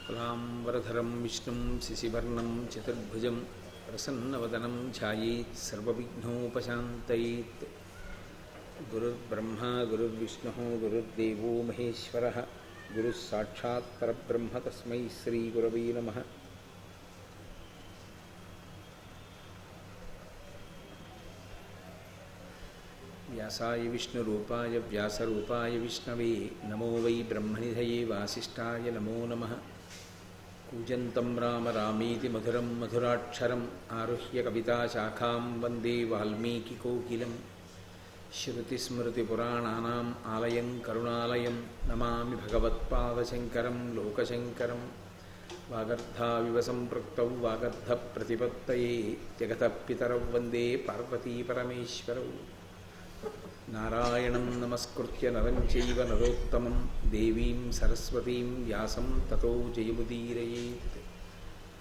शुक्लांबरधरं विष्णुं शशिवर्णं चतुर्भुजं प्रसन्नवदनं ध्यायेत् सर्वविघ्नोपशान्तयेत्। गुरुर्ब्रह्मा गुरुर्विष्णुः गुरुर्देवो महेश्वरः गुरुः साक्षात् परब्रह्म तस्मै श्रीगुरवे नमः। व्यासाय विष्णुरूपाय व्यासरूपाय विष्णवे नमो वै ब्रह्मनिधये वासिष्ठाय नमो नमः। कूजन्तं राम रामेति मधुरं मधुराक्षरम् आरुह्य कविताशाखां वन्दे वाल्मीकिकोकिलं। श्रुतिस्मृतिपुराणानाम् आलयं करुणालयं नमामि भगवत्पादशङ्करं लोकशङ्करं। वागर्धाविव सम्पृक्तौ वागर्धप्रतिपत्तये जगतः पितरौ वन्दे पार्वतीपरमेश्वरौ। नारायणं नमस्कृत्य नरं चैव नरोत्तमं देवीं सरस्वतीं व्यासं ततो जयमुदीरयेत्।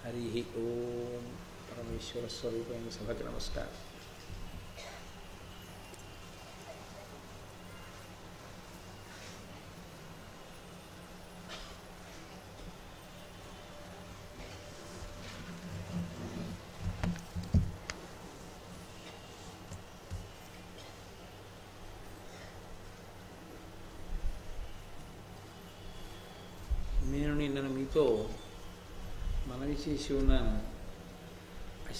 हरिः ओम। परमेश्वर स्वरूपं सभకి नमस्कार। నేను మీతో మనవి చేసి ఉన్న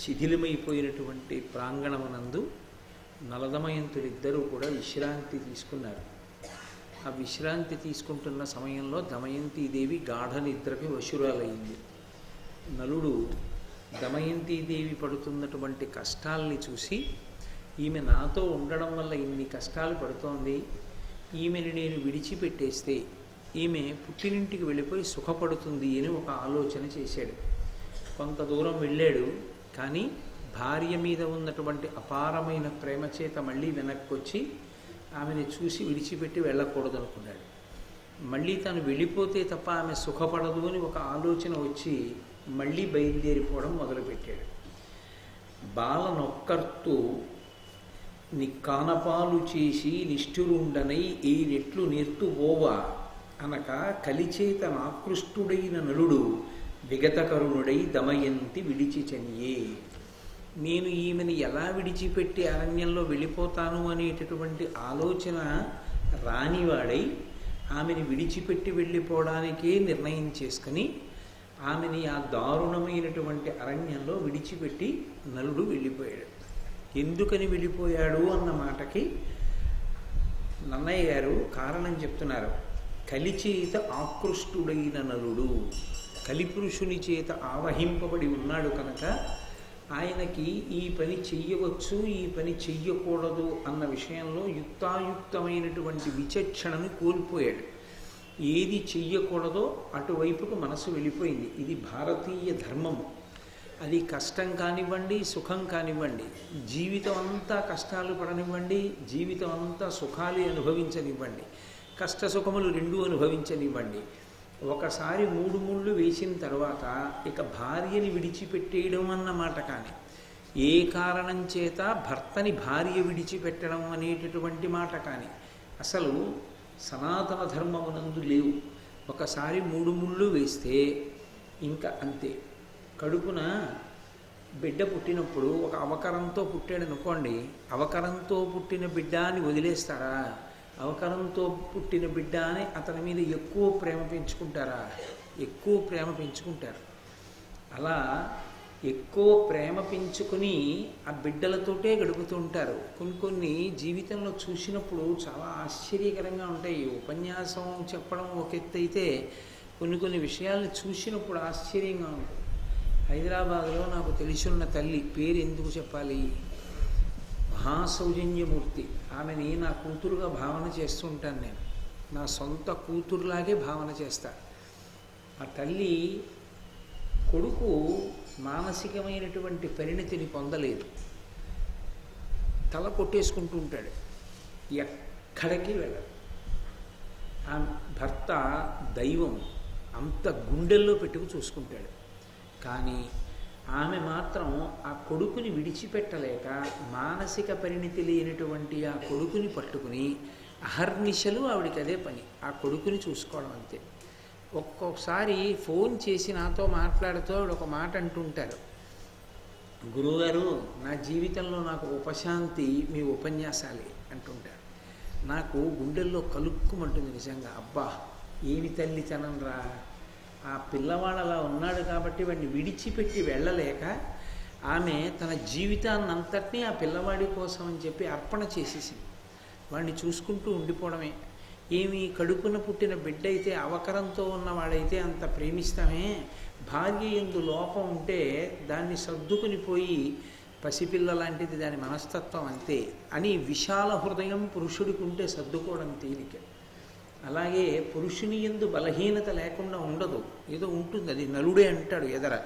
శిథిలమైపోయినటువంటి ప్రాంగణమునందు నలదమయంతులిద్దరూ కూడా విశ్రాంతి తీసుకున్నారు. ఆ విశ్రాంతి తీసుకుంటున్న సమయంలో దమయంతీదేవి గాఢ నిద్రకి వశురాలయ్యింది. నలుడు దమయంతీదేవి పడుతున్నటువంటి కష్టాల్ని చూసి, ఈమె నాతో ఉండడం వల్ల ఇన్ని కష్టాలు పడుతోంది, ఈమెను నేను విడిచిపెట్టేస్తే ఈమె పుట్టినింటికి వెళ్ళిపోయి సుఖపడుతుంది అని ఒక ఆలోచన చేశాడు. కొంత దూరం వెళ్ళాడు, కానీ భార్య మీద ఉన్నటువంటి అపారమైన ప్రేమ చేత మళ్ళీ వెనక్కి వచ్చి ఆమెను చూసి విడిచిపెట్టి వెళ్ళకూడదు అనుకున్నాడు. మళ్ళీ తను వెళ్ళిపోతే తప్ప ఆమె సుఖపడదు అని ఒక ఆలోచన వచ్చి మళ్ళీ బయలుదేరిపోవడం మొదలుపెట్టాడు. బాలనొక్కర్తూ నిక్కానపాలు చేసి నిష్ఠురుండనై ఈ నెట్లు నేర్తువోవా అనక కలిచేత నాకృష్టుడైన నలుడు విగతకరుణుడై దమయంతి విడిచి చనియే. నేను ఈమెను ఎలా విడిచిపెట్టి అరణ్యంలో వెళ్ళిపోతాను అనేటటువంటి ఆలోచన రానివాడై ఆమెను విడిచిపెట్టి వెళ్ళిపోవడానికే నిర్ణయం చేసుకుని ఆమెని ఆ దారుణమైనటువంటి అరణ్యంలో విడిచిపెట్టి నలుడు వెళ్ళిపోయాడు. ఎందుకని వెళ్ళిపోయాడు అన్న మాటకి నన్నయ్య గారు కారణం చెప్తున్నారు. కలిచేత ఆకృష్టుడైన నలుడు, కలిపురుషుని చేత ఆవహింపబడి ఉన్నాడు కనుక ఆయనకి ఈ పని చెయ్యవచ్చు, ఈ పని చెయ్యకూడదు అన్న విషయంలో యుక్తాయుక్తమైనటువంటి విచక్షణను కోల్పోయాడు. ఏది చెయ్యకూడదో అటువైపుకు మనసు వెళ్ళిపోయింది. ఇది భారతీయ ధర్మము. అది కష్టం కానివ్వండి, సుఖం కానివ్వండి, జీవితం అంతా కష్టాలు పడనివ్వండి, జీవితం అంతా సుఖాలు అనుభవించనివ్వండి, కష్ట సుఖములు రెండూ అనుభవించనివ్వండి. ఒకసారి మూడు ముళ్ళు వేసిన తర్వాత ఇక భార్యని విడిచిపెట్టేయడం అన్నమాట కానీ, ఏ కారణం చేత భర్తని భార్య విడిచిపెట్టడం అనేటటువంటి మాట కానీ అసలు సనాతన ధర్మమునందు లేవు. ఒకసారి మూడు ముళ్ళు వేస్తే ఇంకా అంతే. కడుపున బిడ్డ పుట్టినప్పుడు ఒక అవకరంతో పుట్టాడు అనుకోండి, అవకరంతో పుట్టిన బిడ్డ అని వదిలేస్తారా? అవకరంతో పుట్టిన బిడ్డ అని అతని మీద ఎక్కువ ప్రేమ పెంచుకుంటారా? ఎక్కువ ప్రేమ పెంచుకుంటారు. అలా ఎక్కువ ప్రేమ పెంచుకుని ఆ బిడ్డలతోటే గడుపుతూ ఉంటారు. కొన్ని జీవితంలో చూసినప్పుడు చాలా ఆశ్చర్యకరంగా ఉంటాయి. ఉపన్యాసం చెప్పడం ఒక ఎత్తు అయితే కొన్ని విషయాలను చూసినప్పుడు ఆశ్చర్యంగా ఉంటుంది. హైదరాబాద్లో నాకు తెలిసిన తల్లి పేరు ఎందుకు చెప్పాలి, మహాసౌజన్యమూర్తి. ఆమెని నా కూతురుగా భావన చేస్తూ ఉంటాను. నేను నా సొంత కూతురులాగే భావన చేస్తా. ఆ తల్లి కొడుకు మానసికమైనటువంటి పరిణతిని పొందలేదు. తల కొట్టేసుకుంటూ ఉంటాడు, ఎక్కడికి వెళ్ళడు. ఆ భర్త దైవం, అంత గుండెల్లో పెట్టుకు చూసుకుంటాడు. కానీ ఆమె మాత్రం ఆ కొడుకుని విడిచిపెట్టలేక మానసిక పరిణితి లేనటువంటి ఆ కొడుకుని పట్టుకుని అహర్నిశలు ఆవిడికి అదే పని, ఆ కొడుకుని చూసుకోవడం అంతే. ఒక్కొక్కసారి ఫోన్ చేసి నాతో మాట్లాడుతూ ఒక మాట అంటుంటారు, గురువుగారు నా జీవితంలో నాకు ఉపశాంతి మీ ఉపన్యాసాలే అంటుంటారు. నాకు గుండెల్లో కలుక్కుమంటుంది నిజంగా. అబ్బా ఏమి తల్లితనం రా, ఆ పిల్లవాడు అలా ఉన్నాడు కాబట్టి వాడిని విడిచిపెట్టి వెళ్ళలేక ఆమె తన జీవితాన్నంతటినీ ఆ పిల్లవాడి కోసం అని చెప్పి అర్పణ చేసేసింది. వాడిని చూసుకుంటూ ఉండిపోవడమే. ఏమి కడుపున పుట్టిన బిడ్డ అయితే అవకరంతో ఉన్నవాడైతే అంత ప్రేమిస్తామే, భార్య యందు లోపం ఉంటే దాన్ని సర్దుకుని పోయి పసిపిల్ల లాంటిది దాని మనస్తత్వం అంతే అని విశాల హృదయం పురుషుడికి ఉంటే సర్దుకోవడం తేలిక. అలాగే పురుషుని యందు బలహీనత లేకుండా ఉండదు, ఏదో ఉంటుంది. అది నలుడే అంటాడు ఎదర.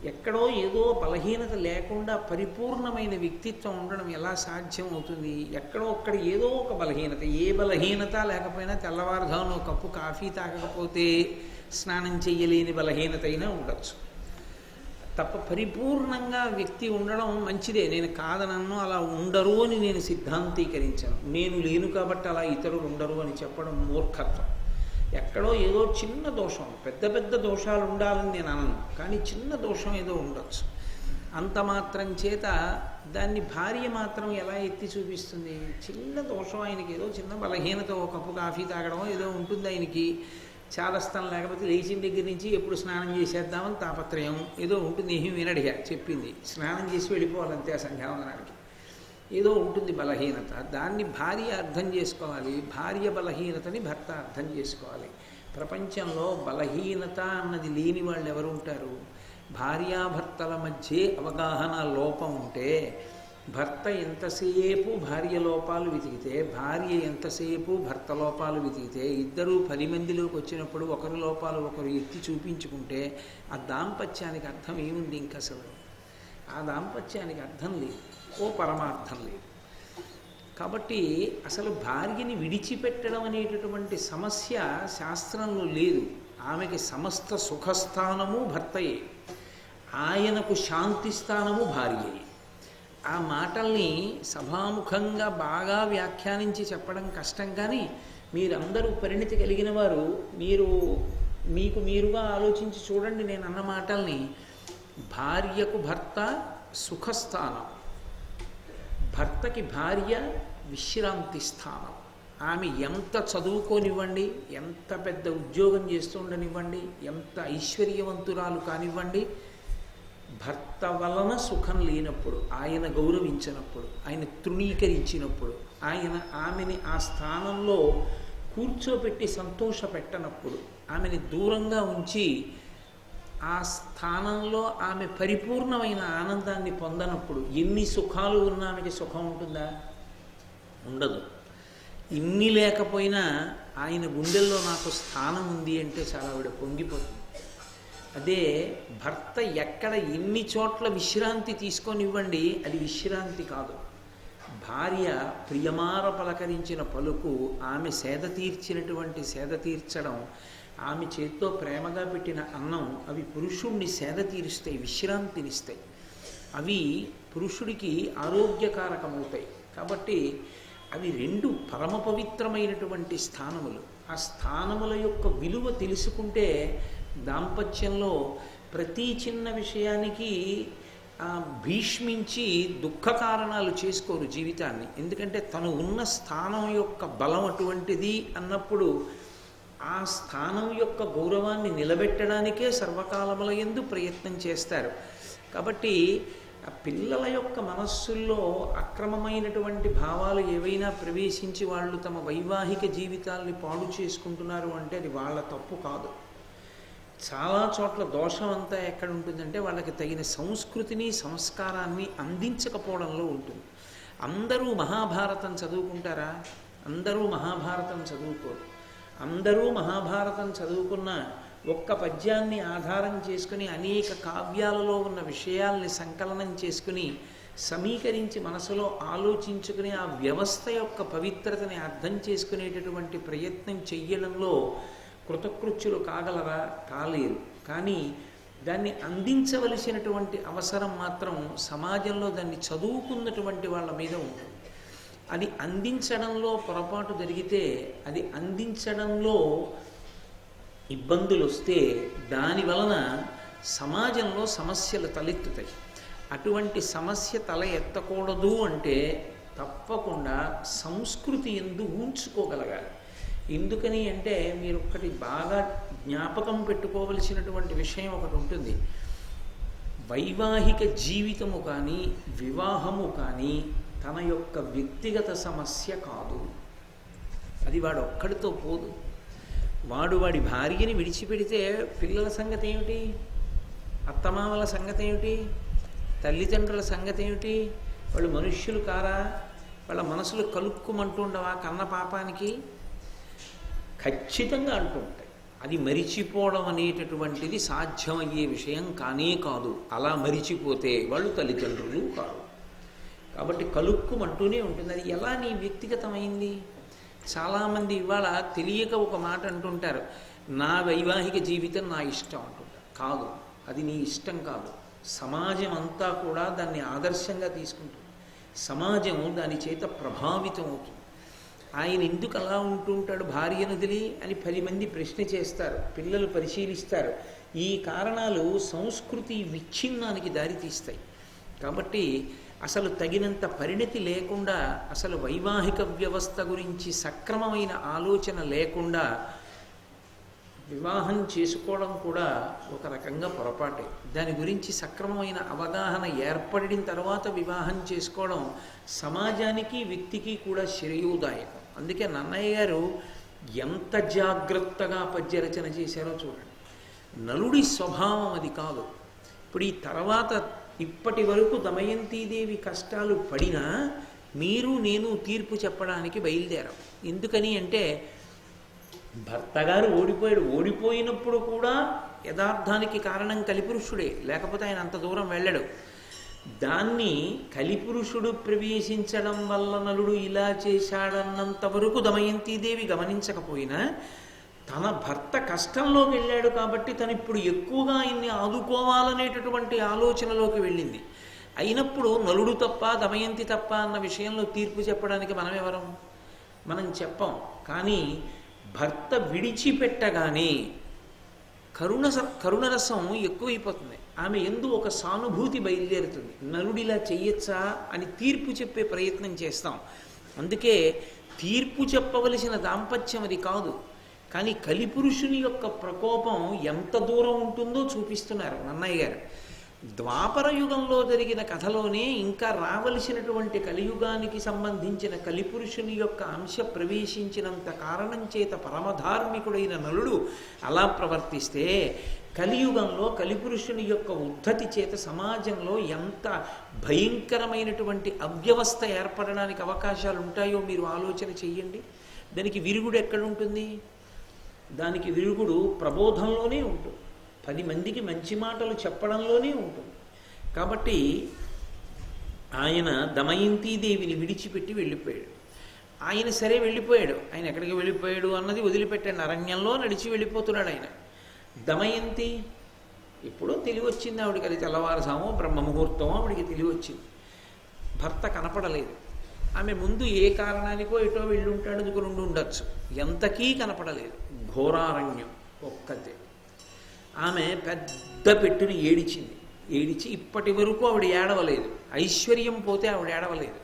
ఎక్కడో ఏదో బలహీనత లేకుండా పరిపూర్ణమైన వ్యక్తిత్వం ఉండడం ఎలా సాధ్యం అవుతుంది? ఎక్కడో ఒక్కడ ఏదో ఒక బలహీనత, ఏ బలహీనత లేకపోయినా తెల్లవారుధాను ఒక కప్పు కాఫీ తాగకపోతే స్నానం చెయ్యలేని బలహీనత అయినా ఉండొచ్చు తప్ప పరిపూర్ణంగా వ్యక్తి ఉండడం మంచిదే. నేను కాదనను, అలా ఉండరు అని నేను సిద్ధాంతీకరించాను. నేను లేను కాబట్టి అలా ఇతరులు ఉండరు అని చెప్పడం మూర్ఖత్వం. ఎక్కడో ఏదో చిన్న దోషం, పెద్ద పెద్ద దోషాలు ఉండాలని నేను అనను, కానీ చిన్న దోషం ఏదో ఉండొచ్చు. అంత మాత్రం చేత దాన్ని భార్య మాత్రం ఎలా ఎత్తి చూపిస్తుంది? చిన్న దోషం, ఆయనకి ఏదో చిన్న బలహీనత, ఒక కప్పు కాఫీ తాగడం ఏదో ఉంటుంది ఆయనకి. చాదస్తం లేకపోతే లేచిన దగ్గర నుంచి ఎప్పుడు స్నానం చేసేద్దామని తాపత్రయం ఏదో ఉంటుంది. ఏమీ వినడిగా చెప్పింది, స్నానం చేసి వెళ్ళిపోవాలంతే ఆ సంధ్యావందనానికి. ఏదో ఉంటుంది బలహీనత, దాన్ని భార్య అర్థం చేసుకోవాలి, భార్య బలహీనతని భర్త అర్థం చేసుకోవాలి. ప్రపంచంలో బలహీనత అన్నది లేని వాళ్ళు ఎవరు ఉంటారు? భార్యాభర్తల మధ్య అవగాహన లోపం ఉంటే భర్త ఎంతసేపు భార్య లోపాలు వెతికితే, భార్య ఎంతసేపు భర్త లోపాలు వెతికితే, ఇద్దరూ 10 మందిలోకి వచ్చినప్పుడు ఒకరి లోపాలు ఒకరు ఎత్తి చూపించుకుంటే ఆ దాంపత్యానికి అర్థం ఏముంది? ఇంకా అసలు ఆ దాంపత్యానికి అర్థం లేదు, ఓ పరమార్థం లేదు. కాబట్టి అసలు భార్యని విడిచిపెట్టడం అనేటటువంటి సమస్య శాస్త్రంలో లేదు. ఆమెకి సమస్త సుఖస్థానము భర్తయే, ఆయనకు శాంతి స్థానము భార్యయే. ఆ మాటల్ని సభాముఖంగా బాగా వ్యాఖ్యానించి చెప్పడం కష్టం, కానీ మీరందరూ పరిణితి కలిగిన వారు, మీకు మీరుగా ఆలోచించి చూడండి. నేను అన్న మాటల్ని, భార్యకు భర్త సుఖస్థానం, భర్తకి భార్య విశ్రాంతి స్థానం. ఆమె ఎంత చదువుకోనివ్వండి, ఎంత పెద్ద ఉద్యోగం చేస్తుండనివ్వండి, ఎంత ఐశ్వర్యవంతురాలు కానివ్వండి, భర్త వలన సుఖం లేనప్పుడు, ఆయన గౌరవించినప్పుడు, ఆయన తృణీకరించినప్పుడు, ఆయన ఆమెని ఆ స్థానంలో కూర్చోబెట్టి సంతోషపెట్టనప్పుడు, ఆమెని దూరంగా ఉంచి ఆ స్థానంలో ఆమె పరిపూర్ణమైన ఆనందాన్ని పొందనప్పుడు ఎన్ని సుఖాలు ఉన్నా ఆమెకి సుఖం ఉంటుందా? ఉండదు. ఇన్ని లేకపోయినా ఆయన గుండెల్లో నాకు స్థానం ఉంది అంటే చాలా ఆవిడ పొంగిపోతుంది. అదే భర్త ఎక్కడ ఎన్ని చోట్ల విశ్రాంతి తీసుకొనివ్వండి, అది విశ్రాంతి కాదు. భార్య ప్రియమార పలకరించిన పలుకు, ఆమె సేద తీర్చినటువంటి సేద తీర్చడం, ఆమె చేత్తో ప్రేమగా పెట్టిన అన్నం, అవి పురుషుణ్ణి సేద తీరుస్తాయి, విశ్రాంతినిస్తాయి. అవి పురుషుడికి ఆరోగ్యకారకమవుతాయి. కాబట్టి అవి రెండు పరమ పవిత్రమైనటువంటి స్థానములు. ఆ స్థానముల యొక్క విలువ తెలుసుకుంటే దాంపత్యంలో ప్రతి చిన్న విషయానికి భీష్మించి దుఃఖ కారణాలు చేసుకోరు జీవితాన్ని. ఎందుకంటే తను ఉన్న స్థానం యొక్క బలం అటువంటిది అన్నప్పుడు ఆ స్థానం యొక్క గౌరవాన్ని నిలబెట్టడానికే సర్వకాలముల యందు ప్రయత్నం చేస్తారు. కాబట్టి ఆ పిల్లల యొక్క మనస్సుల్లో అక్రమమైనటువంటి భావాలు ఏవైనా ప్రవేశించి వాళ్ళు తమ వైవాహిక జీవితాల్ని పాడు చేసుకుంటున్నారు అంటే అది వాళ్ళ తప్పు కాదు. చాలా చోట్ల దోషం అంతా ఎక్కడ ఉంటుందంటే వాళ్ళకి తగిన సంస్కృతిని సంస్కారాన్ని అందించకపోవడంలో ఉంటుంది. అందరూ మహాభారతం చదువుకుంటారా? అందరూ మహాభారతం చదువుకోరు. అందరూ మహాభారతం చదువుకున్న ఒక్క పద్యాన్ని ఆధారం చేసుకుని అనేక కావ్యాలలో ఉన్న విషయాల్ని సంకలనం చేసుకుని సమీకరించి మనసులో ఆలోచించుకుని ఆ వ్యవస్థ యొక్క పవిత్రతని అర్థం చేసుకునేటటువంటి ప్రయత్నం చెయ్యడంలో కృతకృత్యులు కాగలరా? కాలేరు. కానీ దాన్ని అందించవలసినటువంటి అవసరం మాత్రం సమాజంలో దాన్ని చదువుకున్నటువంటి వాళ్ళ మీద ఉంటుంది. అది అందించడంలో పొరపాటు జరిగితే, అది అందించడంలో ఇబ్బందులు వస్తే దాని వలన సమాజంలో సమస్యలు తలెత్తుతాయి. అటువంటి సమస్య తల ఎత్తకూడదు అంటే తప్పకుండా సంస్కృతి ఎందు ఉంచుకోగలగాలి. ఎందుకని అంటే మీరు ఒక్కటి బాగా జ్ఞాపకం పెట్టుకోవలసినటువంటి విషయం ఒకటి ఉంటుంది. వైవాహిక జీవితము కానీ వివాహము కానీ తన యొక్క వ్యక్తిగత సమస్య కాదు. అది వాడు ఒక్కడితో పోదు. వాడి భార్యని విడిచిపెడితే పిల్లల సంగతి ఏమిటి, అత్తమామల సంగతి ఏమిటి, తల్లిదండ్రుల సంగతి ఏమిటి? వాళ్ళు మనుష్యులు కారా? వాళ్ళ మనసులు కలుక్కుమంటుండవా కన్న పాపానికి? ఖచ్చితంగా అంటూ ఉంటాయి. అది మరిచిపోవడం అనేటటువంటిది సాధ్యమయ్యే విషయం కానే కాదు. అలా మరిచిపోతే వాళ్ళు తల్లిదండ్రులు కాదు. కాబట్టి కలుక్కుమంటూనే ఉంటుంది. అది ఎలా నీ వ్యక్తిగతమైంది? చాలామంది ఇవాళ తెలియక ఒక మాట అంటుంటారు, నా వైవాహిక జీవితం నా ఇష్టం అంటుంటారు. కాదు, అది నీ ఇష్టం కాదు. సమాజం అంతా కూడా దాన్ని ఆదర్శంగా తీసుకుంటుంది. సమాజం దాని చేత ప్రభావితం అవుతుంది. ఆయన ఎందుకు అలా ఉంటుంటాడు భార్యను వదిలి అని 10 మంది ప్రశ్న చేస్తారు, పిల్లలు పరిశీలిస్తారు. ఈ కారణాలు సంస్కృతి విచ్ఛిన్నానికి దారితీస్తాయి. కాబట్టి అసలు తగినంత పరిణతి లేకుండా, అసలు వైవాహిక వ్యవస్థ గురించి సక్రమమైన ఆలోచన లేకుండా వివాహం చేసుకోవడం కూడా ఒక రకంగా పొరపాటే. దాని గురించి సక్రమమైన అవగాహన ఏర్పడిన తర్వాత వివాహం చేసుకోవడం సమాజానికి వ్యక్తికి కూడా శ్రేయోదాయకం. అందుకే నన్నయ్య గారు ఎంత జాగ్రత్తగా పద్యరచన చేశారో చూడండి. నలుడి స్వభావం అది కాదు. ఇప్పుడు ఈ తర్వాత ఇప్పటి వరకు దమయంతీదేవి కష్టాలు పడినా మీరు నేను తీర్పు చెప్పడానికి బయలుదేరాం. ఎందుకని అంటే భర్తగారు ఓడిపోయినప్పుడు కూడా యథార్థానికి కారణం కలిపురుషుడే, లేకపోతే ఆయన అంత దూరం వెళ్ళడు. దాన్ని కలిపురుషుడు ప్రవేశించడం వల్ల నలుడు ఇలా చేశాడన్నంత వరకు దమయంతీదేవి గమనించకపోయినా తన భర్త కష్టంలోకి వెళ్ళాడు కాబట్టి తను ఇప్పుడు ఎక్కువగా ఆయన్ని ఆదుకోవాలనేటటువంటి ఆలోచనలోకి వెళ్ళింది. అయినప్పుడు నలుడు తప్ప దమయంతి తప్ప అన్న విషయంలో తీర్పు చెప్పడానికి మనం ఎవరం? మనం చెప్పం. కానీ భర్త విడిచిపెట్టగానే కరుణరసం ఎక్కువైపోతుంది. ఆమె ఎందు ఒక సానుభూతి బయలుదేరుతుంది. నలుడిలా చెయ్యొచ్చా అని తీర్పు చెప్పే ప్రయత్నం చేస్తాం. అందుకే తీర్పు చెప్పవలసిన దాంపత్యం అది కాదు. కానీ కలిపురుషుని యొక్క ప్రకోపం ఎంత దూరం ఉంటుందో చూపిస్తున్నారు నన్నయ్య గారు. ద్వాపర యుగంలో జరిగిన కథలోనే ఇంకా రావలసినటువంటి కలియుగానికి సంబంధించిన కలిపురుషుని యొక్క అంశ ప్రవేశించినంత కారణం చేత పరమధార్మికుడైన నలుడు అలా ప్రవర్తిస్తే కలియుగంలో కలిపురుషుని యొక్క ఉద్ధతి చేత సమాజంలో ఎంత భయంకరమైనటువంటి అవ్యవస్థ ఏర్పడడానికి అవకాశాలు ఉంటాయో మీరు ఆలోచన చెయ్యండి. దానికి విరుగుడు ఎక్కడుంటుంది? దానికి విరుగుడు ప్రబోధంలోనే ఉంటుంది. 10 మందికి మంచి మాటలు చెప్పడంలోనే ఉంటుంది. కాబట్టి ఆయన దమయంతీదేవిని విడిచిపెట్టి వెళ్ళిపోయాడు. ఆయన సరే వెళ్ళిపోయాడు. ఆయన ఎక్కడికి వెళ్ళిపోయాడు అన్నది వదిలిపెట్టాడు. అరణ్యంలో నడిచి వెళ్ళిపోతున్నాడు ఆయన. దమయంతి ఎప్పుడో తెలివి వచ్చింది ఆవిడికి. అది తెల్లవారుసామో బ్రహ్మముహూర్తమో ఆవిడికి తెలివి వచ్చింది. భర్త కనపడలేదు. ఆమె ముందు ఏ కారణానికో ఎటో వెళ్ళి ఉంటాడు, దుకురుండి ఉండొచ్చు. ఎంతకీ కనపడలేదు. ఘోరారణ్యం ఒక్కతే. ఆమె పెద్ద పెట్టుని ఏడిచి ఇప్పటి వరకు ఆవిడ ఏడవలేదు. ఐశ్వర్యం పోతే ఆవిడ ఏడవలేదు.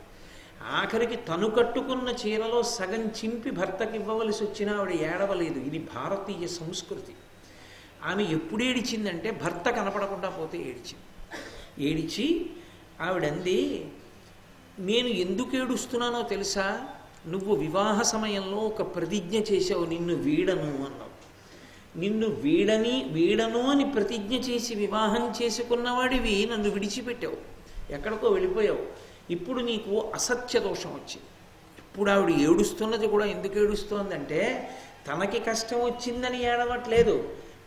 ఆఖరికి తను కట్టుకున్న చీరలో సగం చింపి భర్తకి ఇవ్వవలసి వచ్చినా ఆవిడ ఏడవలేదు. ఇది భారతీయ సంస్కృతి. ఆమె ఎప్పుడు ఏడిచిందంటే భర్త కనపడకుండా పోతే ఏడిచి ఆవిడంది, నేను ఎందుకు ఏడుస్తున్నానో తెలుసా? నువ్వు వివాహ సమయంలో ఒక ప్రతిజ్ఞ చేసావు, నిన్ను వీడను అన్నావు. నిన్ను వీడను అని ప్రతిజ్ఞ చేసి వివాహం చేసుకున్నవాడివి నన్ను విడిచిపెట్టావు, ఎక్కడికో వెళ్ళిపోయావు. ఇప్పుడు నీకు అసత్య దోషం వచ్చింది. ఇప్పుడు ఆవిడ ఏడుస్తున్నది కూడా ఎందుకు ఏడుస్తోందంటే తనకి కష్టం వచ్చిందని ఏడవట్లేదు,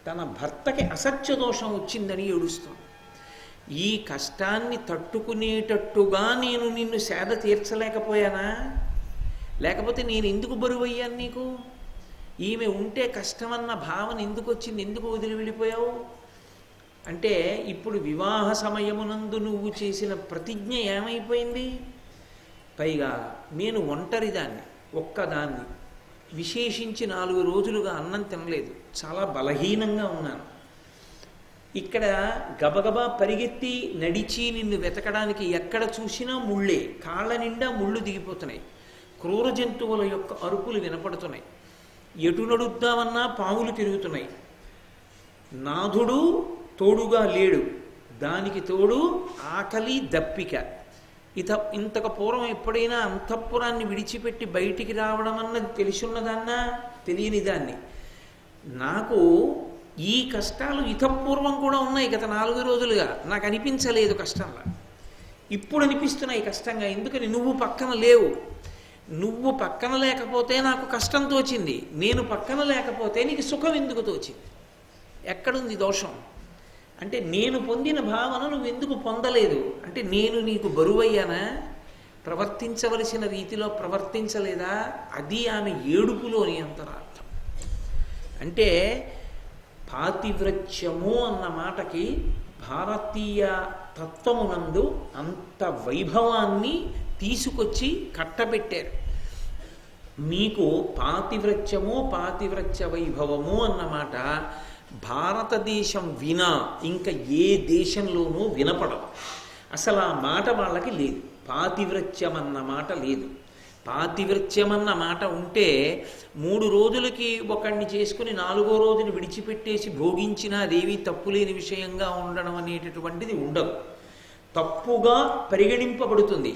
తన భర్తకి అసత్య దోషం వచ్చిందని ఏడుస్తోంది. ఈ కష్టాన్ని తట్టుకునేటట్టుగా నేను నిన్ను సేద తీర్చలేకపోయానా? లేకపోతే నేను ఎందుకు బరువయ్యాను నీకు? ఈమె ఉంటే కష్టమన్న భావన ఎందుకు వచ్చింది? ఎందుకు వదిలి వెళ్ళిపోయావు అంటే ఇప్పుడు వివాహ సమయమునందు నువ్వు చేసిన ప్రతిజ్ఞ ఏమైపోయింది? పైగా నేను ఒంటరిదాన్ని, ఒక్కదాన్ని, విశేషించి 4 రోజులుగా అన్నం తినలేదు, చాలా బలహీనంగా ఉన్నాను. ఇక్కడ గబగబా పరిగెత్తి నడిచి నిన్ను వెతకడానికి ఎక్కడ చూసినా ముళ్ళే, కాళ్ళ నిండా ముళ్ళు దిగిపోతున్నాయి, క్రూర జంతువుల యొక్క అరుపులు వినపడుతున్నాయి, ఎటు నడుద్దామన్నా పాములు తిరుగుతున్నాయి, నాథుడు తోడుగా లేడు, దానికి తోడు ఆకలి దప్పిక. ఇంతకు పూర్వం ఎప్పుడైనా అంతఃపురాన్ని విడిచిపెట్టి బయటికి రావడం అన్నది తెలిసున్నదాన్నా, తెలియని దాన్ని. నాకు ఈ కష్టాలు ఇతపూర్వం కూడా ఉన్నాయి. గత 4 రోజులుగా నాకు అనిపించలేదు కష్టంలా, ఇప్పుడు అనిపిస్తున్నాయి కష్టంగా. ఎందుకని? నువ్వు పక్కన లేవు. నువ్వు పక్కన లేకపోతే నాకు కష్టం తోచింది, నేను పక్కన లేకపోతే నీకు సుఖం ఎందుకు తోచింది? ఎక్కడుంది దోషం? అంటే నేను పొందిన భావన నువ్వు ఎందుకు పొందలేదు? అంటే నేను నీకు బరువయ్యానా? ప్రవర్తించవలసిన రీతిలో ప్రవర్తించలేదా? అది ఆమె ఏడుపులోని అంతరార్థం. అంటే పాతివ్రత్యము అన్న మాటకి భారతీయ తత్వమునందు అంత వైభవాన్ని తీసుకొచ్చి కట్టబెట్టారు. మీకు పాతివ్రత్యము పాతివ్రత్య వైభవము అన్నమాట భారతదేశం వినా ఇంకా ఏ దేశంలోనూ వినపడదు. అసలు ఆ మాట వాళ్ళకి లేదు. పాతివ్రత్యం అన్న మాట లేదు. పాతివ్రత్యం అన్న మాట ఉంటే 3 రోజులకి ఒకడిని చేసుకుని 4వ రోజుని విడిచిపెట్టేసి భోగించినా అదేవి తప్పులేని విషయంగా ఉండడం అనేటటువంటిది ఉండదు. తప్పుగా పరిగణింపబడుతుంది.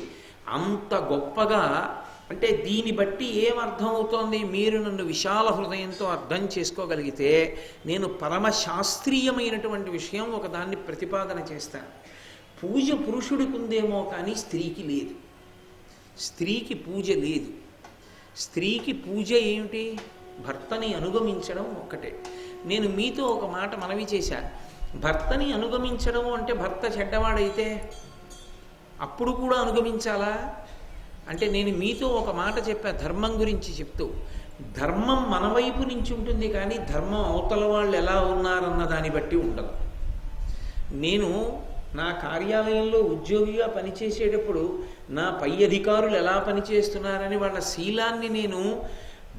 అంత గొప్పగా అంటే దీన్ని బట్టి ఏమర్థం అవుతోంది? మీరు నన్ను విశాల హృదయంతో అర్థం చేసుకోగలిగితే నేను పరమశాస్త్రీయమైనటువంటి విషయం ఒకదాన్ని ప్రతిపాదన చేస్తాను. పూజ పురుషుడికి ఉందేమో కానీ స్త్రీకి లేదు. స్త్రీకి పూజ లేదు. స్త్రీకి పూజ ఏమిటి? భర్తని అనుగమించడం ఒక్కటే. నేను మీతో ఒక మాట మనవి చేశాను. భర్తని అనుగమించడం అంటే భర్త చెడ్డవాడైతే అప్పుడు కూడా అనుగమించాలా? అంటే నేను మీతో ఒక మాట చెప్పా ధర్మం గురించి చెప్తూ. ధర్మం మన వైపు నుంచి ఉంటుంది కానీ ధర్మం అవతల వాళ్ళు ఎలా ఉన్నారన్న దాన్ని బట్టి ఉండదు. నేను నా కార్యాలయంలో ఉద్యోగిగా పనిచేసేటప్పుడు నా పై అధికారులు ఎలా పనిచేస్తున్నారని వాళ్ళ శీలాన్ని నేను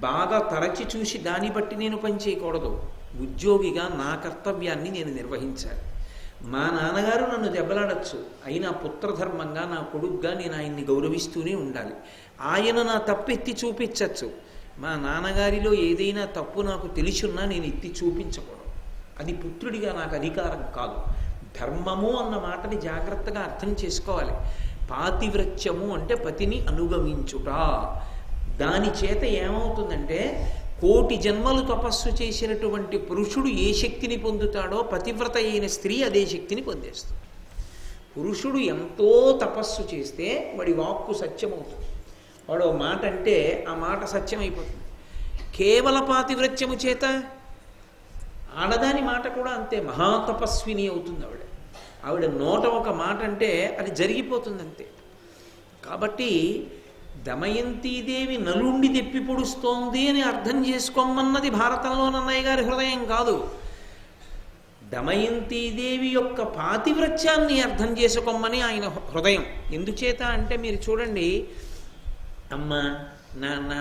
బాగా తరచి చూసి దాన్ని బట్టి నేను పనిచేయకూడదు. ఉద్యోగిగా నా కర్తవ్యాన్ని నేను నిర్వహించాలి. మా నాన్నగారు నన్ను దెబ్బలాడచ్చు, అయినా పుత్రధర్మంగా నా కొడుగ్గా నేను ఆయన్ని గౌరవిస్తూనే ఉండాలి. ఆయన నా తప్పు ఎత్తి చూపించచ్చు. మా నాన్నగారిలో ఏదైనా తప్పు నాకు తెలిసున్నా నేను ఎత్తి చూపించకూడదు. అది పుత్రుడిగా నాకు అధికారం కాదు. ధర్మము అన్న మాటని జాగ్రత్తగా అర్థం చేసుకోవాలి. పాతివ్రత్యము అంటే పతిని అనుగమించుట. దాని చేత ఏమవుతుందంటే 1,000,000 జన్మలు తపస్సు చేసినటువంటి పురుషుడు ఏ శక్తిని పొందుతాడో పతివ్రత అయిన స్త్రీ అదే శక్తిని పొందేస్తుంది. పురుషుడు ఎంతో తపస్సు చేస్తే వాడి వాక్కు సత్యమవుతుంది. వాడు మాట అంటే ఆ మాట సత్యమైపోతుంది. కేవల పాతివ్రత్యము చేత ఆడదాని మాట కూడా అంతే మహాతపస్విని అవుతుంది. ఆవిడ నోట ఒక మాట అంటే అది జరిగిపోతుంది అంతే. కాబట్టి దమయంతీదేవి నలుండి తెప్పి పొడుస్తోంది అని అర్థం చేసుకోమన్నది భారతంలో నన్నయ్య గారి హృదయం కాదు. దమయంతీదేవి యొక్క పాతివ్రత్యాన్ని అర్థం చేసుకోమని ఆయన హృదయం. ఎందుచేత అంటే మీరు చూడండి, అమ్మ, నాన్న,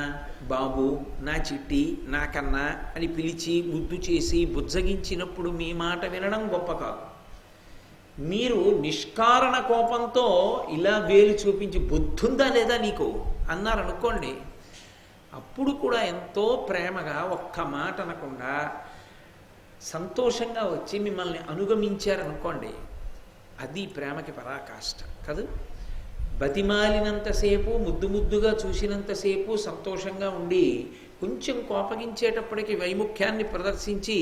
బాబు, నా చిట్టి, నా కన్నా అని పిలిచి ముద్దు చేసి బుజ్జగించినప్పుడు మీ మాట వినడం గొప్ప కాదు. మీరు నిష్కారణ కోపంతో ఇలా వేలు చూపించి బుద్ధుందా లేదా నీకు అన్నారనుకోండి, అప్పుడు కూడా ఎంతో ప్రేమగా ఒక్క మాట అనకుండా సంతోషంగా వచ్చి మిమ్మల్ని అనుగమించారనుకోండి, అది ప్రేమకి పరాకాష్ట కాదు. బతిమాలినంతసేపు ముద్దు ముద్దుగా చూసినంతసేపు సంతోషంగా ఉండి కొంచెం కోపగించేటప్పటికి వైముఖ్యాన్ని ప్రదర్శించి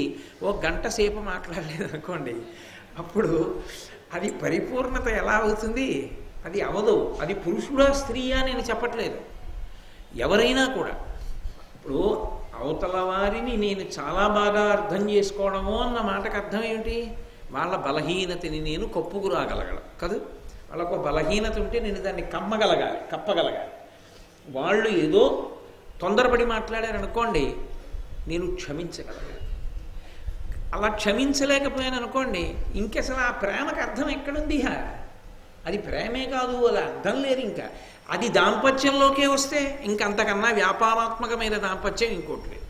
1 గంట సేపు మాట్లాడలేదనుకోండి, అప్పుడు అది పరిపూర్ణత ఎలా అవుతుంది? అది అవదు. అది పురుషుడా స్త్రీయా నేను చెప్పట్లేదు, ఎవరైనా కూడా. ఇప్పుడు అవతల వారిని నేను చాలా బాగా అర్థం చేసుకోవడము అన్న మాటకు అర్థం ఏమిటి? వాళ్ళ బలహీనతని నేను కప్పుకు రాగలగడం కాదు. వాళ్ళకు బలహీనత ఉంటే నేను దాన్ని కప్పగలగాలి. వాళ్ళు ఏదో తొందరపడి మాట్లాడారనుకోండి, నేను క్షమించగలగాలి. అలా క్షమించలేకపోయాను అనుకోండి, ఇంకసలు ఆ ప్రేమకు అర్థం ఎక్కడుంది? అది ప్రేమే కాదు, అది అర్థం లేదు. ఇంకా అది దాంపత్యంలోకే వస్తే ఇంకంతకన్నా వ్యాపారాత్మకమైన దాంపత్యం ఇంకోటి లేదు.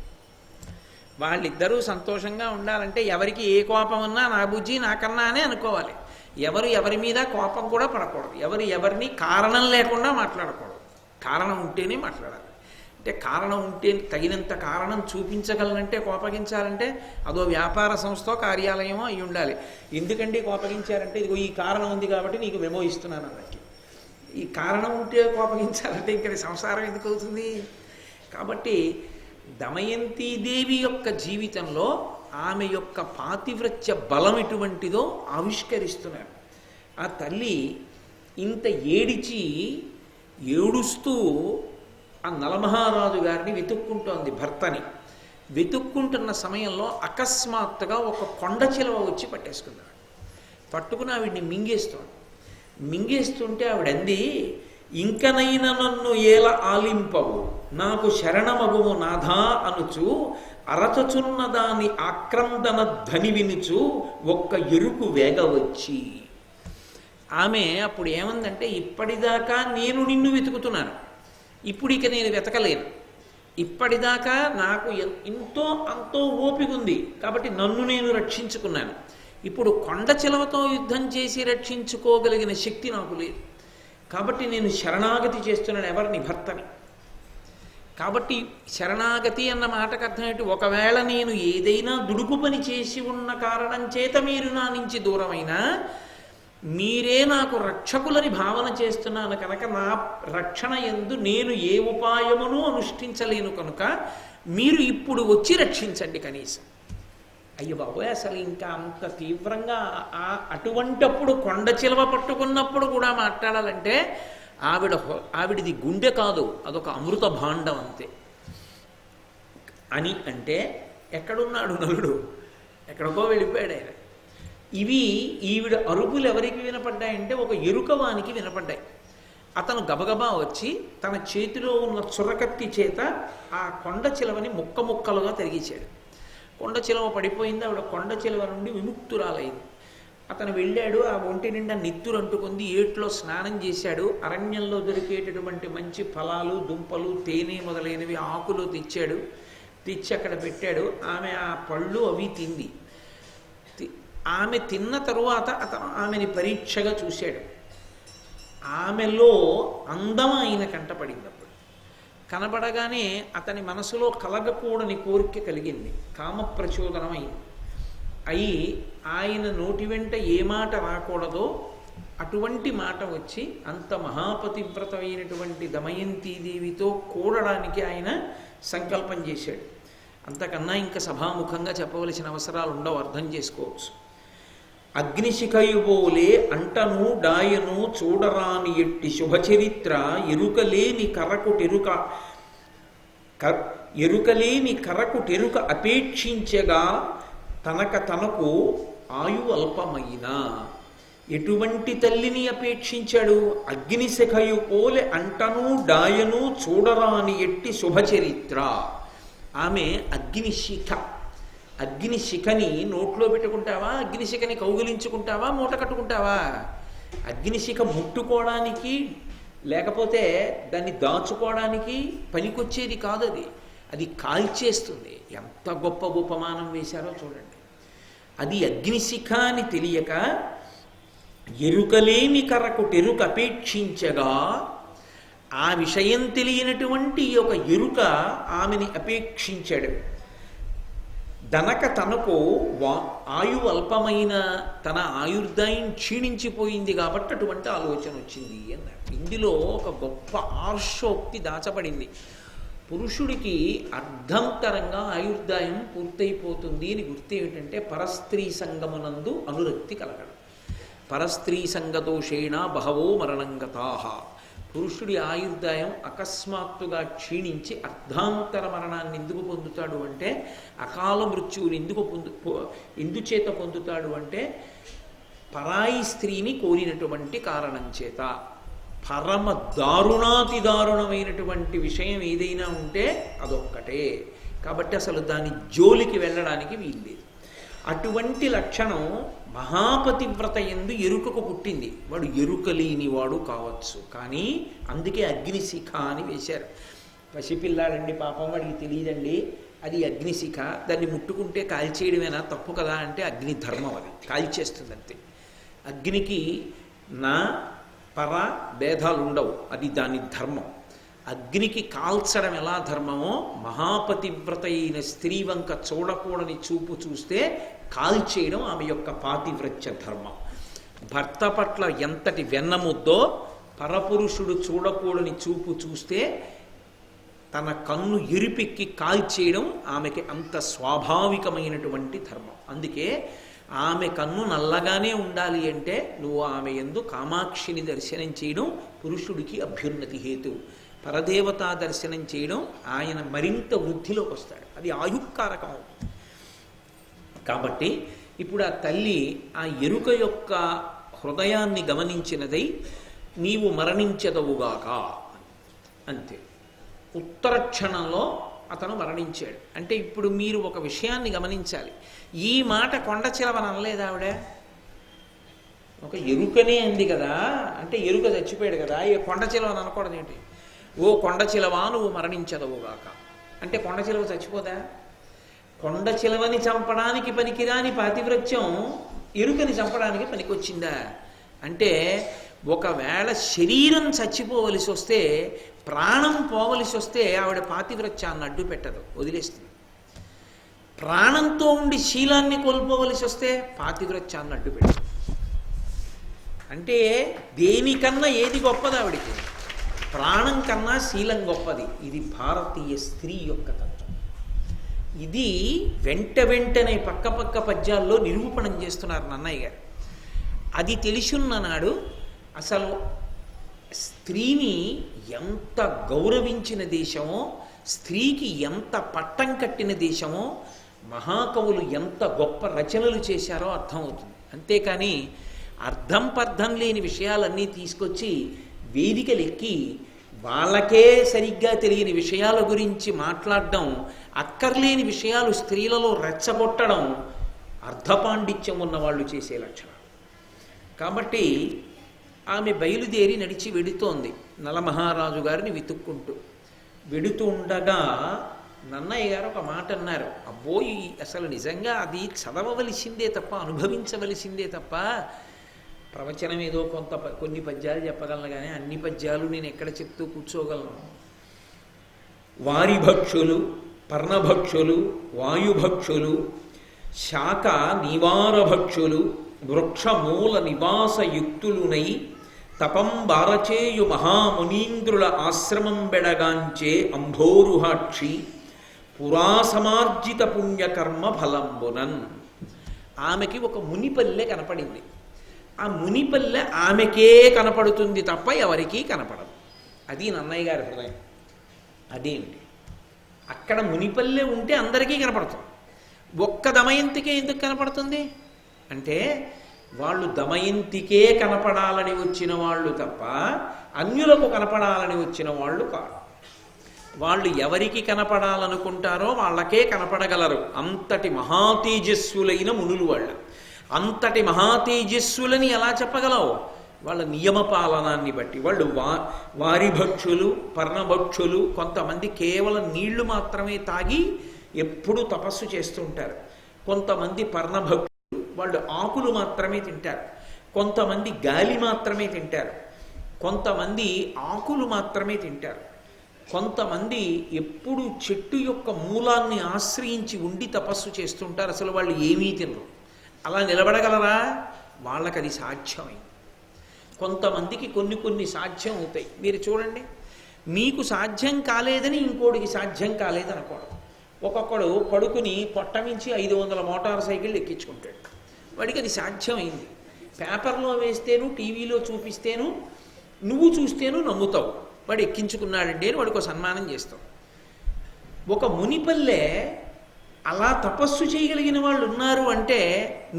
వాళ్ళిద్దరూ సంతోషంగా ఉండాలంటే ఎవరికి ఏ కోపం ఉన్నా నా బుజ్జి నాకన్నా అనే అనుకోవాలి. ఎవరి మీద కోపం కూడా పడకూడదు. ఎవరిని కారణం లేకుండా మాట్లాడకూడదు. కారణం ఉంటేనే మాట్లాడాలి. అంటే కారణం ఉంటే తగినంత కారణం చూపించగలనంటే కోపగించాలంటే అదో వ్యాపార సంస్థ కార్యాలయమో అయి ఉండాలి. ఎందుకండి కోపగించారంటే ఇదిగో ఈ కారణం ఉంది కాబట్టి నీకు మెమో ఇస్తున్నాను అన్నట్టు. ఈ కారణం ఉంటే కోపగించాలంటే ఇంకా సంసారం ఎందుకు అవుతుంది? కాబట్టి దమయంతీదేవి యొక్క జీవితంలో ఆమె యొక్క పాతివ్రత్య బలం ఎటువంటిదో ఆవిష్కరిస్తున్నారు. ఆ తల్లి ఇంత ఏడుస్తూ ఆ నలమహారాజు గారిని వెతుక్కుంటోంది, భర్తని. వెతుక్కుంటున్న సమయంలో అకస్మాత్తుగా ఒక కొండ చిలువ వచ్చి పట్టేసుకున్నాడు. పట్టుకుని ఆవిడ్ని మింగేస్తుంటే ఆవిడంది, ఇంకనైనా నన్ను ఏల ఆలింపవు నాకు శరణమగుము నాథా అనుచు అరచచున్న దాని ఆక్రందన ధ్వని వినుచు ఒక్క ఎరుకు వేగ వచ్చి. ఆమె అప్పుడు ఏమందంటే, ఇప్పటిదాకా నేను నిన్ను వెతుకుతున్నాను, ఇప్పుడు ఇక నేను వెతకలేను. ఇప్పటిదాకా నాకు ఎంతో అంతో ఓపిక ఉంది కాబట్టి నన్ను నేను రక్షించుకున్నాను. ఇప్పుడు కొండ చిలవతో యుద్ధం చేసి రక్షించుకోగలిగిన శక్తి నాకు లేదు కాబట్టి నేను శరణాగతి చేస్తున్నాను. ఎవరిని? భర్తని. కాబట్టి శరణాగతి అన్న మాటకు అర్థం ఏంటి? ఒకవేళ నేను ఏదైనా దుడుకు పని చేసి ఉన్న కారణం చేత మీరు నా నుంచి దూరమైనా మీరే నాకు రక్షకులని భావన చేస్తున్నాను కనుక నా రక్షణ యందు నేను ఏ ఉపాయమును అనుష్ఠించలేను కనుక మీరు ఇప్పుడు వచ్చి రక్షించండి కనీసం. అయ్యో బాబోయ్, అసలు ఇంకా అంత తీవ్రంగా అటువంటప్పుడు కొండ చిలవ పట్టుకున్నప్పుడు కూడా మాట్లాడాలంటే ఆవిడిది గుండె కాదు, అదొక అమృత భాండం అంతే అని. అంటే ఎక్కడున్నాడు నలుడు? ఎక్కడికో వెళ్ళిపోయాడు ఆయన. ఈవిడ అరుపులు ఎవరికి వినపడ్డాయంటే ఒక ఎరుకవానికి వినపడ్డాయి. అతను గబగబా వచ్చి తన చేతిలో ఉన్న చురకత్తి చేత ఆ కొండ చిలవని ముక్కలుగా తరిగించాడు. కొండ చిలవ పడిపోయింది. ఆవిడ కొండ చిలవ నుండి విముక్తురాలైంది. అతను వెళ్ళాడు, ఆ ఒంటి నిండా నిత్తురు అంటుకుంది, ఏట్లో స్నానం చేశాడు. అరణ్యంలో దొరికేటటువంటి మంచి ఫలాలు, దుంపలు, తేనె మొదలైనవి ఆకులు తెచ్చి అక్కడ పెట్టాడు. ఆమె ఆ పళ్ళు అవి తింది. ఆమె తిన్న తరువాత అతను ఆమెని పరీక్షగా చూశాడు. ఆమెలో అందం ఆయన కంటపడింది. అప్పుడు కనబడగానే అతని మనసులో కలగకూడని కోరిక కలిగింది, కామ ప్రచోదనం అయి ఆయన నోటి వెంట ఏ మాట రాకూడదో అటువంటి మాట వచ్చి అంత మహాపతివ్రత అయినటువంటి దమయంతీదేవితో కూడడానికి ఆయన సంకల్పం చేశాడు. అంతకన్నా ఇంకా సభాముఖంగా చెప్పవలసిన అవసరాలు ఉండవు, అర్థం చేసుకోవచ్చు. అగ్నిశిఖయుబోలే అంటను డాయను చూడరాని ఎట్టి శుభచరిత్ర ఎరుకలేని కరకుటెరుక అపేక్షించగా తనకు ఆయు అల్పమైన. ఎటువంటి తల్లిని అపేక్షించాడు? అగ్నిశిఖయు పోలే అంటను డాయను చూడరాని ఎట్టి శుభచరిత్ర. ఆమె అగ్నిశిఖని నోట్లో పెట్టుకుంటావా? అగ్నిశిఖని కౌగిలించుకుంటావా? మూట కట్టుకుంటావా? అగ్నిశిఖ ముట్టుకోవడానికి లేకపోతే దాన్ని దాచుకోవడానికి పనికొచ్చేది కాదు. అది కాల్చేస్తుంది. ఎంత గొప్ప ఉపమానం వేశారో చూడండి. అది అగ్నిశిఖ అని తెలియక ఎరుకలేని కరకుటెరుక అపేక్షించగా, ఆ విషయం తెలియనటువంటి ఒక ఎరుక ఆమెని అపేక్షించాడు. తనకు ఆయు అల్పమైన తన ఆయుర్దాయం క్షీణించిపోయింది కాబట్టి అటువంటి ఆలోచన వచ్చింది అన్నారు. ఇందులో ఒక గొప్ప ఆర్షోక్తి దాచబడింది. పురుషుడికి అర్ధంతరంగా ఆయుర్దాయం పూర్తయిపోతుంది అని గుర్తు ఏమిటంటే పరస్త్రీ సంగమునందు అనురక్తి కలగడం. పరస్త్రీ సంగదోషేణ బహవో మరణంగతాః. పురుషుడి ఆయుర్దాయం అకస్మాత్తుగా క్షీణించి అర్ధాంతర మరణాన్ని ఎందుకు పొందుతాడు అంటే, అకాల మృత్యువుని ఎందుచేత పొందుతాడు అంటే పరాయి స్త్రీని కోరినటువంటి కారణం చేత. పరమ దారుణాతి దారుణమైనటువంటి విషయం ఏదైనా ఉంటే అదొక్కటే. కాబట్టి అసలు దాని జోలికి వెళ్ళడానికి వీల్లేదు. అటువంటి లక్షణం మహాపతివ్రత యందు ఎరుకకు పుట్టింది. వాడు ఎరుకలేనివాడు కావచ్చు, కానీ అందుకే అగ్నిశిఖ అని వేశారు. పసిపిల్లాడండి పాపం, వాడికి తెలియదండి. అది అగ్నిశిఖ, దాన్ని ముట్టుకుంటే కాల్చేయడమేనా, తప్పు కదా అంటే అగ్ని ధర్మం, అది కాల్చేస్తుంది అంతే. అగ్నికి నా పర భేదాలు ఉండవు, అది దాని ధర్మం. అగ్నికి కాల్చడం ఎలా ధర్మమో మహాపతివ్రత అయిన స్త్రీ వంక చూడకూడని చూపు చూస్తే కాల్చేయడం ఆమె యొక్క పాతివ్రత్య ధర్మం. భర్త పట్ల ఎంతటి వెన్నముద్దో పరపురుషుడు చూడకూడని చూపు చూస్తే తన కన్ను ఎరిపెక్కి కాల్చేయడం ఆమెకి అంత స్వాభావికమైనటువంటి ధర్మం. అందుకే ఆమె కన్ను నల్లగానే ఉండాలి అంటే నువ్వు ఆమె యందు కామాక్షిని దర్శనం చేయడం పురుషుడికి అభ్యున్నతి హేతు. పరదేవతా దర్శనం చేయడం ఆయన మరింత వృద్ధిలోకి వస్తాడు, అది ఆయుక్కారకం అవుతుంది. కాబట్టి ఇప్పుడు ఆ తల్లి ఆ ఎరుక యొక్క హృదయాన్ని గమనించినదై నీవు మరణించదవుగాక అంతే. ఉత్తర క్షణంలో అతను మరణించాడు. అంటే ఇప్పుడు మీరు ఒక విషయాన్ని గమనించాలి, ఈ మాట కొండచిలవని అనలేదు ఆవిడ, ఒక ఎరుకనే అంది కదా. అంటే ఎరుక చచ్చిపోయాడు కదా, ఈ కొండచిలవని అనకూడదు ఏంటి? ఓ కొండచిలవా నువ్వు మరణించదవుగాక అంటే కొండచిలవ చచ్చిపోదా? కొండచిలవని చంపడానికి పనికిరాని పాతివ్రత్యం ఎరుకని చంపడానికి పనికొచ్చిందా? అంటే ఒకవేళ శరీరం చచ్చిపోవలసి వస్తే, ప్రాణం పోవలసి వస్తే ఆవిడ పాతివ్రత్యాన్ని అడ్డు పెట్టదు, వదిలేస్తుంది. ప్రాణంతో ఉండి శీలాన్ని కోల్పోవలసి వస్తే పాతివ్రత్యాన్ని అడ్డు పెట్టదు. అంటే దేనికన్నా ఏది గొప్పది ఆవిడికి? ప్రాణం కన్నా శీలం గొప్పది. ఇది భారతీయ స్త్రీ యొక్క తత్వం. ఇది వెంటనే పక్క పద్యాల్లో నిరూపణం చేస్తున్నారు నన్నయ్య గారు. అది తెలిసున్న నాడు అసలు స్త్రీని ఎంత గౌరవించిన దేశమో, స్త్రీకి ఎంత పట్టం కట్టిన దేశమో, మహాకవులు ఎంత గొప్ప రచనలు చేశారో అర్థమవుతుంది. అంతేకాని అర్థం పర్థం లేని విషయాలన్నీ తీసుకొచ్చి వేదికలెక్కి వాళ్ళకే సరిగ్గా తెలియని విషయాల గురించి మాట్లాడడం, అక్కర్లేని విషయాలు స్త్రీలలో రెచ్చగొట్టడం అర్ధపాండిత్యం ఉన్న వాళ్ళు చేసే లక్షణం. కాబట్టి ఆమె బయలుదేరి నడిచి వెడుతోంది నలమహారాజు గారిని వెతుక్కుంటూ. వెడుతూ ఉండగా నన్నయ్య గారు ఒక మాట అన్నారు, అబ్బోయి అసలు నిజంగా అది చదవవలసిందే తప్ప, అనుభవించవలసిందే తప్ప, ప్రవచనం ఏదో కొన్ని పద్యాలు చెప్పగలను కానీ అన్ని పద్యాలు నేను ఎక్కడ చెప్తూ కూర్చోగలను. వారిభక్షులు, పర్ణభక్షులు, వాయుభక్షులు, శాఖ నివారభక్షులు, వృక్షమూల నివాసయుక్తులునై తపం బారచేయు మహామునీంద్రుల ఆశ్రమం బెడగాంచే అంభోరుహాక్షి పురాసమార్జిత పుణ్యకర్మ ఫలంబునన్. ఆమెకి ఒక మునిపల్లె కనపడింది. ఆ మునిపల్లె ఆమెకే కనపడుతుంది తప్ప ఎవరికీ కనపడదు. అది నన్నయ్య గారి హృదయం. అదేంటి, అక్కడ మునిపల్లె ఉంటే అందరికీ కనపడుతుంది, ఒక్క దమయంతికే ఎందుకు కనపడుతుంది అంటే వాళ్ళు దమయంతికే కనపడాలని వచ్చిన వాళ్ళు తప్ప అన్యులకు కనపడాలని వచ్చిన వాళ్ళు కాదు. వాళ్ళు ఎవరికి కనపడాలనుకుంటారో వాళ్ళకే కనపడగలరు. అంతటి మహాతేజస్సులైన మునులు వాళ్ళు. అంతటి మహాతేజస్సులని ఎలా చెప్పగలవు? వాళ్ళ నియమపాలనాన్ని బట్టి. వాళ్ళు వారిభక్షులు, పర్ణభక్షులు, కొంతమంది కేవలం నీళ్లు మాత్రమే తాగి ఎప్పుడూ తపస్సు చేస్తుంటారు. కొంతమంది పర్ణభక్షులు, వాళ్ళు ఆకులు మాత్రమే తింటారు. కొంతమంది గాలి మాత్రమే తింటారు. కొంతమంది ఆకులు మాత్రమే తింటారు. కొంతమంది ఎప్పుడు చెట్టు యొక్క మూలాన్ని ఆశ్రయించి ఉండి తపస్సు చేస్తుంటారు. అసలు వాళ్ళు ఏమీ తినరు. అలా నిలబడగలరా? వాళ్ళకి అది సాధ్యమైంది. కొంతమందికి కొన్ని సాధ్యం అవుతాయి. మీరు చూడండి, మీకు సాధ్యం కాలేదని ఇంకోటికి సాధ్యం కాలేదనుకోవడం. ఒక్కొక్కడు పడుకుని పొట్టమించి 500 మోటార్ సైకిళ్ళు ఎక్కించుకుంటాడు, వాడికి అది సాధ్యమైంది. పేపర్లో వేస్తేను, టీవీలో చూపిస్తేను, నువ్వు చూస్తేను నమ్ముతావు, వాడు ఎక్కించుకున్నాడండి అని వాడికి సన్మానం చేస్తావు. ఒక మునిపల్లె అలా తపస్సు చేయగలిగిన వాళ్ళు ఉన్నారు అంటే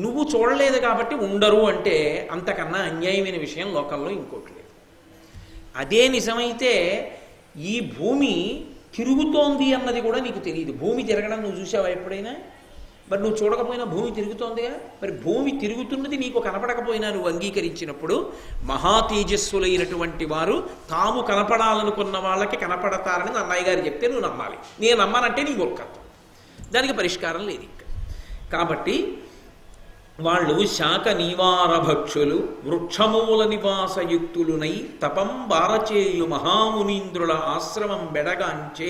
నువ్వు చూడలేదు కాబట్టి ఉండరు అంటే అంతకన్నా అన్యాయమైన విషయం లోకల్లో ఇంకోటి లేదు. అదే నిజమైతే ఈ భూమి తిరుగుతోంది అన్నది కూడా నీకు తెలియదు. భూమి తిరగడం నువ్వు చూసావా ఎప్పుడైనా? మరి నువ్వు చూడకపోయినా భూమి తిరుగుతోందిగా. మరి భూమి తిరుగుతున్నది నీకు కనపడకపోయినా నువ్వు అంగీకరించినప్పుడు మహా తేజస్సులైనటువంటి వారు తాము కనపడాలనుకున్న వాళ్ళకి కనపడతారని అన్నయ్య గారు చెప్తే నువ్వు నమ్మాలి. నేను నమ్మానంటే నీ మూర్ఖత్వం. దానికి పరిష్కారం లేదు ఇంకా. కాబట్టి వాళ్ళు శాఖ నివారభక్షులు వృక్షమూల నివాసయుక్తులునై తపం బారచేయు మహామునీంద్రుల ఆశ్రమం బెడగాంచే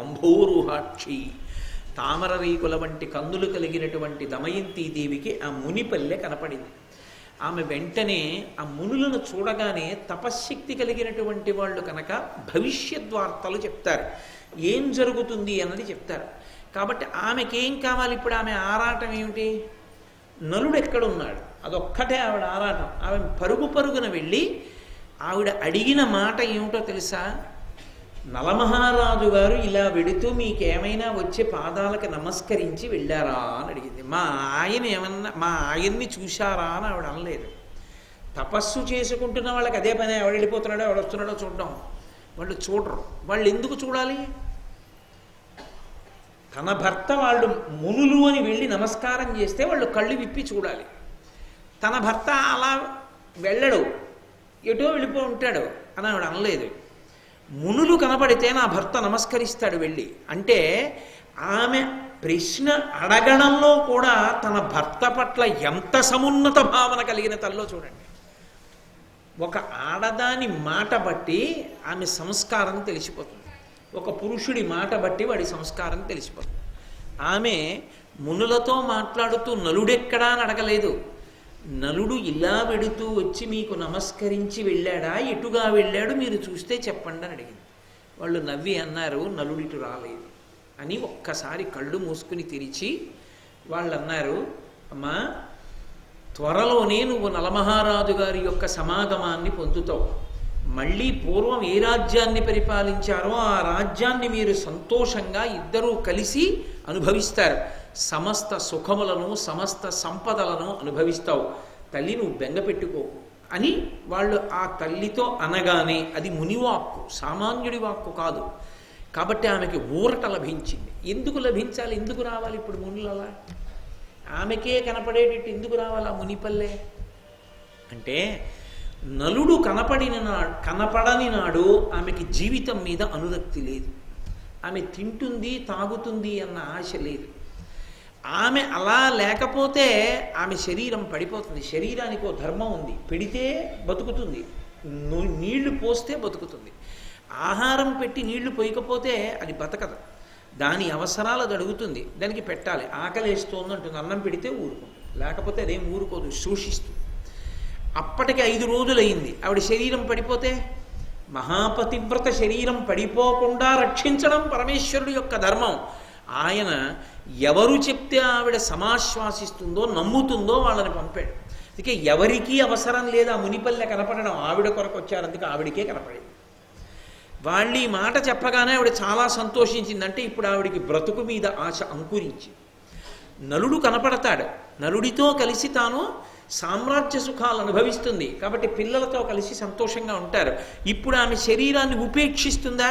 అంభోరుహాక్షి. తామర రీకుల వంటి కన్నులు కలిగినటువంటి దమయంతీదేవికి ఆ మునిపల్లె కనపడింది. ఆమె వెంటనే ఆ మునులను చూడగానే తపశ్శక్తి కలిగినటువంటి వాళ్ళు కనుక భవిష్యద్వార్తలు చెప్తారు, ఏం జరుగుతుంది అన్నది చెప్తారు. కాబట్టి ఆమెకేం కావాలి ఇప్పుడు? ఆమె ఆరాటం ఏమిటి? నలుడు ఎక్కడున్నాడు అదొక్కటే ఆవిడ ఆరాటం. ఆమె పరుగు పరుగున వెళ్ళి ఆవిడ అడిగిన మాట ఏమిటో తెలుసా? నలమహారాజు గారు ఇలా వెడుతూ మీకేమైనా వచ్చే పాదాలకు నమస్కరించి వెళ్ళారా అని అడిగింది. మా ఆయన్ని చూశారా అని ఆవిడ అనలేదు. తపస్సు చేసుకుంటున్న వాళ్ళకి అదే పని, ఎవడు వెళ్ళిపోతున్నాడో ఎవడు వస్తున్నాడో చూడడం. వాళ్ళు చూడరు. వాళ్ళు ఎందుకు చూడాలి? తన భర్త వాళ్ళు మునులు అని వెళ్ళి నమస్కారం చేస్తే వాళ్ళు కళ్ళు విప్పి చూడాలి. తన భర్త అలా వెళ్ళడు, ఎటో వెళ్ళిపో ఉంటాడు అని ఆవిడ అనలేదు. మునులు కనపడితే నా భర్త నమస్కరిస్తాడు వెళ్ళి అంటే, ఆమె ప్రశ్న అడగడంలో కూడా తన భర్త పట్ల ఎంత సమున్నత భావన కలిగిన తల్లో చూడండి. ఒక ఆడదాని మాట బట్టి ఆమె సంస్కారం తెలిసిపోతుంది, ఒక పురుషుడి మాట బట్టి వాడి సంస్కారం తెలిసిపోతుంది. ఆమె మునులతో మాట్లాడుతూ నలుడెక్కడా అని అడగలేదు. నలుడు ఇలా వెడుతూ వచ్చి మీకు నమస్కరించి వెళ్ళాడా, ఎటుగా వెళ్ళాడు మీరు చూస్తే చెప్పండి అని అడిగింది. వాళ్ళు నవ్వి అన్నారు, నలుడిటు రాలేదు అని. ఒక్కసారి కళ్ళు మూసుకుని తెరిచి వాళ్ళు అన్నారు, అమ్మా త్వరలోనే నువ్వు నలమహారాజు గారి యొక్క సమాగమాన్ని పొందుతావు. మళ్ళీ పూర్వం ఏ రాజ్యాన్ని పరిపాలించారో ఆ రాజ్యాన్ని మీరు సంతోషంగా ఇద్దరూ కలిసి అనుభవిస్తారు. సమస్త సుఖములను సమస్త సంపదలను అనుభవిస్తావు. తల్లి నువ్వు బెంగ పెట్టుకోకు అని వాళ్ళు ఆ తల్లితో అనగానే, అది మునివాక్కు, సామాన్యుడి వాక్కు కాదు. కాబట్టి ఆమెకి ఊరట లభించింది. ఎందుకు లభించాలి? ఎందుకు రావాలి ఇప్పుడు మునులలా? ఆమెకే కనపడేటట్టు ఎందుకు రావాలి ఆ మునిపల్లె అంటే, నలుడు కనపడని నాడు ఆమెకి జీవితం మీద అనురక్తి లేదు. ఆమె తింటుంది తాగుతుంది అన్న ఆశ లేదు. ఆమె అలా లేకపోతే ఆమె శరీరం పడిపోతుంది. శరీరానికి ఓ ధర్మం ఉంది, పెడితే బతుకుతుంది, నీళ్లు పోస్తే బతుకుతుంది. ఆహారం పెట్టి నీళ్లు పోయకపోతే అది బతకదు. దాని అవసరాలు అది అడుగుతుంది, దానికి పెట్టాలి. ఆకలేస్తోంది అంటుంది, అన్నం పెడితే ఊరుకుంటుంది, లేకపోతే అదేం ఊరుకోదు, శోషిస్తుంది. అప్పటికి 5 రోజులైంది. ఆవిడ శరీరం పడిపోతే, మహాపతివ్రత శరీరం పడిపోకుండా రక్షించడం పరమేశ్వరుడు యొక్క ధర్మం. ఆయన ఎవరు చెప్తే ఆవిడ సమాశ్వాసిస్తుందో నమ్ముతుందో వాళ్ళని పంపాడు. అందుకే ఎవరికీ అవసరం లేదు ఆ మునిపల్లె కనపడడం, ఆవిడ కొరకు వచ్చారు, అందుకే ఆవిడికే కనపడింది. వాళ్ళు ఈ మాట చెప్పగానే ఆవిడ చాలా సంతోషించింది. అంటే ఇప్పుడు ఆవిడికి బ్రతుకు మీద ఆశ అంకురించింది. నలుడు కనపడతాడు, నలుడితో కలిసి తాను సామ్రాజ్య సుఖాలు అనుభవిస్తుంది. కాబట్టి పిల్లలతో కలిసి సంతోషంగా ఉంటారు. ఇప్పుడు ఆమె శరీరాన్ని ఉపేక్షిస్తుందా?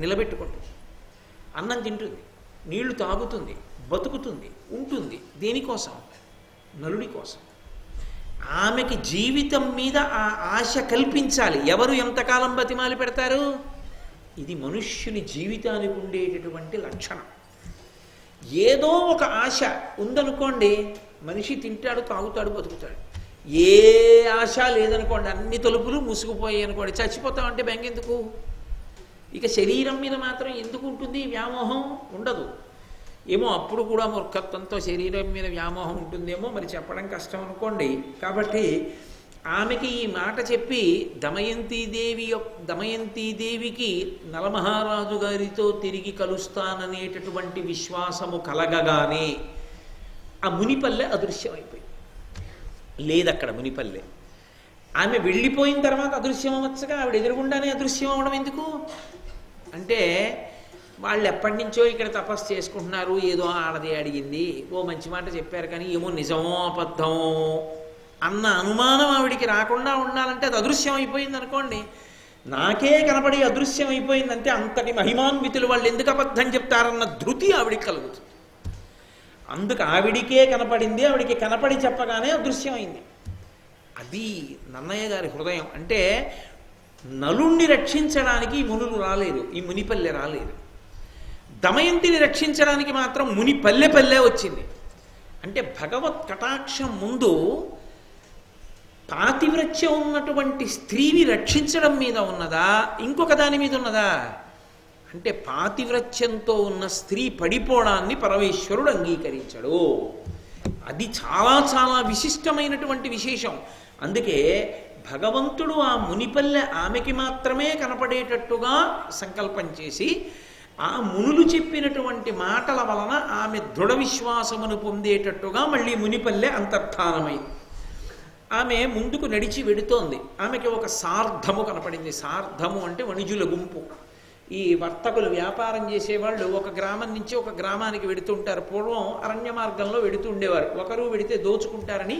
నిలబెట్టుకుంటుంది, అన్నం తింటుంది, నీళ్లు తాగుతుంది, బతుకుతుంది, ఉంటుంది. దేనికోసం? నలుడి కోసం. ఆమెకి జీవితం మీద ఆ ఆశ కల్పించాలి. ఎవరు ఎంతకాలం బతిమాలి పెడతారు? ఇది మనుష్యుని జీవితానికి ఉండేటటువంటి లక్షణం. ఏదో ఒక ఆశ ఉందనుకోండి, మనిషి తింటాడు, తాగుతాడు, బతుకుతాడు. ఏ ఆశ లేదనుకోండి, అన్ని తలుపులు మూసుకుపోయాయి అనుకోండి, చచ్చిపోతామంటే బెంగెందుకు? ఇక శరీరం మీద మాత్రం ఎందుకు ఉంటుంది వ్యామోహం? ఉండదు. ఏమో అప్పుడు కూడా మూర్ఖత్వంతో శరీరం మీద వ్యామోహం ఉంటుందేమో, మరి చెప్పడం కష్టం అనుకోండి. కాబట్టి ఆమెకి ఈ మాట చెప్పి దమయంతీదేవికి నలమహారాజు గారితో తిరిగి కలుస్తాననేటటువంటి విశ్వాసము కలగగానే ఆ మునిపల్లె అదృశ్యమైపోయింది. లేదక్కడ మునిపల్లె. ఆమె వెళ్ళిపోయిన తర్వాత అదృశ్యం అవ్వచ్చుగా, ఆవిడ ఎదురుగుండానే అదృశ్యం అవ్వడం ఎందుకు అంటే, వాళ్ళు ఎప్పటి నుంచో ఇక్కడ తపస్సు చేసుకుంటున్నారు, ఏదో ఆడది అడిగింది, ఓ మంచి మాట చెప్పారు, కానీ ఏమో నిజమో అబద్ధమో అన్న అనుమానం ఆవిడికి రాకుండా ఉండాలంటే అది అదృశ్యం అయిపోయింది అనుకోండి. నాకే కనపడి అదృశ్యం అయిపోయిందంటే అంతటి మహిమాన్వితులు వాళ్ళు ఎందుకు అబద్ధం చెప్తారన్న ధృతి ఆవిడికి కలుగుతుంది. అందుకు ఆవిడికే కనపడింది, ఆవిడికి కనపడి చెప్పగానే అదృశ్యమైంది. అది నన్నయ్య గారి హృదయం. అంటే నలుణ్ణి రక్షించడానికి ఈ మునులు రాలేదు, ఈ మునిపల్లె రాలేదు. దమయంతిని రక్షించడానికి మాత్రం ముని పల్లె పల్లె వచ్చింది. అంటే భగవత్ కటాక్షం ముందు పాతివ్రత్యం ఉన్నటువంటి స్త్రీని రక్షించడం మీద ఉన్నదా, ఇంకొక దాని మీద ఉన్నదా? అంటే పాతివ్రత్యంతో ఉన్న స్త్రీ పడిపోవడాన్ని పరమేశ్వరుడు అంగీకరించడు. అది చాలా చాలా విశిష్టమైనటువంటి విశేషం. అందుకే భగవంతుడు ఆ మునిపల్లె ఆమెకి మాత్రమే కనపడేటట్టుగా సంకల్పం చేసి ఆ మునులు చెప్పినటువంటి మాటల వలన ఆమె దృఢ విశ్వాసమును పొందేటట్టుగా మళ్ళీ మునిపల్లె అంతర్ధానమైంది. ఆమె ముందుకు నడిచి వెడుతోంది. ఆమెకి ఒక సార్ధము కనపడింది. సార్ధము అంటే వణిజుల గుంపు. ఈ వర్తకులు వ్యాపారం చేసేవాళ్ళు ఒక గ్రామం నుంచి ఒక గ్రామానికి వెడుతుంటారు. పూర్వం అరణ్య మార్గంలో వెడుతూ ఉండేవారు. ఒకరు వెడితే దోచుకుంటారని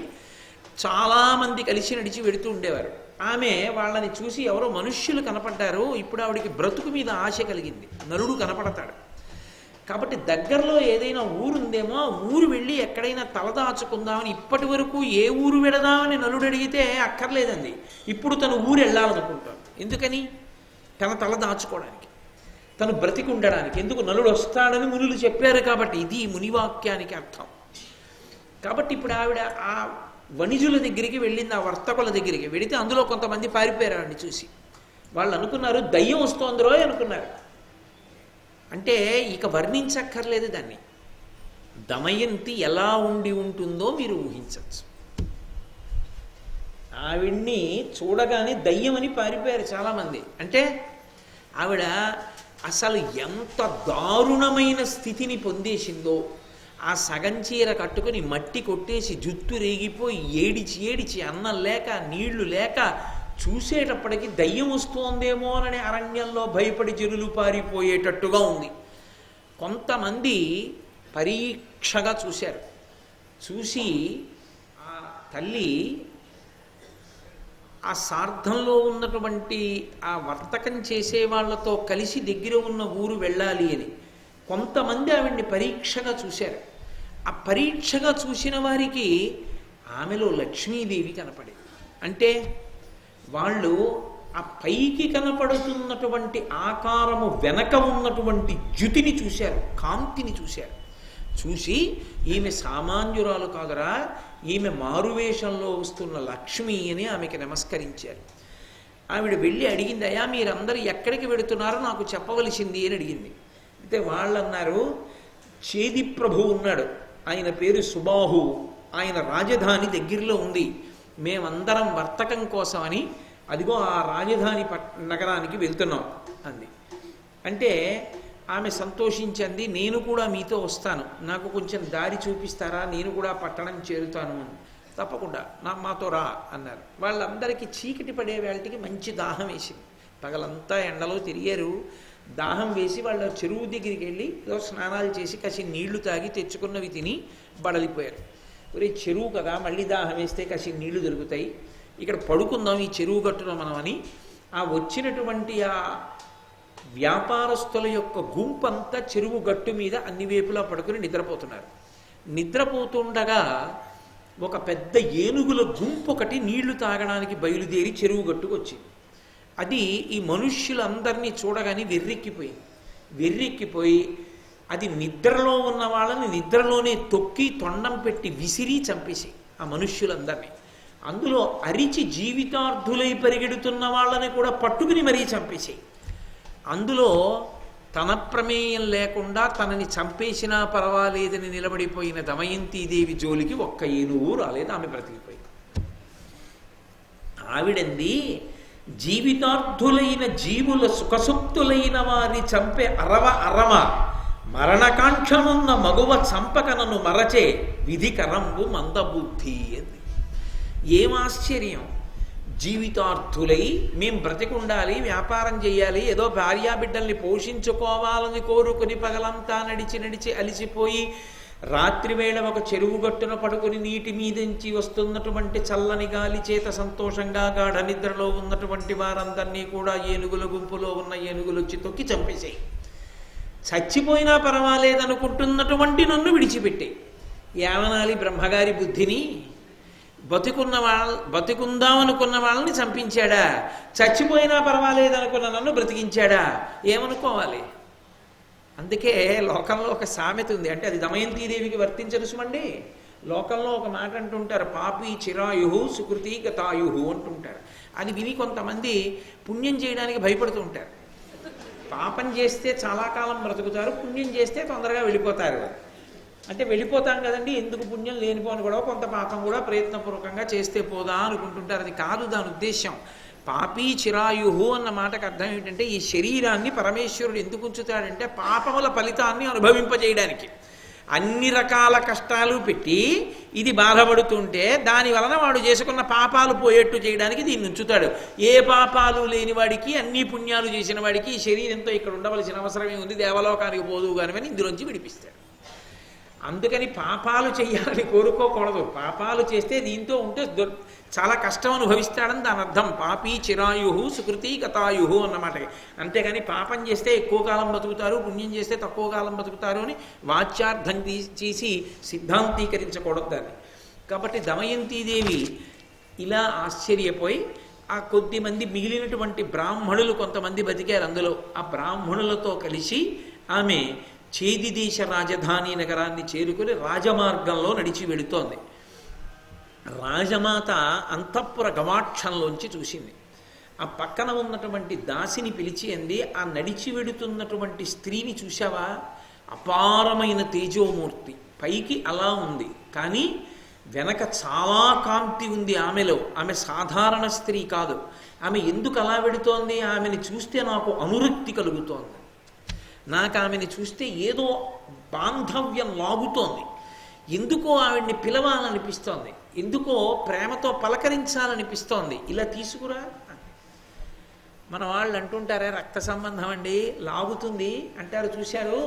చాలామంది కలిసి నడిచి వెడుతూ ఉండేవారు. ఆమె వాళ్ళని చూసి ఎవరో మనుష్యులు కనపడ్డారు. ఇప్పుడు ఆవిడికి బ్రతుకు మీద ఆశ కలిగింది. నలుడు కనపడతాడు కాబట్టి దగ్గరలో ఏదైనా ఊరుందేమో ఆ ఊరు వెళ్ళి ఎక్కడైనా తలదాచుకుందామని, ఇప్పటి వరకు ఏ ఊరు వెడదామని నలుడు అడిగితే అక్కర్లేదండి. ఇప్పుడు తను ఊరు వెళ్ళాలనుకుంటాడు. ఎందుకని? తన తల దాచుకోవడానికి, తను బ్రతికి ఉండడానికి. ఎందుకు? నలుడు వస్తాడని మునులు చెప్పారు కాబట్టి. ఇది మునివాక్యానికి అర్థం. కాబట్టి ఇప్పుడు ఆవిడ ఆ వణిజుల దగ్గరికి వెళ్ళింది, ఆ వర్తకుల దగ్గరికి వెళితే అందులో కొంతమంది పారిపోయారు ఆవిడని చూసి. వాళ్ళు అనుకున్నారు దయ్యం వస్తోందిరో అనుకున్నారు. అంటే ఇక వర్ణించక్కర్లేదు దాన్ని. దమయంతి ఎలా ఉండి ఉంటుందో మీరు ఊహించవచ్చు. ఆవిడ్ని చూడగానే దయ్యమని పారిపోయారు చాలామంది. అంటే ఆవిడ అసలు ఎంత దారుణమైన స్థితిని పొందేసిందో. ఆ సగం చీర కట్టుకుని మట్టి కొట్టేసి జుత్తు రేగిపోయి ఏడిచి ఏడిచి అన్నం లేక నీళ్లు లేక చూసేటప్పటికి దయ్యం వస్తోందేమోనని అరణ్యంలో భయపడి జనులు పారిపోయేటట్టుగా ఉంది. కొంతమంది పరీక్షగా చూశారు. చూసి ఆ తల్లి ఆ సార్థంలో ఉన్నటువంటి ఆ వర్తకం చేసే వాళ్ళతో కలిసి దగ్గర ఉన్న ఊరు వెళ్ళాలి అని కొంతమంది ఆవిడ్ని పరీక్షగా చూశారు. ఆ పరీక్షగా చూసిన వారికి ఆమెలో లక్ష్మీదేవి కనపడింది. అంటే వాళ్ళు ఆ పైకి కనపడుతున్నటువంటి ఆకారము వెనక ఉన్నటువంటి జ్యుతిని చూశారు, కాంతిని చూశారు. చూసి ఈమె సామాన్యురాలు కాదురా, ఈమె మారువేషంలో వస్తున్న లక్ష్మి అని ఆమెకి నమస్కరించారు. ఆవిడ వెళ్ళి అడిగింది, అయ్యా మీరందరూ ఎక్కడికి వెడుతున్నారో నాకు చెప్పవలసింది అని అడిగింది. అయితే వాళ్ళు అన్నారు, చేది ప్రభు ఉన్నాడు, ఆయన పేరు సుబాహు, ఆయన రాజధాని దగ్గరలో ఉంది, మేమందరం వర్తకం కోసమని అదిగో ఆ రాజధాని నగరానికి వెళ్తున్నాం అంది. అంటే ఆమె సంతోషించింది, నేను కూడా మీతో వస్తాను, నాకు కొంచెం దారి చూపిస్తారా, నేను కూడా పట్టణం చేరుతాను అని. తప్పకుండా మాతో రా అన్నారు. వాళ్ళందరికీ చీకటి పడే వేళటికి మంచి దాహం వేసింది. పగలంతా ఎండలో తిరిగారు. దాహం వేసి వాళ్ళ చెరువు దగ్గరికి వెళ్ళి ఏదో స్నానాలు చేసి కాసి నీళ్లు తాగి తెచ్చుకున్నవి తిని బడలిపోయారు. ఒరే చెరువు కదా, మళ్ళీ దాహం వేస్తే కాసి నీళ్లు దొరుకుతాయి, ఇక్కడ పడుకుందాం ఈ చెరువు గట్టున మనం అని ఆ వచ్చినటువంటి ఆ వ్యాపారస్తుల యొక్క గుంపంతా చెరువు గట్టు మీద అన్ని వైపులా పడుకుని నిద్రపోతున్నారు. నిద్రపోతుండగా ఒక పెద్ద ఏనుగుల గుంపు ఒకటి నీళ్లు తాగడానికి బయలుదేరి చెరువు గట్టుకు వచ్చింది. అది ఈ మనుష్యులందరినీ చూడగానే వెర్రెక్కిపోయి అది నిద్రలో ఉన్న వాళ్ళని నిద్రలోనే తొక్కి తొండం పెట్టి విసిరి చంపేసి ఆ మనుష్యులందరినీ, అందులో అరిచి జీవితార్థులై పరిగెడుతున్న వాళ్ళని కూడా పట్టుకుని మరీ చంపేసాయి. అందులో తన ప్రమేయం లేకుండా తనని చంపేసినా పర్వాలేదని నిలబడిపోయిన దమయంతీదేవి జోలికి ఒక్క ఏనుగు రాలేదు, ఆమె బ్రతికిపోయింది. ఆవిడంది, జీవితార్థులైన జీవుల సుఖసుప్తులైన వారి చంపే అరవ మరణకాంక్షనున్న మగువ చంపకనను మరచే విధికరంబు మందబుద్ధి అంది. ఏం ఆశ్చర్యం! జీవితార్థులై మేం బ్రతికుండాలి, వ్యాపారం చేయాలి, ఏదో భార్యాబిడ్డల్ని పోషించుకోవాలని కోరుకుని పగలంతా నడిచి అలిసిపోయి రాత్రివేళ ఒక చెరువు గట్టున పడుకుని నీటి మీదించి వస్తున్నటువంటి చల్లని గాలి చేత సంతోషంగా గాఢ నిద్రలో ఉన్నటువంటి వారందరినీ కూడా ఏనుగుల గుంపులో ఉన్న ఏనుగులు వచ్చి తొక్కి చంపేశాయి. చచ్చిపోయినా పర్వాలేదనుకుంటున్నటువంటి నన్ను విడిచిపెట్టే ఏమనాలి బ్రహ్మగారి బుద్ధిని? బతికుందామనుకున్న వాళ్ళని చంపించాడా? చచ్చిపోయినా పర్వాలేదనుకున్న నన్ను బ్రతికించాడా? ఏమనుకోవాలి? అందుకే లోకంలో ఒక సామెత ఉంది, అంటే అది దమయంతీదేవికి వర్తించదు సుమండి. లోకంలో ఒక మాట అంటుంటారు, పాపి చిరాయు సుకృతి గతాయు అంటుంటారు. అది విని కొంతమంది పుణ్యం చేయడానికి భయపడుతూ ఉంటారు. పాపం చేస్తే చాలా కాలం బ్రతుకుతారు, పుణ్యం చేస్తే తొందరగా వెళ్ళిపోతారు. అంటే వెళ్ళిపోతాం కదండి, ఎందుకు పుణ్యం లేనిపోని కూడా కొంత పాపం కూడా ప్రయత్నపూర్వకంగా చేస్తే పోదా అనుకుంటుంటారు. అది కాదు దాని ఉద్దేశం. పాపీ చిరాయుహు అన్న మాటకు అర్థం ఏంటంటే, ఈ శరీరాన్ని పరమేశ్వరుడు ఎందుకు ఉంచుతాడంటే పాపముల ఫలితాన్ని అనుభవింపజేయడానికి. అన్ని రకాల కష్టాలు పెట్టి ఇది బాధపడుతుంటే దాని వలన వాడు చేసుకున్న పాపాలు పోయేట్టు చేయడానికి దీన్ని ఉంచుతాడు. ఏ పాపాలు లేని వాడికి, అన్ని పుణ్యాలు చేసిన వాడికి ఈ శరీరంతో ఇక్కడ ఉండవలసిన అవసరమే ఉంది, దేవలోకానికి పోదు కానివని ఇందులోంచి విడిపిస్తాడు. అందుకని పాపాలు చెయ్యాలని కోరుకోకూడదు. పాపాలు చేస్తే దీంతో ఉంటే చాలా కష్టం అనుభవిస్తాడని దాని అర్థం. పాపీ చిరాయు సుకృతి గతాయు అన్నమాట. అంతేగాని పాపం చేస్తే ఎక్కువ కాలం బతుకుతారు, పుణ్యం చేస్తే తక్కువ కాలం బతుకుతారు అని వాచ్యార్థం చేసి సిద్ధాంతీకరించకూడదు దాన్ని. కాబట్టి దమయంతీదేవి ఇలా ఆశ్చర్యపోయి ఆ కొద్దిమంది మిగిలినటువంటి బ్రాహ్మణులు కొంతమంది బతికారు అందులో. ఆ బ్రాహ్మణులతో కలిసి ఆమె చేదిదేశ రాజధాని నగరాన్ని చేరుకుని రాజమార్గంలో నడిచి వెళుతోంది. రాజమాత అంతఃపుర గవాక్షంలోంచి చూసింది. ఆ పక్కన ఉన్నటువంటి దాసిని పిలిచి అంది, ఆ నడిచి వెడుతున్నటువంటి స్త్రీని చూశావా? అపారమైన తేజోమూర్తి, పైకి అలా ఉంది కానీ వెనక చాలా కాంతి ఉంది ఆమెలో. ఆమె సాధారణ స్త్రీ కాదు. ఆమె ఎందుకు అలా వెడుతోంది? ఆమెని చూస్తే నాకు అనురక్తి కలుగుతోంది, నాకు ఆమెని చూస్తే ఏదో బాంధవ్యం లాగుతోంది, ఎందుకో ఆవిడ్ని పిలవాలనిపిస్తోంది, ఎందుకో ప్రేమతో పలకరించాలనిపిస్తోంది, ఇలా తీసుకురా. మన వాళ్ళు అంటుంటారే రక్త సంబంధం అండి లాగుతుంది అంటారు, చూశారు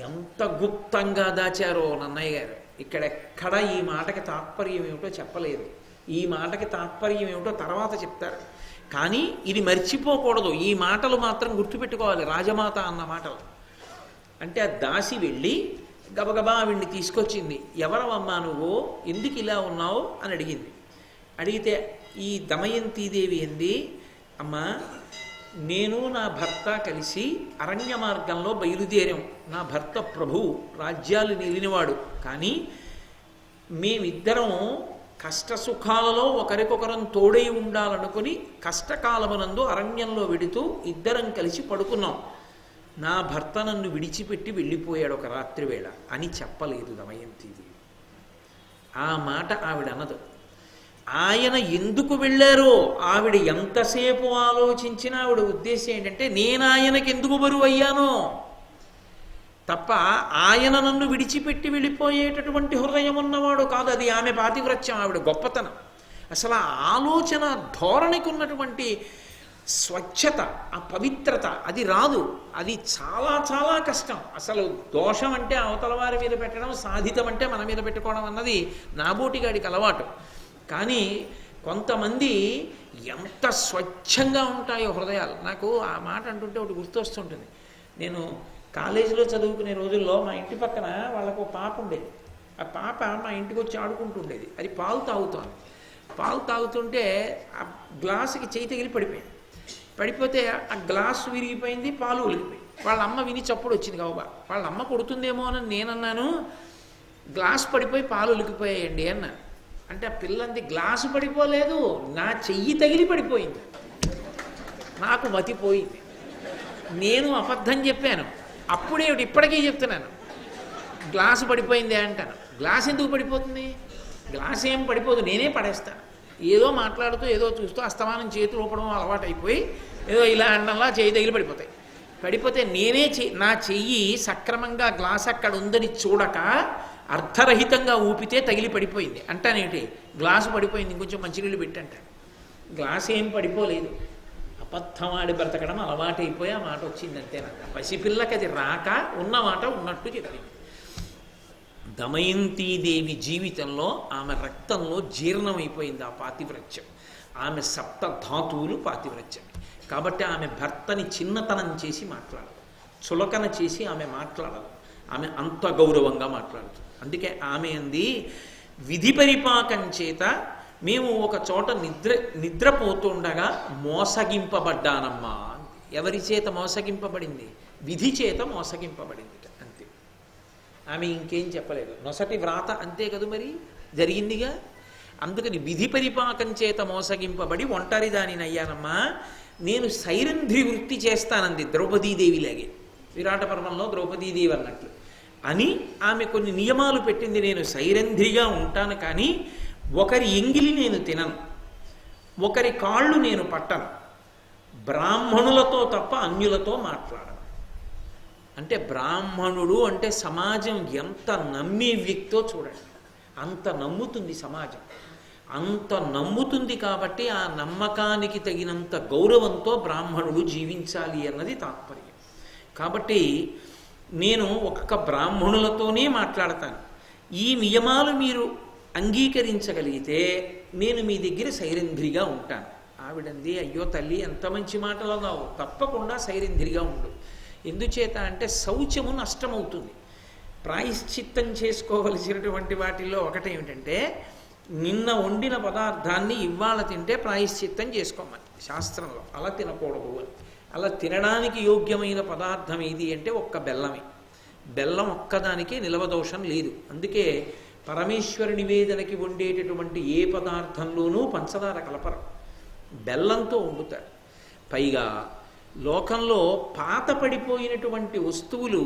ఎంత గుప్తంగా దాచారో నన్నయ్య గారు. ఇక్కడెక్కడ ఈ మాటకి తాత్పర్యం ఏమిటో చెప్పలేదు. ఈ మాటకి తాత్పర్యం ఏమిటో తర్వాత చెప్తారు. కానీ ఇది మర్చిపోకూడదు, ఈ మాటలు మాత్రం గుర్తుపెట్టుకోవాలి. రాజమాత అన్న మాటలు అంటే ఆ దాసి వెళ్ళి గబగబా ఆవిడ్ని తీసుకొచ్చింది. ఎవరమ్మా నువ్వు, ఎందుకు ఇలా ఉన్నావు అని అడిగింది. అడిగితే ఈ దమయంతీదేవి ఏంది, అమ్మా నేను నా భర్త కలిసి అరణ్య మార్గంలో బయలుదేరాం. నా భర్త ప్రభువు, రాజ్యాలు నిలినవాడు. కానీ మేమిద్దరం కష్టసుఖాలలో ఒకరికొకరం తోడై ఉండాలనుకుని కష్టకాలమునందు అరణ్యంలో వెడుతూ ఇద్దరం కలిసి పడుకున్నాం. నా భర్త నన్ను విడిచిపెట్టి వెళ్ళిపోయాడు ఒక రాత్రి వేళ అని చెప్పలేదు దమయంతిది. ఆ మాట ఆవిడ అన్నదు. ఆయన ఎందుకు వెళ్ళారో ఆవిడ ఎంతసేపు ఆలోచించినా ఆవిడ ఉద్దేశం ఏంటంటే నేను ఆయనకి ఎందుకు బరువు అయ్యానో తప్ప ఆయన నన్ను విడిచిపెట్టి వెళ్ళిపోయేటటువంటి హృదయం ఉన్నవాడు కాదు. అది ఆమె పాతివ్రత్యం, ఆవిడ గొప్పతనం. అసలు ఆ ఆలోచన ధోరణికి ఉన్నటువంటి స్వచ్ఛత, ఆ పవిత్రత అది రాదు. అది చాలా చాలా కష్టం. అసలు దోషం అంటే అవతల వారి మీద పెట్టడం, సాధితం అంటే మన మీద పెట్టుకోవడం అన్నది నాబోటిగాడికి అలవాటు. కానీ కొంతమంది ఎంత స్వచ్ఛంగా ఉంటాయో హృదయాలు. నాకు ఆ మాట అంటుంటే ఒకటి గుర్తొస్తుంటుంది. నేను కాలేజీలో చదువుకునే రోజుల్లో మా ఇంటి పక్కన వాళ్ళకు ఒక పాప ఉండేది. ఆ పాప మా ఇంటికి వచ్చి ఆడుకుంటుండేది. అది పాలు తాగుతోంది. పాలు తాగుతుంటే ఆ గ్లాసుకి చేయి తగిలి పడిపోయింది. పడిపోతే ఆ గ్లాసు విరిగిపోయింది, పాలు ఒలిగిపోయి. వాళ్ళ అమ్మ విని చప్పుడు వచ్చింది కాబా. వాళ్ళ అమ్మ కొడుతుందేమో అని నేనన్నాను, గ్లాసు పడిపోయి పాలు ఒలికిపోయాయండి అన్నాను. అంటే ఆ పిల్లంది గ్లాసు పడిపోలేదు, నా చెయ్యి తగిలి పడిపోయింది. నాకు మతిపోయింది. నేను అబద్ధం చెప్పాను. అప్పుడే ఇప్పటికీ చెప్తున్నాను, గ్లాసు పడిపోయిందే అంటాను. గ్లాస్ ఎందుకు పడిపోతుంది? గ్లాస్ ఏం పడిపోదు, నేనే పడేస్తాను. ఏదో మాట్లాడుతూ ఏదో చూస్తూ అస్తమానం చేతులు ఊపడం అలవాటు అయిపోయి ఏదో ఇలా అండంలా చేయి తగిలి పడిపోతాయి. పడిపోతే నేనే నా చెయ్యి సక్రమంగా గ్లాస్ అక్కడ ఉందని చూడక అర్థరహితంగా ఊపితే తగిలి పడిపోయింది అంటానేంటి. గ్లాసు పడిపోయింది, ఇంకొంచెం మంచినీళ్ళు పెట్టంటాను. గ్లాస్ ఏం పడిపోలేదు. అబద్ధమాడి బ్రతకడం అలవాటైపోయి ఆ మాట వచ్చింది అంతేనా. పసిపిల్లకి అది రాక ఉన్న మాట ఉన్నట్టు చెప్పింది. దమయంతీదేవి జీవితంలో ఆమె రక్తంలో జీర్ణమైపోయింది ఆ పాతివ్రత్యం. ఆమె సప్తధాతువులు పాతివ్రత్యం. కాబట్టి ఆమె భర్తని చిన్నతనం చేసి మాట్లాడదు, చులకన చేసి ఆమె మాట్లాడదు. ఆమె అంత గౌరవంగా మాట్లాడుతుంది. అందుకే ఆమె అంది, విధి పరిపాకం చేత మేము ఒక చోట నిద్రపోతుండగా మోసగింపబడ్డానమ్మా అంది. ఎవరి చేత మోసగింపబడింది? విధి చేత మోసగింపబడింది, అంతే. ఆమె ఇంకేం చెప్పలేదు. నొసటి వ్రాత అంతే కదా మరి జరిగిందిగా. అందుకని విధి పరిపాకం చేత మోసగింపబడి ఒంటరి దానినయ్యానమ్మా, నేను సైరంధ్రి వృత్తి చేస్తానంది ద్రౌపదీదేవిలాగే, విరాట పర్వంలో ద్రౌపదీదేవి అన్నట్లు అని ఆమె కొన్ని నియమాలు పెట్టింది. నేను సైరంధ్రిగా ఉంటాను, కానీ ఒకరి ఎంగిలి నేను తినను, ఒకరి కాళ్ళు నేను పట్టను, బ్రాహ్మణులతో తప్ప అన్యులతో మాట్లాడను. అంటే బ్రాహ్మణుడు అంటే సమాజం ఎంత నమ్మే వ్యక్తో చూడండి, అంత నమ్ముతుంది సమాజం, అంత నమ్ముతుంది. కాబట్టి ఆ నమ్మకానికి తగినంత గౌరవంతో బ్రాహ్మణుడు జీవించాలి అన్నది తాత్పర్యం. కాబట్టి నేను ఒక్క బ్రాహ్మణులతోనే మాట్లాడతాను. ఈ నియమాలు మీరు అంగీకరించగలిగితే నేను మీ దగ్గర సైరంధ్రిగా ఉంటాను. ఆవిడంది, అయ్యో తల్లి ఎంత మంచి మాటలు అన్నావు, తప్పకుండా సైరంధ్రిగా ఉండు. ఎందుచేత అంటే శౌచము నష్టమవుతుంది. ప్రాయశ్చిత్తం చేసుకోవలసినటువంటి వాటిల్లో ఒకటేమిటంటే, నిన్న వండిన పదార్థాన్ని ఇవాళ తింటే ప్రాయశ్చిత్తం చేసుకోమని శాస్త్రంలో. అలా తినకూడదు అని. అలా తినడానికి యోగ్యమైన పదార్థం ఏది అంటే ఒక్క బెల్లమే. బెల్లం ఒక్కదానికే నిలవదోషం లేదు. అందుకే పరమేశ్వర నివేదనకి వండేటటువంటి ఏ పదార్థంలోనూ పంచదార కలపరు, బెల్లంతో వండుతారు. పైగా లోకంలో పాత పడిపోయినటువంటి వస్తువులు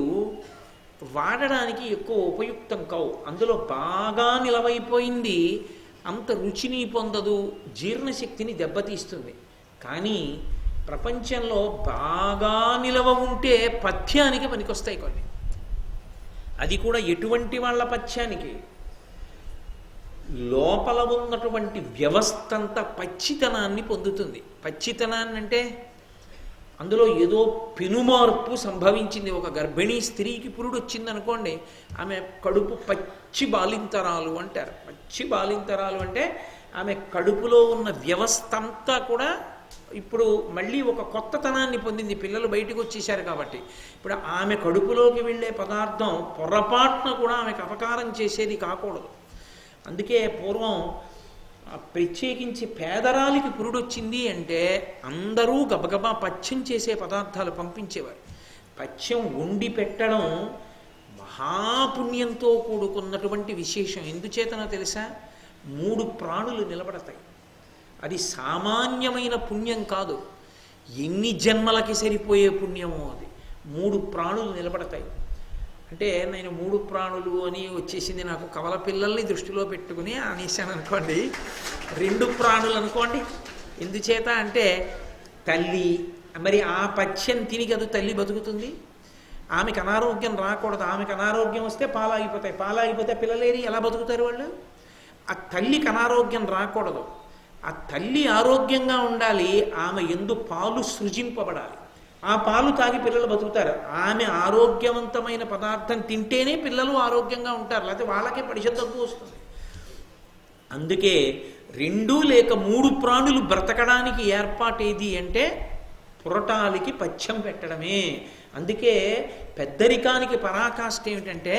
వాడడానికి ఎక్కువ ఉపయుక్తం కావు. అందులో బాగా నిలవైపోయింది అంత రుచిని పొందదు, జీర్ణశక్తిని దెబ్బతీస్తుంది. కానీ ప్రపంచంలో బాగా నిలవ ఉంటే పథ్యానికి పనికొస్తాయి కొన్ని. అది కూడా ఎటువంటి వాళ్ళ పథ్యానికి? లోపల ఉన్నటువంటి వ్యవస్థ అంతా పచ్చితనాన్ని పొందుతుంది. పచ్చితనాన్ని అంటే అందులో ఏదో పెనుమార్పు సంభవించింది. ఒక గర్భిణీ స్త్రీకి పురుడు వచ్చిందనుకోండి, ఆమె కడుపు పచ్చి బాలింతరాలు అంటారు. పచ్చి బాలింతరాలు అంటే ఆమె కడుపులో ఉన్న వ్యవస్థ అంతా కూడా ఇప్పుడు మళ్ళీ ఒక కొత్తతనాన్ని పొందింది, పిల్లలు బయటకు వచ్చేసారు కాబట్టి. ఇప్పుడు ఆమె కడుపులోకి వెళ్ళే పదార్థం పొరపాటున కూడా ఆమెకు అపకారం చేసేది కాకూడదు. అందుకే పూర్వం ప్రత్యేకించి పేదరాలికి పురుడొచ్చింది అంటే అందరూ గబగబా పథ్యం చేసే పదార్థాలు పంపించేవారు. పథ్యం వండి పెట్టడం మహాపుణ్యంతో కూడుకున్నటువంటి విశేషం. ఎందుచేతనో తెలుసా? 3 ప్రాణులు నిలబడతాయి. అది సామాన్యమైన పుణ్యం కాదు, ఎన్ని జన్మలకి సరిపోయే పుణ్యమో అది. 3 ప్రాణులు నిలబడతాయి. అంటే నేను 3 ప్రాణులు అని వచ్చేసింది నాకు, కవల పిల్లల్ని దృష్టిలో పెట్టుకుని అనేసాను అనుకోండి. 2 ప్రాణులు అనుకోండి. ఎందుచేత అంటే తల్లి, మరి ఆ పథ్యం తిని కదా తల్లి బతుకుతుంది. ఆమెకు అనారోగ్యం రాకూడదు. ఆమెకు అనారోగ్యం వస్తే పాలాగిపోతాయి, పాలాగిపోతే పిల్లలేరి ఎలా బతుకుతారు వాళ్ళు? ఆ తల్లికి అనారోగ్యం రాకూడదు. ఆ తల్లి ఆరోగ్యంగా ఉండాలి, ఆమె యందు పాలు సృజింపబడాలి. ఆ పాలు తాగి పిల్లలు బతుకుతారు. ఆమె ఆరోగ్యవంతమైన పదార్థం తింటేనే పిల్లలు ఆరోగ్యంగా ఉంటారు, లేకపోతే వాళ్ళకే పరిశుద్ధత వస్తుంది. అందుకే 2 లేక 3 ప్రాణులు బ్రతకడానికి ఏర్పాటు ఏది అంటే పురటాలికి పథ్యం పెట్టడమే. అందుకే పెద్దరికానికి పరాకాష్ఠ ఏమిటంటే,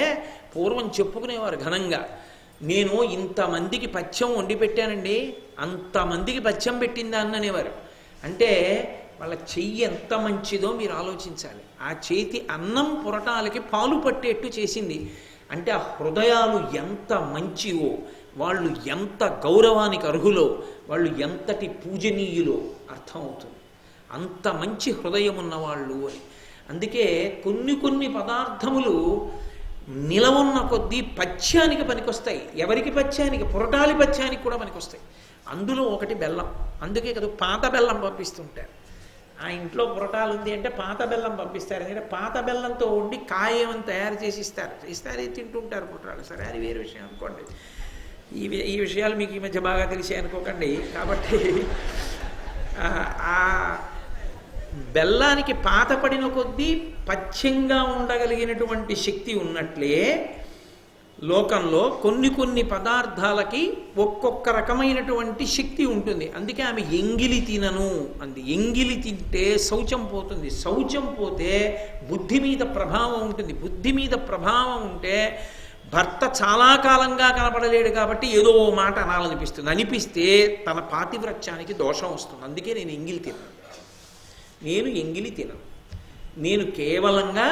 పూర్వం చెప్పుకునేవారు ఘనంగా, నేను ఇంతమందికి పథ్యం వండి పెట్టానండి, అంతమందికి పథ్యం పెట్టిందా అనేవారు. అంటే వాళ్ళ చెయ్యి ఎంత మంచిదో మీరు ఆలోచించాలి. ఆ చేతి అన్నం పురటాలకి పాలు పట్టేట్టు చేసింది. అంటే ఆ హృదయాలు ఎంత మంచివో, వాళ్ళు ఎంత గౌరవానికి అర్హులో, వాళ్ళు ఎంతటి పూజనీయులో అర్థమవుతుంది. అంత మంచి హృదయం ఉన్నవాళ్ళు అని. అందుకే కొన్ని పదార్థములు నిలవున్న కొద్దీ పథ్యానికి పనికొస్తాయి. ఎవరికి పథ్యానికి? పురటాలి పథ్యానికి కూడా పనికొస్తాయి. అందులో ఒకటి బెల్లం. అందుకే కదా పాత బెల్లం పంపిస్తుంటారు. ఆ ఇంట్లో పురటాలు ఉంది అంటే పాత బెల్లం పంపిస్తారు. ఎందుకంటే పాత బెల్లంతో వండి కాయమని తయారు చేసి ఇస్తారు, తింటుంటారు పురటాలు. సరే, అది వేరే విషయం అనుకోండి. ఈ విషయాలు మీకు ఈ మధ్య బాగా తెలిసే అనుకోకండి. కాబట్టి ఆ బెల్లానికి పాత పడిన కొద్దీ పథ్యంగా ఉండగలిగినటువంటి శక్తి ఉన్నట్లే లోకంలో కొన్ని పదార్థాలకి ఒక్కొక్క రకమైనటువంటి శక్తి ఉంటుంది. అందుకే ఆమె ఎంగిలి తినను అంది. ఎంగిలి తింటే శౌచం పోతుంది, శౌచం పోతే బుద్ధి మీద ప్రభావం ఉంటుంది. బుద్ధి మీద ప్రభావం ఉంటే భర్త చాలా కాలంగా కనపడలేడు కాబట్టి ఏదో ఓ మాట అనాలనిపిస్తుంది. అనిపిస్తే తన పాతివ్రత్యానికి దోషం వస్తుంది. అందుకే నేను ఎంగిలి తిన్నాను. నేను ఎంగిలి తినను. నేను కేవలంగా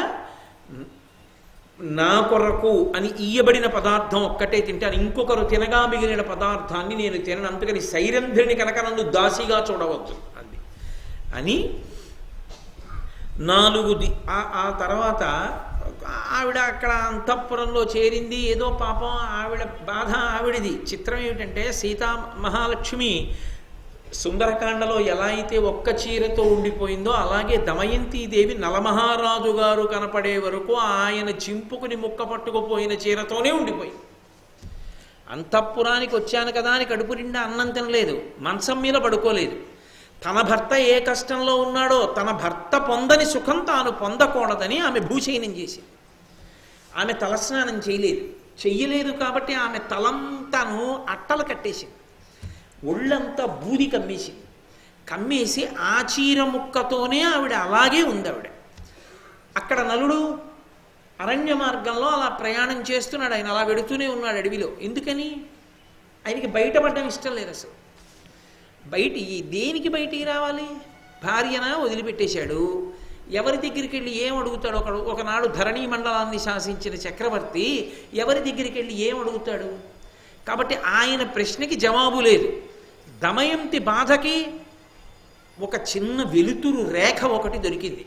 నా కొరకు అని ఇయ్యబడిన పదార్థం ఒక్కటే తింటాను, ఇంకొకరు తినగా మిగిలిన పదార్థాన్ని నేను తినను. అందుకని సైరంధ్రిని కనుక నన్ను దాసిగా చూడవద్దు అది అని 4 ఆ తర్వాత ఆవిడ అక్కడ అంతఃపురంలో చేరింది. ఏదో పాపం ఆవిడ బాధ ఆవిడది. చిత్రం ఏమిటంటే సీతా మహాలక్ష్మి సుందరకాండలో ఎలా అయితే ఒక్క చీరతో ఉండిపోయిందో అలాగే దమయంతీదేవి నలమహారాజు గారు కనపడే వరకు ఆయన చింపుకుని ముక్క పట్టుకుపోయిన చీరతోనే ఉండిపోయింది. అంతఃపురానికి వచ్చాను కదా అని కడుపు నిండా అన్నం తినలేదు, మంచం మీద పడుకోలేదు. తన భర్త ఏ కష్టంలో ఉన్నాడో తన భర్త పొందని సుఖం తాను పొందకూడదని ఆమె భూశయనం చేసింది. ఆమె తలస్నానం చెయ్యలేదు కాబట్టి ఆమె తలంతాను అట్టలు కట్టేసింది, ఒళ్ళంతా బూది కమ్మేసింది. కమ్మేసి ఆ చీర ముక్కతోనే ఆవిడ అలాగే ఉంది. ఆవిడ అక్కడ నలుడు అరణ్య మార్గంలో అలా ప్రయాణం చేస్తున్నాడు. ఆయన అలా వెడుతూనే ఉన్నాడు అడవిలో. ఎందుకని? ఆయనకి బయటపడడం ఇష్టం లేదు అసలు. దేనికి బయటికి రావాలి? భార్యన వదిలిపెట్టేశాడు. ఎవరి దగ్గరికి వెళ్ళి ఏం అడుగుతాడు? ఒకనాడు ధరణీ మండలాన్ని శాసించిన చక్రవర్తి ఎవరి దగ్గరికి వెళ్ళి ఏం అడుగుతాడు? కాబట్టి ఆయన ప్రశ్నకి జవాబు లేదు. దమయంతి బాధకి ఒక చిన్న వెలుతురు రేఖ ఒకటి దొరికింది.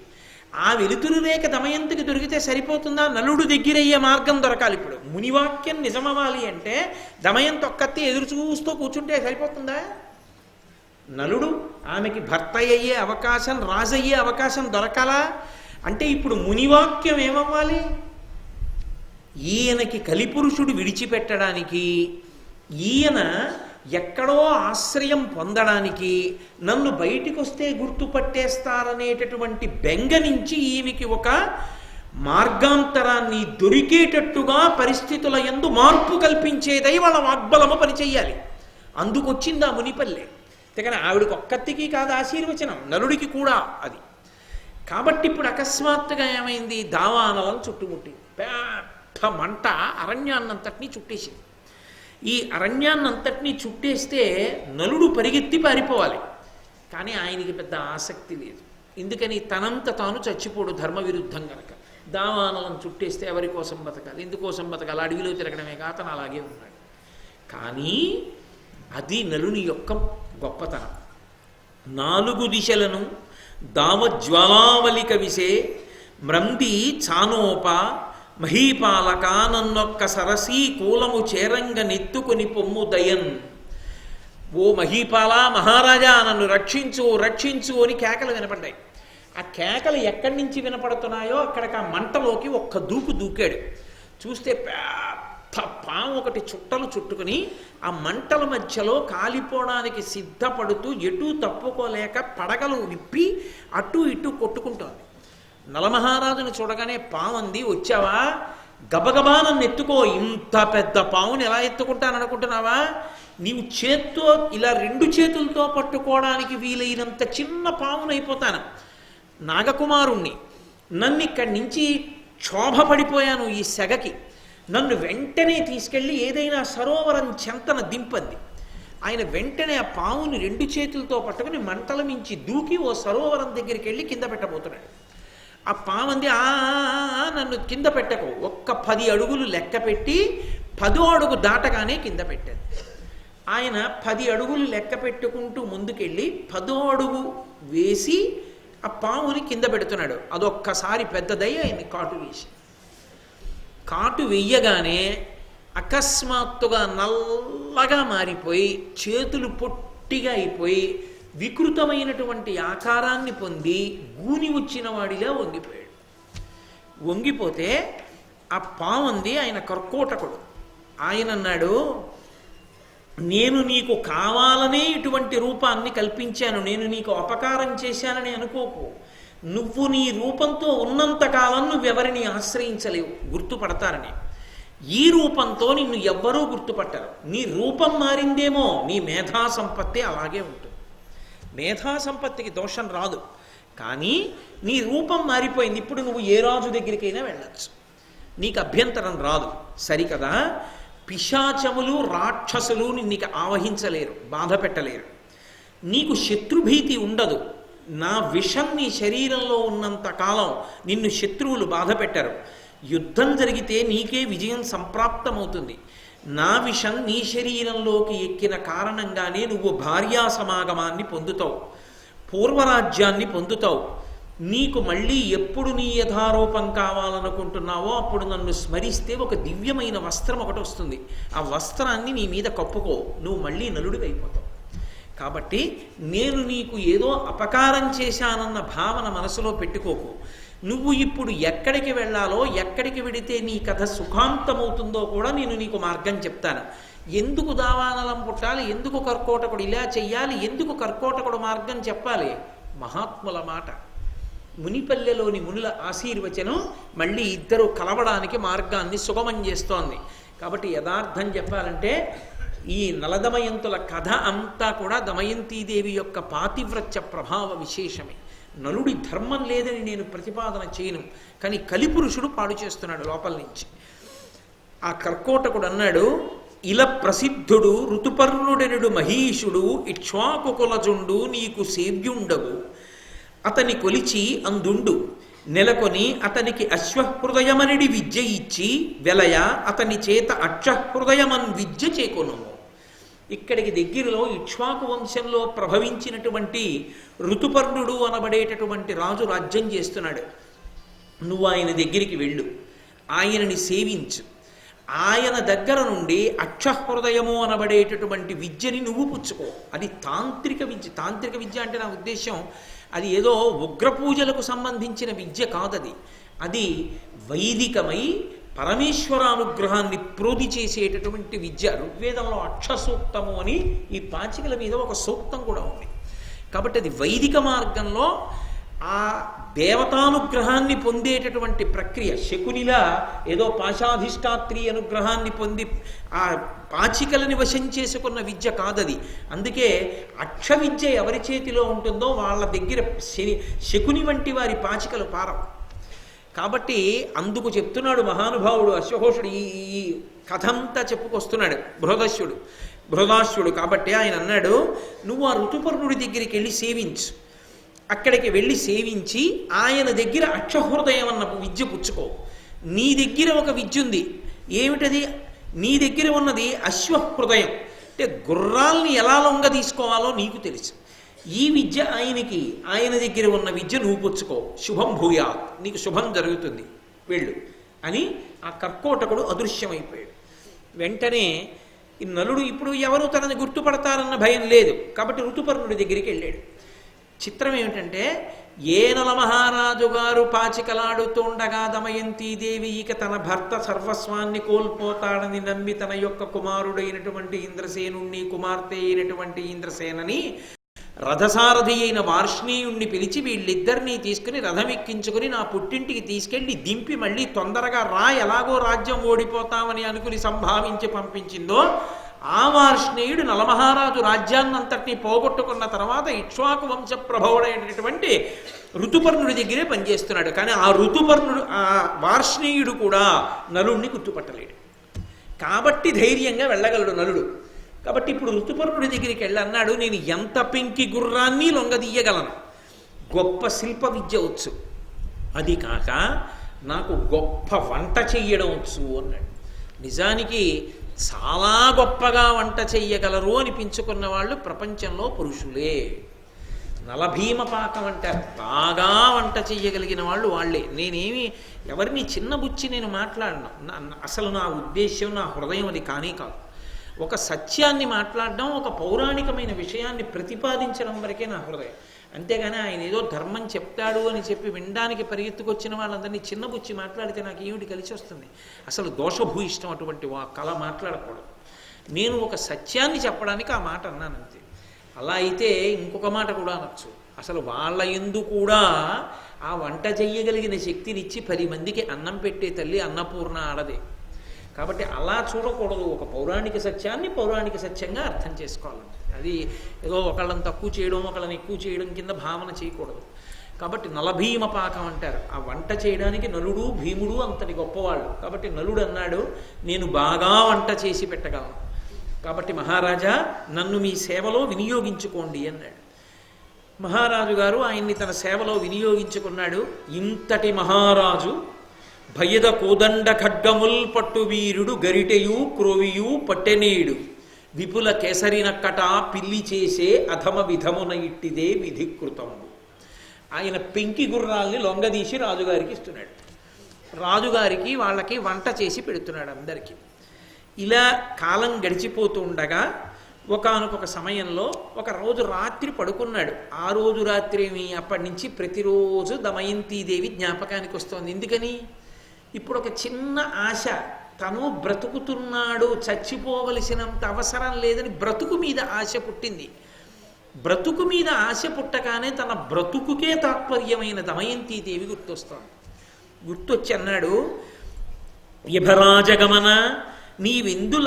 ఆ వెలుతురు రేఖ దమయంతికి దొరికితే సరిపోతుందా? నలుడు దగ్గరయ్యే మార్గం దొరకాలి. ఇప్పుడు మునివాక్యం నిజమవ్వాలి అంటే దమయంతి ఒక్కతే ఎదురు చూస్తూ కూర్చుంటే సరిపోతుందా? నలుడు ఆమెకి భర్త అయ్యే అవకాశం, రాజయ్యే అవకాశం దొరకాలా? అంటే ఇప్పుడు మునివాక్యం ఏమవ్వాలి? ఈయనకి కలిపురుషుడు విడిచిపెట్టడానికి, ఈయన ఎక్కడో ఆశ్రయం పొందడానికి, నన్ను బయటికి వస్తే గుర్తుపట్టేస్తారనేటటువంటి బెంగ నుంచి ఈమెకి ఒక మార్గాంతరాన్ని దొరికేటట్టుగా పరిస్థితుల యందు మార్పు కల్పించేదై వాళ్ళ వాగ్బలము పనిచెయ్యాలి. అందుకొచ్చింది ఆ మునిపల్లె. కానీ ఆవిడకి ఒక్కతికి కాదు ఆశీర్వచనం, నలుడికి కూడా అది. కాబట్టి ఇప్పుడు అకస్మాత్తుగా ఏమైంది? దావానలం చుట్టుముట్టి పెద్ద మంట అరణ్యాన్నంతటినీ చుట్టేసింది. ఈ అరణ్యాన్నంతటినీ చుట్టేస్తే నలుడు పరిగెత్తి పారిపోవాలి, కానీ ఆయనకి పెద్ద ఆసక్తి లేదు. ఎందుకని? తనంత తాను చచ్చిపోడు ధర్మ విరుద్ధం కనుక. దావానలం చుట్టేస్తే ఎవరి కోసం బతకాలి, ఎందుకోసం బతకాలి? అడవిలో తిరగడమే కాక అతను అలాగే ఉన్నాడు. కానీ అది నలుని యొక్క గొప్పతనం. 4 దిశలను దావజ్వాలావలిక విసే మ్రంది చానోప మహీపాలక నన్నొక్క సరసీ కూలము చేరంగ నెత్తుకుని పొమ్ము దయన్. ఓ మహీపాల, మహారాజా నన్ను రక్షించు రక్షించు అని కేకలు వినపడ్డాయి. ఆ కేకలు ఎక్కడి నుంచి వినపడుతున్నాయో అక్కడికి ఆ మంటలోకి ఒక్క దూకాడు. చూస్తే పాము ఒకటి చుట్టలు చుట్టుకుని ఆ మంటల మధ్యలో కాలిపోవడానికి సిద్ధపడుతూ ఎటూ తప్పుకోలేక పడగలు విప్పి అటు ఇటు కొట్టుకుంటోంది. నలమహారాజును చూడగానే పాము అంది, వచ్చావా? గబగబా నన్ను ఎత్తుకో. ఇంత పెద్ద పావుని ఎలా ఎత్తుకుంటాననుకుంటున్నావా? నీవు చేత్తో ఇలా 2 చేతులతో పట్టుకోవడానికి వీలైనంత చిన్న పావునైపోతాను. నాగకుమారుణ్ణి, నన్ను ఇక్కడి నుంచి క్షోభపడిపోయాను ఈ సెగకి, నన్ను వెంటనే తీసుకెళ్ళి ఏదైనా సరోవరం చెంతన దింపంది. ఆయన వెంటనే ఆ పావుని 2 చేతులతో పట్టుకుని మంటల మించి దూకి ఓ సరోవరం దగ్గరికి వెళ్ళి కింద పెట్టబోతున్నాడు. ఆ పావంది, నన్ను కింద పెట్టకు. ఒక్క 10 అడుగులు లెక్క పెట్టి 10వ అడుగు దాటగానే కింద పెట్టాడు. ఆయన 10 అడుగులు లెక్క పెట్టుకుంటూ ముందుకెళ్ళి 10వ అడుగు వేసి ఆ పావుని కింద పెడుతున్నాడు. అదొక్కసారి పెద్దదై ఆయన్ని కాటు వెయ్యగానే అకస్మాత్తుగా నల్లగా మారిపోయి చేతులు పొట్టిగా అయిపోయి వికృతమైనటువంటి ఆకారాన్ని పొంది గూని వచ్చిన వాడిలా వంగిపోయాడు. వంగిపోతే ఆ పావుంది ఆయన కర్కోటకుడు. ఆయన అన్నాడు, నేను నీకు కావాలనే ఇటువంటి రూపాన్ని కల్పించాను, నేను నీకు అపకారం చేశానని అనుకోకు. నువ్వు నీ రూపంతో ఉన్నంతకాలం నువ్వెవరిని ఆశ్రయించలేవు, గుర్తుపడతారని. ఈ రూపంతో నిన్ను ఎవ్వరూ గుర్తుపట్టరు. నీ రూపం మారిందేమో, నీ మేధా సంపత్తి అలాగే ఉంటుంది. మేధా సంపత్తికి దోషం రాదు, కానీ నీ రూపం మారిపోయింది. ఇప్పుడు నువ్వు ఏ రాజు దగ్గరికైనా వెళ్ళచ్చు, నీకు అభ్యంతరం రాదు. సరికదా? పిశాచములు రాక్షసులు నిన్ను ఆవహించలేరు, బాధ పెట్టలేరు. నీకు శత్రుభీతి ఉండదు. నా విషం నీ శరీరంలో ఉన్నంత కాలం నిన్ను శత్రువులు బాధ పెట్టరు. యుద్ధం జరిగితే నీకే విజయం సంప్రాప్తమవుతుంది. నా విషం నీ శరీరంలోకి ఎక్కిన కారణంగానే నువ్వు భార్యా సమాగమాన్ని పొందుతావు, పూర్వరాజ్యాన్ని పొందుతావు. నీకు మళ్ళీ ఎప్పుడు నీ యథారూపం కావాలనుకుంటున్నావో అప్పుడు నన్ను స్మరిస్తే ఒక దివ్యమైన వస్త్రం ఒకటి వస్తుంది. ఆ వస్త్రాన్ని నీ మీద కప్పుకో, నువ్వు మళ్ళీ నలుడివైపోతావు. కాబట్టి నేను నీకు ఏదో అపకారం చేశానన్న భావన మనసులో పెట్టుకోకు. నువ్వు ఇప్పుడు ఎక్కడికి వెళ్ళాలో, ఎక్కడికి వెడితే నీ కథ సుఖాంతమవుతుందో కూడా నేను నీకు మార్గం చెప్తాను. ఎందుకు దావానలం పుట్టాలి, ఎందుకు కర్కోటకుడు ఇలా చెయ్యాలి, ఎందుకు కర్కోటకుడు మార్గం చెప్పాలి? మహాత్ముల మాట, మునిపల్లెలోని మునుల ఆశీర్వచనం మళ్ళీ ఇద్దరు కలవడానికి మార్గాన్ని సుగమం చేస్తోంది. కాబట్టి యథార్థం చెప్పాలంటే ఈ నలదమయంతుల కథ అంతా కూడా దమయంతీదేవి యొక్క పాతివ్రత్య ప్రభావ విశేషమే. నలుడి ధర్మం లేదని నేను ప్రతిపాదన చేయను, కానీ కలిపురుషుడు పాడు చేస్తున్నాడు లోపల నుంచి. ఆ కర్కోటకుడు అన్నాడు, ఇల ప్రసిద్ధుడు ఋతుపర్ణుడెనుడు మహీషుడు ఇక్ష్వాకుకులజుండు నీకు సేవ్యుండవు, అతని కొలిచి అందుండు నెలకొని అతనికి అశ్వహృదయమనిడి విద్య ఇచ్చి వెలయ అతని చేత అక్షహృదయమన్ విద్య చేకొను. ఇక్కడికి దగ్గరలో ఇక్ష్వాకు వంశంలో ప్రభవించినటువంటి ఋతుపర్ణుడు అనబడేటటువంటి రాజు రాజ్యం చేస్తున్నాడు. నువ్వు ఆయన దగ్గరికి వెళ్ళు, ఆయనని సేవించు. ఆయన దగ్గర నుండి అక్షహృదయము అనబడేటటువంటి విద్యని నువ్వు పుచ్చుకో. అది తాంత్రిక విద్య. తాంత్రిక విద్య అంటే నా ఉద్దేశం అది ఏదో ఉగ్ర పూజలకు సంబంధించిన విద్య కాదది. అది వైదికమై పరమేశ్వరానుగ్రహాన్ని ప్రోధి చేసేటటువంటి విద్య. ఋగ్వేదంలో అక్షసూక్తము అని ఈ పాచికల మీద ఒక సూక్తం కూడా ఉంది. కాబట్టి అది వైదిక మార్గంలో ఆ దేవతానుగ్రహాన్ని పొందేటటువంటి ప్రక్రియ. శకునిలా ఏదో పాశాధిష్టాత్రి అనుగ్రహాన్ని పొంది ఆ పాచికలని వశం చేసుకున్న విద్య కాదది. అందుకే అక్ష విద్య ఎవరి చేతిలో ఉంటుందో వాళ్ళ దగ్గర శకుని వంటి వారి పాచికలు పారవు. కాబట్టి అందుకు చెప్తున్నాడు మహానుభావుడు అశ్వఘోషుడు. ఈ కథంతా చెప్పుకొస్తున్నాడు బృహదాశ్వుడు. కాబట్టి ఆయన అన్నాడు, నువ్వు ఆ ఋతుపర్ణుడి దగ్గరికి వెళ్ళి సేవించు. అక్కడికి వెళ్ళి సేవించి ఆయన దగ్గర అక్షహృదయం అన్న విద్య పుచ్చుకో. నీ దగ్గర ఒక విద్య ఉంది. ఏమిటది? నీ దగ్గర ఉన్నది అశ్వహృదయం. అంటే గుర్రాల్ని ఎలా లొంగ తీసుకోవాలో నీకు తెలుసు. ఈ విద్య ఆయన దగ్గర ఉన్న విద్య నువ్వు పుచ్చుకో. శుభం భూయా, నీకు శుభం జరుగుతుంది, వెళ్ళు అని ఆ కర్కోటకుడు అదృశ్యమైపోయాడు. వెంటనే ఈ నలుడు ఇప్పుడు ఎవరు తనని గుర్తుపడతారన్న భయం లేదు కాబట్టి ఋతుపర్ణుడి దగ్గరికి వెళ్ళాడు. చిత్రం ఏమిటంటే, ఏ నలమహారాజు గారు పాచికలాడుతుండగా దమయంతీదేవి ఇక తన భర్త సర్వస్వాన్ని కోల్పోతాడని నమ్మి తన యొక్క కుమారుడైనటువంటి ఇంద్రసేనుణ్ణి, కుమార్తె అయినటువంటి ఇంద్రసేనని, రథసారథి అయిన వార్ష్ణేయుణ్ణి పిలిచి వీళ్ళిద్దరినీ తీసుకుని రథం ఎక్కించుకుని నా పుట్టింటికి తీసుకెళ్లి దింపి మళ్ళీ తొందరగా రా, ఎలాగో రాజ్యం ఓడిపోతామని అనుకుని సంభావించి పంపించిందో ఆ వార్ష్ణేయుడు నలమహారాజు రాజ్యాన్నంతటినీ పోగొట్టుకున్న తర్వాత ఇక్ష్వాకు వంశ ప్రభవుడైనటువంటి ఋతుపర్ణుడి దగ్గరే పనిచేస్తున్నాడు. కానీ ఆ వార్ష్ణేయుడు కూడా నలుణ్ణి గుర్తుపట్టలేడు. కాబట్టి ధైర్యంగా వెళ్ళగలడు నలుడు. కాబట్టి ఇప్పుడు ఋతుపర్ణుడి దగ్గరికి వెళ్ళన్నాడు, నేను ఎంత పెంకి గుర్రాన్ని లొంగదీయగలను, గొప్ప శిల్ప విద్య వచ్చు, అది కాక నాకు గొప్ప వంట చెయ్యడం వచ్చు అన్నాడు. నిజానికి చాలా గొప్పగా వంట చెయ్యగలరు అనిపించుకున్న వాళ్ళు ప్రపంచంలో పురుషులే. నలభీమ పాకం అంటారు, బాగా వంట చెయ్యగలిగిన వాళ్ళు వాళ్ళే. నేనేమి ఎవరిని చిన్నబుచ్చి నేను మాట్లాడను. అసలు నా ఉద్దేశ్యం, నా హృదయం అది కానీ కాదు. ఒక సత్యాన్ని మాట్లాడడం, ఒక పౌరాణికమైన విషయాన్ని ప్రతిపాదించడం వరకే నా హృదయం. అంతేగాని ఆయన ఏదో ధర్మం చెప్తాడు అని చెప్పి వినడానికి పరిగెత్తుకొచ్చిన వాళ్ళందరినీ చిన్నబుచ్చి మాట్లాడితే నాకు ఏమిటి కలిసి వస్తుంది? అసలు దోషభూయిష్టం అటువంటి కళ మాట్లాడకూడదు. నేను ఒక సత్యాన్ని చెప్పడానికి ఆ మాట అన్నాను అంతే. అలా అయితే ఇంకొక మాట కూడా అనొచ్చు, అసలు వాళ్ళ యందు కూడా ఆ వంట చెయ్యగలిగిన శక్తినిచ్చి 10 మందికి అన్నం పెట్టే తల్లి అన్నపూర్ణ ఆడదే. కాబట్టి అలా చూడకూడదు. ఒక పౌరాణిక సత్యాన్ని పౌరాణిక సత్యంగా అర్థం చేసుకోవాలంటే అది ఏదో ఒకళ్ళని తక్కువ చేయడం, ఒకళ్ళని ఎక్కువ చేయడం కింద భావన చేయకూడదు. కాబట్టి నలభీమ పాకం అంటారు. ఆ వంట చేయడానికి నలుడు భీముడు అంతటి గొప్పవాళ్ళు. కాబట్టి నలుడు అన్నాడు, నేను బాగా వంట చేసి పెట్టగలను, కాబట్టి మహారాజా నన్ను మీ సేవలో వినియోగించుకోండి అన్నాడు. మహారాజు గారు ఆయన్ని తన సేవలో వినియోగించుకున్నాడు. ఇంతటి మహారాజు భయద కోదండ ఖడ్గముల్ పట్టు వీరుడు గరిటెయు క్రోవియు పట్టెనీడు విపుల కేసరినక్కట పిల్లి చేసే అధమ విధమున ఇట్టిదే విధికృతము. ఆయన పెంకి గుర్రాల్ని లొంగదీసి రాజుగారికి ఇస్తున్నాడు. రాజుగారికి వాళ్ళకి వంట చేసి పెడుతున్నాడు అందరికీ. ఇలా కాలం గడిచిపోతూ ఉండగా ఒకానొక సమయంలో ఒక రోజు రాత్రి పడుకున్నాడు. ఆ రోజు రాత్రి ఏమి, అప్పటి నుంచి ప్రతిరోజు దమయంతీదేవి జ్ఞాపకానికి వస్తోంది. ఎందుకని? ఇప్పుడు ఒక చిన్న ఆశ, తను బ్రతుకుతున్నాడు, చచ్చిపోవలసినంత అవసరం లేదని బ్రతుకు మీద ఆశ పుట్టింది. బ్రతుకు మీద ఆశ పుట్టగానే తన బ్రతుకుకే తాత్పర్యమైన దమయంతీదేవి గుర్తొస్తోంది. గుర్తొచ్చి అన్నాడు, యభరాజగమన నీవెందుల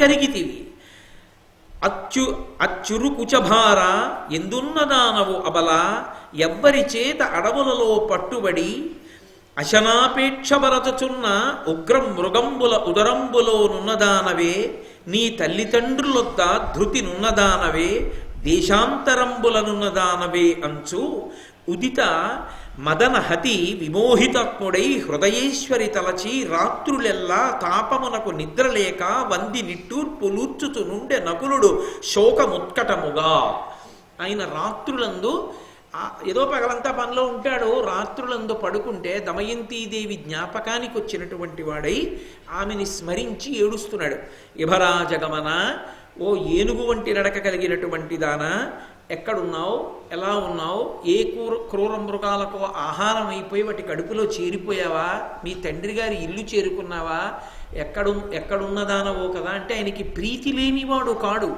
కరిగితివి అచ్చురు కుచభార ఎందున్నదానవు అబల ఎవ్వరి చేత అడవులలో పట్టుబడి అశనాపేక్ష బరచుచున్న ఉగ్ర మృగంబుల ఉదరంబులో నున్నదానవే నీ తల్లిదండ్రులొద్ద ధృతి నున్నదానవే దేశాంతరంబులనున్నదానవే అంచు ఉదిత మదనహతి విమోహితాత్ముడై హృదయేశ్వరి తలచి రాత్రులెల్లా తాపమునకు నిద్రలేక వంది నిట్టూర్పులూర్చుతు నుండే నకులుడు శోకముత్కటముగా. ఆయన రాత్రులందు ఏదో పగలంతా పనిలో ఉంటాడు, రాత్రులందు పడుకుంటే దమయంతీదేవి జ్ఞాపకానికి వచ్చినటువంటి వాడై ఆమెని స్మరించి ఏడుస్తున్నాడు. యభరాజగమన, ఓ ఏనుగు వంటి నడక కలిగినటువంటి దానా, ఎక్కడున్నావు, ఎలా ఉన్నావు, ఏ క్రూర మృగాలకు ఆహారం అయిపోయి వాటి కడుపులో చేరిపోయావా, మీ తండ్రి గారి ఇల్లు చేరుకున్నావా, ఎక్కడున్నదానవో కదా అంటే ఆయనకి ప్రీతి లేనివాడు కాడు,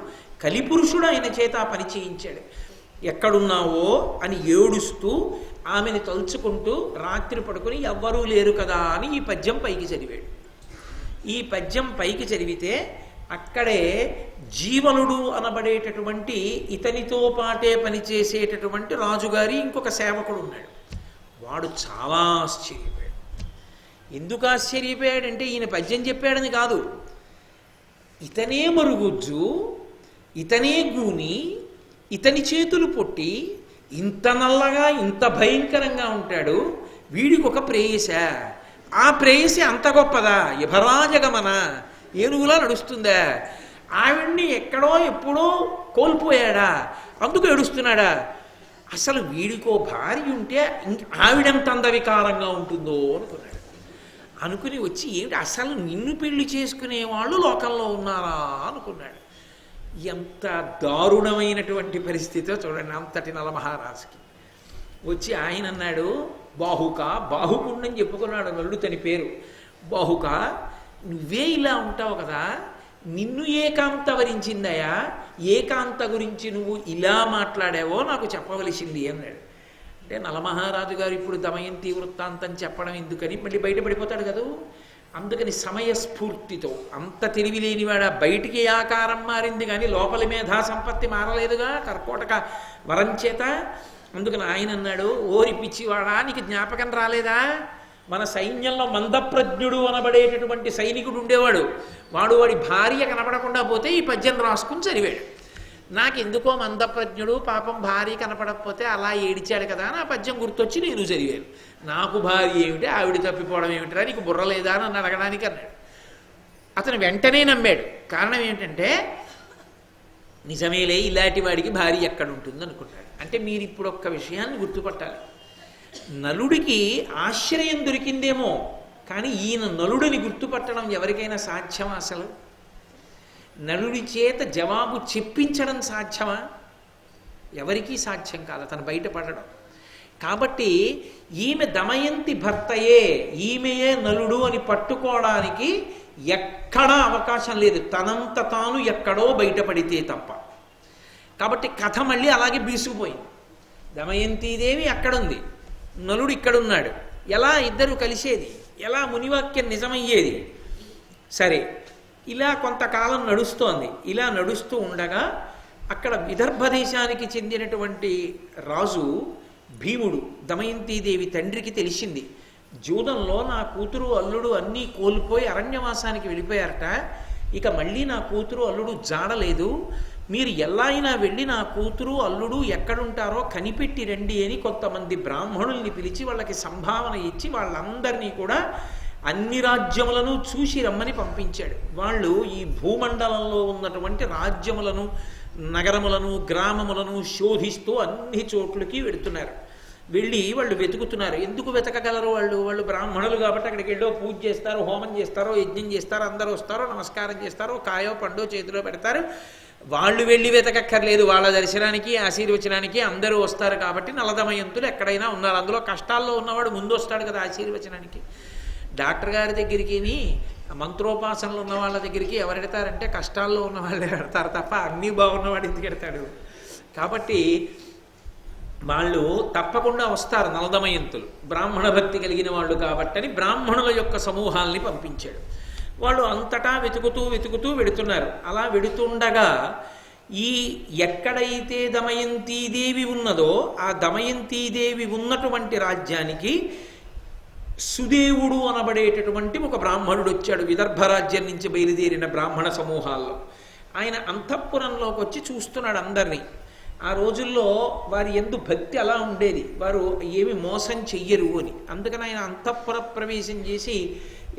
కలిపురుషుడు ఆయన చేత ఆ పని చేయించాడు. ఎక్కడున్నావో అని ఏడుస్తూ ఆమెని తలుచుకుంటూ రాత్రి పడుకుని ఎవ్వరూ లేరు కదా అని ఈ పద్యం పైకి చదివాడు. ఈ పద్యం పైకి చదివితే అక్కడే జీవనుడు అనబడేటటువంటి ఇతనితో పాటే పనిచేసేటటువంటి రాజుగారి ఇంకొక సేవకుడు ఉన్నాడు. వాడు చాలా ఆశ్చర్యపోయాడు. ఎందుకు ఆశ్చర్యపోయాడంటే ఈయన పద్యం చెప్పాడని కాదు, ఇతనే మరుగుజ్జు, ఇతనే గూని, ఇతని చేతులు పొట్టి, ఇంత నల్లగా ఇంత భయంకరంగా ఉంటాడు, వీడికి ఒక ప్రేయస, ఆ ప్రేయసి అంత గొప్పదా, యభరాజగమన ఏనుగులా నడుస్తుందా, ఆవిడ్ని ఎక్కడో ఎప్పుడో కోల్పోయాడా అందుకు ఏడుస్తున్నాడా, అసలు వీడికో భార్య ఉంటే ఆవిడెంత అందవికారంగా ఉంటుందో అనుకున్నాడు. అనుకుని వచ్చి ఏమిటి అసలు నిన్ను పెళ్లి చేసుకునేవాళ్ళు లోకంలో ఉన్నారా అనుకున్నాడు. ఎంత దారుణమైనటువంటి పరిస్థితిలో చూడండి అంతటి నలమహారాజుకి. వచ్చి ఆయన అన్నాడు, బాహుకుండని చెప్పుకున్నాడు నలుడు తని పేరు. బాహుక, నువ్వే ఇలా ఉంటావు కదా, నిన్ను ఏకాంత వరించిందయా, ఏకాంత గురించి నువ్వు ఇలా మాట్లాడావో నాకు చెప్పవలసింది అన్నాడు. అంటే నలమహారాజు గారు ఇప్పుడు దమయంతి వృత్తాంతం చెప్పడం ఎందుకని మళ్ళీ బయటపడిపోతాడు కదా, అందుకని సమయస్ఫూర్తితో, అంత తెలివి లేనివాడ బయటికి ఆకారం మారింది కానీ లోపలి మేధా సంపత్తి మారలేదుగా కర్కోటక వరం చేత. అందుకని ఆయన అన్నాడు, ఓరి పిచ్చివాడా నీకు జ్ఞాపకం రాలేదా, మన సైన్యంలో మందప్రజ్ఞుడు అనబడేటటువంటి సైనికుడు ఉండేవాడు, వాడి భార్య కనపడకుండా పోతే ఈ పద్యం రాసుకుని చదివాడు. నాకెందుకో మందప్రజ్ఞుడు పాపం భార్య కనపడకపోతే అలా ఏడిచాడు కదా నా పద్యం గుర్తొచ్చి నేను చదివాను. నాకు భార్య ఏమిటి, ఆవిడ తప్పిపోవడం ఏమిటిరా, నీకు బుర్ర లేదా అని అడగడానికి అన్నాడు. అతను వెంటనే నమ్మాడు. కారణం ఏంటంటే నిజమేలే ఇలాంటి వాడికి భార్య ఎక్కడ ఉంటుంది అనుకున్నాడు. అంటే మీరు ఇప్పుడు ఒక్క విషయాన్ని గుర్తుపట్టాలి, నలుడికి ఆశ్రయం దొరికిందేమో కానీ ఈయన నలుడిని గుర్తుపట్టడం ఎవరికైనా సాధ్యమా? అసలు నలుడి చేత జవాబు చెప్పించడం సాధ్యమా? ఎవరికీ సాధ్యం కాదు అతను బయటపడడం. కాబట్టి ఈమె దమయంతి భర్తయే, ఈమెయే నలుడు అని పట్టుకోవడానికి ఎక్కడా అవకాశం లేదు, తనంత తాను ఎక్కడో బయటపడితే తప్ప. కాబట్టి కథ మళ్ళీ అలాగే బీసుకుపోయింది. దమయంతీదేవి అక్కడుంది, నలుడు ఇక్కడున్నాడు, ఎలా ఇద్దరు కలిసేది, ఎలా మునివాక్యం నిజమయ్యేది? సరే, ఇలా కొంతకాలం నడుస్తోంది. ఇలా నడుస్తూ ఉండగా అక్కడ విదర్భ దేశానికి చెందినటువంటి రాజు భీముడు దమయంతీదేవి తండ్రికి తెలిసింది, జూదంలో నా కూతురు అల్లుడు అన్నీ కోల్పోయి అరణ్యవాసానికి వెళ్ళిపోయారట, ఇక మళ్ళీ నా కూతురు అల్లుడు జాడలేదు, మీరు ఎలా అయినా వెళ్ళి నా కూతురు అల్లుడు ఎక్కడుంటారో కనిపెట్టి రండి అని కొంతమంది బ్రాహ్మణుల్ని పిలిచి వాళ్ళకి సంభావన ఇచ్చి వాళ్ళందరినీ కూడా అన్ని రాజ్యములను చూసి రమ్మని పంపించాడు. వాళ్ళు ఈ భూమండలంలో ఉన్నటువంటి రాజ్యములను, నగరములను, గ్రామములను శోధిస్తూ అన్ని చోట్లకి వెడుతున్నారు. వెళ్ళి వాళ్ళు వెతుకుతున్నారు. ఎందుకు వెతకగలరు? వాళ్ళు బ్రాహ్మణులు కాబట్టి అక్కడికి వెళ్ళో పూజ చేస్తారు, హోమం చేస్తారో, యజ్ఞం చేస్తారో, అందరూ వస్తారో, నమస్కారం చేస్తారో, కాయో పండో చేతిలో పెడతారు. వాళ్ళు వెళ్ళి వెతకక్కర్లేదు. వాళ్ళ దర్శనానికి, ఆశీర్వచనానికి అందరూ వస్తారు కాబట్టి నలదమయంతులు ఎక్కడైనా ఉన్నారు. అందులో కష్టాల్లో ఉన్నవాడు ముందు వస్తాడు కదా ఆశీర్వచనానికి. డాక్టర్ గారి దగ్గరికి, మంత్రోపాసనలు ఉన్న వాళ్ళ దగ్గరికి ఎవరు ఎడతారంటే కష్టాల్లో ఉన్న వాళ్ళే పెడతారు తప్ప అన్నీ బాగున్నవాడు ఎందుకు ఎడతాడు? కాబట్టి వాళ్ళు తప్పకుండా వస్తారు నలదమయంతులు, బ్రాహ్మణ భక్తి కలిగిన వాళ్ళు కాబట్టని బ్రాహ్మణుల యొక్క సమూహాల్ని పంపించాడు. వాళ్ళు అంతటా వెతుకుతూ వెడుతున్నారు. అలా వెడుతుండగా ఈ ఎక్కడైతే దమయంతీదేవి ఉన్నదో ఆ దమయంతీదేవి ఉన్నటువంటి రాజ్యానికి సుదేవుడు అనబడేటటువంటి ఒక బ్రాహ్మణుడు వచ్చాడు. విదర్భ రాజ్యం నుంచి బయలుదేరిన బ్రాహ్మణ సమూహాల్లో ఆయన అంతఃపురంలోకి వచ్చి చూస్తున్నాడు అందరినీ. ఆ రోజుల్లో వారి యందు భక్తి అలా ఉండేది, వారు ఏమి మోసం చెయ్యరు అని. అందుకని ఆయన అంతఃపుర ప్రవేశం చేసి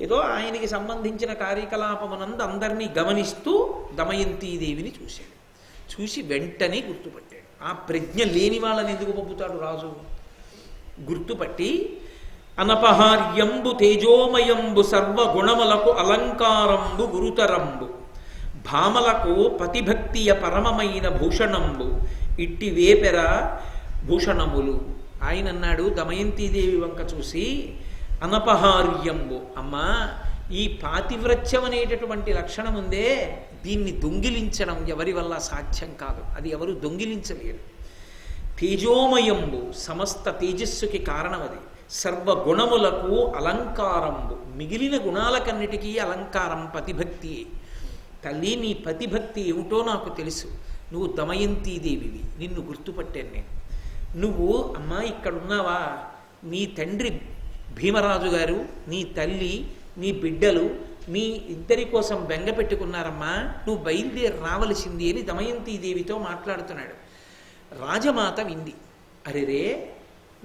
ఏదో ఆయనకి సంబంధించిన కార్యకలాపమునందు అందరినీ గమనిస్తూ దమయంతీదేవిని చూశాడు. చూసి వెంటనే గుర్తుపట్టాడు. ఆ ప్రజ్ఞ లేని వాళ్ళని ఎందుకు పంపుతాడు రాజు? గుర్తుపట్టి అనపహార్యంబు తేజోమయంబు సర్వగుణములకు అలంకారంబు గురుతరంబు భామలకు పతిభక్తియ పరమమైన భూషణంబు ఇట్టి వేపెర భూషణములు. ఆయన అన్నాడు దమయంతీదేవి వంక చూసి, అనపహార్యంబు, అమ్మా ఈ పాతివ్రత్యం అనేటటువంటి లక్షణం ఉందే, దీన్ని దొంగిలించడం ఎవరి వల్ల సాధ్యం కాదు. అది ఎవరు దొంగిలించలేరు. తేజోమయంబు, సమస్త తేజస్సుకి కారణం అది. సర్వగుణములకు అలంకారంబు, మిగిలిన గుణాలకన్నిటికీ అలంకారం పతిభక్తి. తల్లి, నీ పతిభక్తి ఏమిటో నాకు తెలుసు. నువ్వు దమయంతీదేవివి, నిన్ను గుర్తుపట్టాను నేను. నువ్వు అమ్మా ఇక్కడున్నావా? నీ తండ్రి భీమరాజు గారు, నీ తల్లి, నీ బిడ్డలు మీ ఇద్దరి కోసం బెంగ పెట్టుకున్నారమ్మా, నువ్వు బయలుదేరి రావలసింది అని దమయంతీదేవితో మాట్లాడుతున్నాడు. రాజమాత వింది. అరెరే,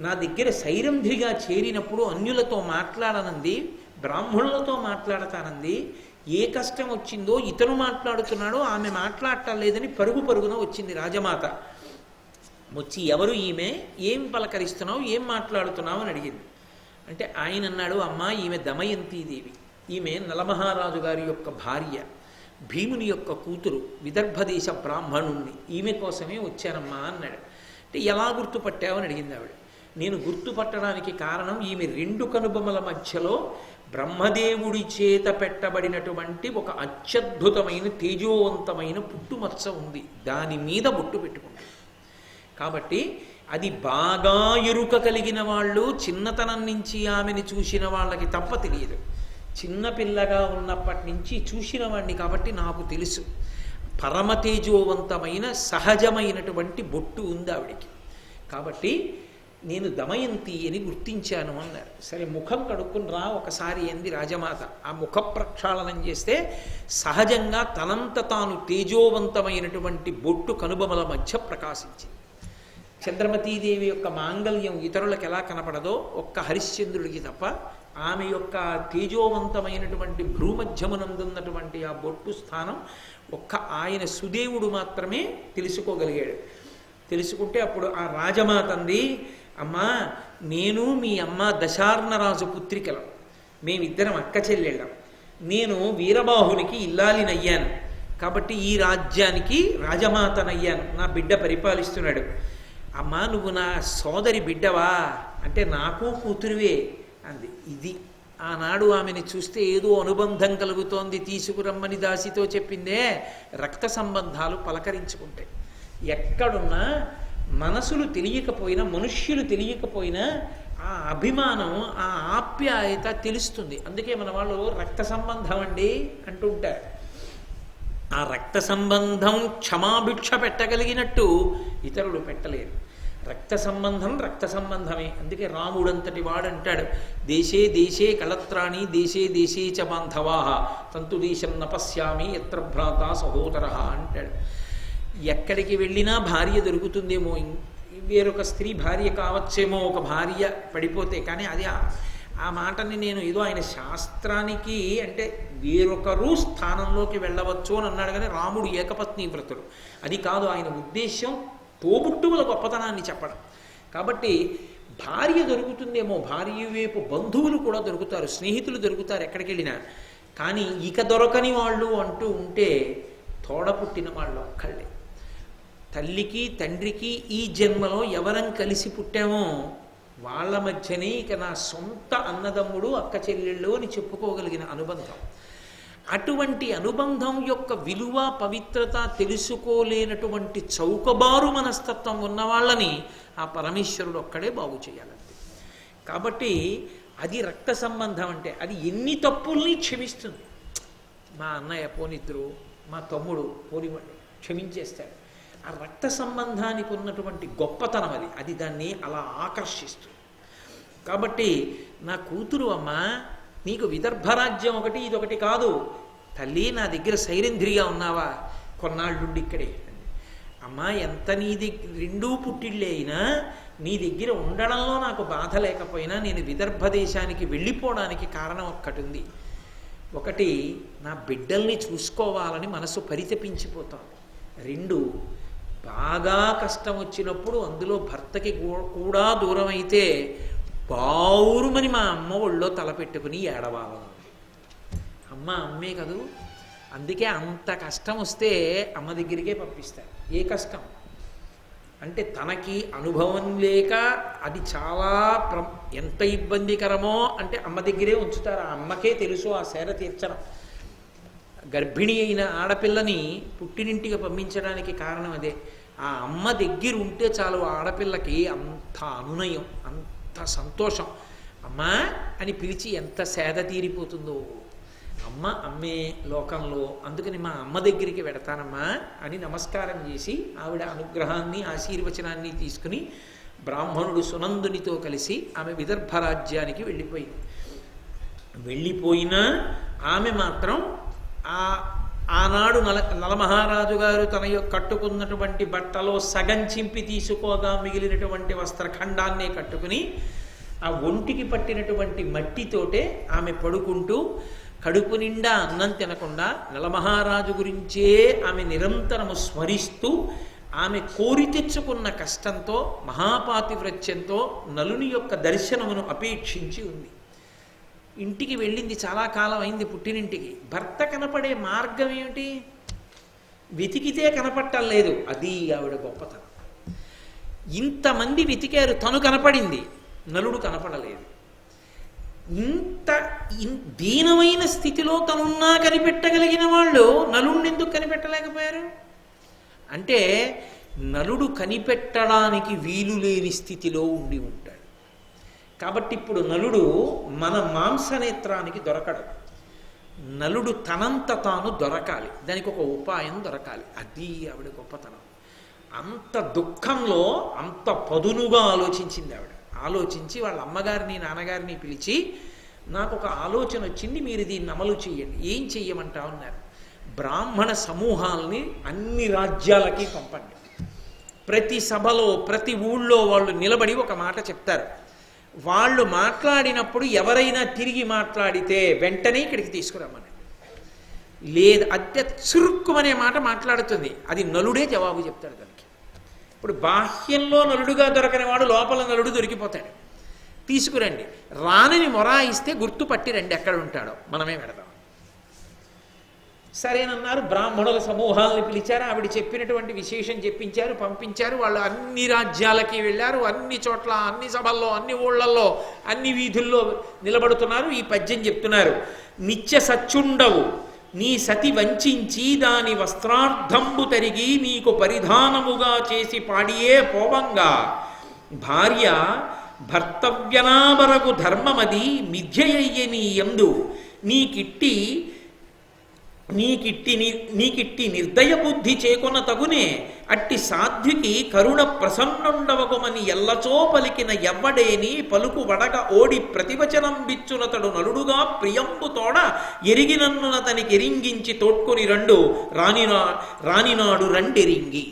నా దగ్గర సైరంధ్రిగా చేరినప్పుడు అన్యులతో మాట్లాడనంది, బ్రాహ్మణులతో మాట్లాడతానంది. ఏ కష్టం వచ్చిందో ఇతను మాట్లాడుతున్నాడో ఆమె మాట్లాడటం లేదని పరుగున వచ్చింది రాజమాత. వచ్చి ఎవరు ఈమె, ఏం పలకరిస్తున్నావు, ఏం మాట్లాడుతున్నావు అని అడిగింది. అంటే ఆయన అన్నాడు, అమ్మా ఈమె దమయంతీదేవి, ఈమె నలమహారాజు గారి యొక్క భార్య, భీముని యొక్క కూతురు, విదర్భదేశ బ్రాహ్మణుణ్ణి, ఈమె కోసమే వచ్చానమ్మా అన్నాడు. అంటే ఎలా గుర్తుపట్టావని అడిగింది ఆవిడ. నేను గుర్తుపట్టడానికి కారణం ఈమె రెండు కనుబొమల మధ్యలో బ్రహ్మదేవుడి చేత పెట్టబడినటువంటి ఒక అత్యద్భుతమైన తేజోవంతమైన పుట్టుమచ్చ ఉంది, దాని మీద బొట్టు పెట్టుకుంది. కాబట్టి అది బాగా ఎరుక కలిగిన వాళ్ళు, చిన్నతనం నుంచి ఆమెని చూసిన వాళ్ళకి తప్ప తెలియదు. చిన్నపిల్లగా ఉన్నప్పటి నుంచి చూసిన వాడిని కాబట్టి నాకు తెలుసు. పరమ తేజోవంతమైన సహజమైనటువంటి బొట్టు ఉంది ఆవిడికి. కాబట్టి నేను దమయంతి అని గుర్తించాను అన్నారు. సరే ముఖం కడుక్కుని రా ఒకసారి అంది రాజమాత. ఆ ముఖ ప్రక్షాళనం చేస్తే సహజంగా తనంత తాను తేజోవంతమైనటువంటి బొట్టు కనుబొమల మధ్య ప్రకాశించింది. చంద్రమతీదేవి యొక్క మాంగళ్యం ఇతరులకు ఎలా కనపడదో ఒక్క హరిశ్చంద్రుడికి తప్ప ఆమె యొక్క తేజోవంతమైనటువంటి భ్రూమధ్యమునందున్నటువంటి ఆ బొట్టు స్థానం ఒక్క ఆయన సుదేవుడు మాత్రమే తెలుసుకోగలిగాడు. తెలుసుకుంటే అప్పుడు ఆ రాజమాత అంది, అమ్మా నేను మీ అమ్మ దశార్ణరాజు పుత్రికలం, మేమిద్దరం అక్క చెల్లెళ్ళం. నేను వీరబాహునికి ఇల్లాలినయ్యాను కాబట్టి ఈ రాజ్యానికి రాజమాతనయ్యాను, నా బిడ్డ పరిపాలిస్తున్నాడు. అమ్మా నువ్వు నా సోదరి బిడ్డవా అంటే నాకు కూతురువే అంది. ఇది ఆనాడు ఆమెని చూస్తే ఏదో అనుబంధం కలుగుతోంది, తీసుకురమ్మని దాసితో చెప్పిందే. రక్త సంబంధాలు పలకరించుకుంటాయి. ఎక్కడున్నా మనసులు తెలియకపోయినా, మనుష్యులు తెలియకపోయినా ఆ అభిమానం, ఆ ఆప్యాయత తెలుస్తుంది. అందుకే మన వాళ్ళు రక్త సంబంధం అండి అంటుంటారు. ఆ రక్త సంబంధం క్షమాభిక్ష పెట్టగలిగినట్టు ఇతరులు పెట్టలేరు. రక్త సంబంధం రక్త సంబంధమే. అందుకే రాముడంతటి వాడు అంటాడు, దేశే దేశే కళత్రాణి దేశే దేశే చ బాంధవా తంతు దేశం నపశ్యామి ఎత్ర భ్రాత సహోదర అంటాడు. ఎక్కడికి వెళ్ళినా భార్య దొరుకుతుందేమో, వేరొక స్త్రీ భార్య కావచ్చేమో ఒక భార్య పడిపోతే. కానీ అది ఆ మాటని నేను ఏదో ఆయన శాస్త్రానికి అంటే వేరొకరు స్థానంలోకి వెళ్ళవచ్చు అని అన్నాడు. కానీ రాముడు ఏకపత్ని వ్రతుడు, అది కాదు ఆయన ఉద్దేశ్యం. తోబుట్టువుల గొప్పతనాన్ని చెప్పడం. కాబట్టి భార్య దొరుకుతుందేమో, భార్య వైపు బంధువులు కూడా దొరుకుతారు, స్నేహితులు దొరుకుతారు ఎక్కడికి వెళ్ళినా. కానీ ఇక దొరకని వాళ్ళు అంటూ ఉంటే తోడ పుట్టిన వాళ్ళు ఒక్కళ్ళే. తల్లికి తండ్రికి ఈ జన్మలో ఎవరం కలిసి పుట్టామో వాళ్ళ మధ్యనే ఇక నా సొంత అన్నదమ్ముడు అక్క చెల్లెళ్ళు అని చెప్పుకోగలిగిన అనుబంధం. అటువంటి అనుబంధం యొక్క విలువ పవిత్రత తెలుసుకోలేనటువంటి చౌకబారు మనస్తత్వం ఉన్న వాళ్ళని ఆ పరమేశ్వరుడు ఒక్కడే బాగు చేయాలంతే. కాబట్టి అది రక్త సంబంధం. అంటే అది ఎన్ని తప్పుల్ని క్షమిస్తుంది. మా అన్నయ్య పోనిద్దరు, మా తమ్ముడు పోనివ్వండి, క్షమించేస్తాడు. ఆ రక్త సంబంధానికి ఉన్నటువంటి గొప్పతనం అది దాన్ని అలా ఆకర్షిస్తుంది. కాబట్టి నా కూతురు అమ్మ నీకు విదర్భరాజ్యం ఒకటి ఇదొకటి కాదు, తల్లి నా దగ్గర సైరంధ్రిగా ఉన్నావా, కొన్నాళ్ళుండి ఇక్కడే. అమ్మ ఎంత నీది రెండూ పుట్టిళ్ళే అయినా నీ దగ్గర ఉండడంలో నాకు బాధ లేకపోయినా నేను విదర్భ దేశానికి వెళ్ళిపోవడానికి కారణం ఒక్కటి ఉంది. ఒకటి, నా బిడ్డల్ని చూసుకోవాలని మనసు పరితపించిపోతాను. రెండు, బాగా కష్టం వచ్చినప్పుడు అందులో భర్తకి కూడా దూరం అయితే బావురుమని మా అమ్మ ఒళ్ళో తలపెట్టుకుని ఏడవాలని. అమ్మ అమ్మే కదూ, అందుకే అంత కష్టం వస్తే అమ్మ దగ్గరికే పంపిస్తారు. ఏ కష్టం అంటే తనకి అనుభవం లేక అది చాలా ఎంత ఇబ్బందికరమో అంటే అమ్మ దగ్గరే ఉంచుతారు. ఆ అమ్మకే తెలుసు ఆ సేర తీర్చడం. గర్భిణి అయిన ఆడపిల్లని పుట్టినింటికి పంపించడానికి కారణం అదే. ఆ అమ్మ దగ్గర ఉంటే చాలు ఆడపిల్లకి అంత అనునయం, అంత సంతోషం. అమ్మా అని పిలిచి ఎంత సేద తీరిపోతుందో. అమ్మ అమ్మే లోకంలో, అందుకని మా అమ్మ దగ్గరికి వెడతానమ్మా అని నమస్కారం చేసి ఆవిడ అనుగ్రహాన్ని ఆశీర్వచనాన్ని తీసుకుని బ్రాహ్మణుడు సునందునితో కలిసి ఆమె విదర్భ రాజ్యానికి వెళ్ళిపోయినా ఆమె మాత్రం ఆనాడు నలమహారాజు గారు తన కట్టుకున్నటువంటి బట్టలో సగం చింపి తీసుకోగా మిగిలినటువంటి వస్త్రఖండాన్నే కట్టుకుని ఆ ఒంటికి పట్టినటువంటి మట్టితోటే ఆమె పడుకుంటూ కడుపు నిండా అన్నం తినకుండా నలమహారాజు గురించే ఆమె నిరంతరము స్మరిస్తూ ఆమె కోరి తెచ్చుకున్న కష్టంతో మహాపాతివ్రత్యంతో నలుని యొక్క దర్శనమును అపేక్షించి ఉంది. ఇంటికి వెళ్ళింది, చాలా కాలం అయింది పుట్టినింటికి. భర్త కనపడే మార్గం ఏమిటి? వెతికితే కనపట్టలేదు. అది ఆవిడ గొప్పతనం. ఇంతమంది వెతికారు, తను కనపడింది, నలుడు కనపడలేదు. ఇంత దీనమైన స్థితిలో తనున్నా కనిపెట్టగలిగిన వాళ్ళు నలుడిని ఎందుకు కనిపెట్టలేకపోయారు? అంటే నలుడు కనిపెట్టడానికి వీలు లేని స్థితిలో ఉండి ఉంటాడు. కాబట్టి ఇప్పుడు నలుడు మన మాంసనేత్రానికి దొరకడు. నలుడు తనంత తాను దొరకాలి, దానికి ఒక ఉపాయం దొరకాలి. అది ఆవిడ గొప్పతనం. అంత దుఃఖంలో అంత పదునుగా ఆలోచించింది ఆవిడ. ఆలోచించి వాళ్ళ అమ్మగారిని నాన్నగారిని పిలిచి, నాకు ఒక ఆలోచన వచ్చింది, మీరు దీన్ని అమలు చెయ్యండి. ఏం చెయ్యమంటా ఉన్నారు? బ్రాహ్మణ సమూహాల్ని అన్ని రాజ్యాలకి పంపండి. ప్రతి సభలో ప్రతి ఊళ్ళో వాళ్ళు నిలబడి ఒక మాట చెప్తారు. వాళ్ళు మాట్లాడినప్పుడు ఎవరైనా తిరిగి మాట్లాడితే వెంటనే ఇక్కడికి తీసుకురమ్మని. లేదు అద్దె చురుక్కుమనే మాట మాట్లాడుతుంది, అది నలుడే జవాబు చెప్తాడు దానికి. ఇప్పుడు బాహ్యంలో నలుడుగా దొరకని వాడు లోపల నలుడు దొరికిపోతాడు. తీసుకురండి, రానని మొరాయిస్తే గుర్తుపట్టి రండి, ఎక్కడ ఉంటాడో మనమే పెడదాం. సరేనన్నారు. బ్రాహ్మణుల సమూహాలను పిలిచారు, ఆవిడ చెప్పినటువంటి విశేషం చెప్పించారు, పంపించారు. వాళ్ళు అన్ని రాజ్యాలకి వెళ్ళారు, అన్ని చోట్ల, అన్ని సభల్లో, అన్ని ఊళ్ళల్లో, అన్ని వీధుల్లో నిలబడుతున్నారు. ఈ పద్యం చెప్తున్నారు. నిత్య సత్యుండవు నీ సతి వంచించి దాని వస్త్రార్థంబు తరిగి నీకు పరిధానముగా చేసి పాడియే పోవంగా భార్య భర్తవ్యనామరగు ధర్మమది మిథ్యయ్య నీ యందు నీకిట్టి నీకిట్టి నిర్దయ బుద్ధి చేకొన తగునే అట్టి సాధ్వికి కరుణ ప్రసన్నుండవకుమని ఎల్లచో పలికిన ఎవ్వడేని పలుకు వడగ ఓడి ప్రతివచనం బిచ్చునతడు నలుడుగా ప్రియంబుతోడ ఎరిగినన్నునతనికి ఎరింగించి తోడ్కొని రండు రానినాడు రండెరింగి.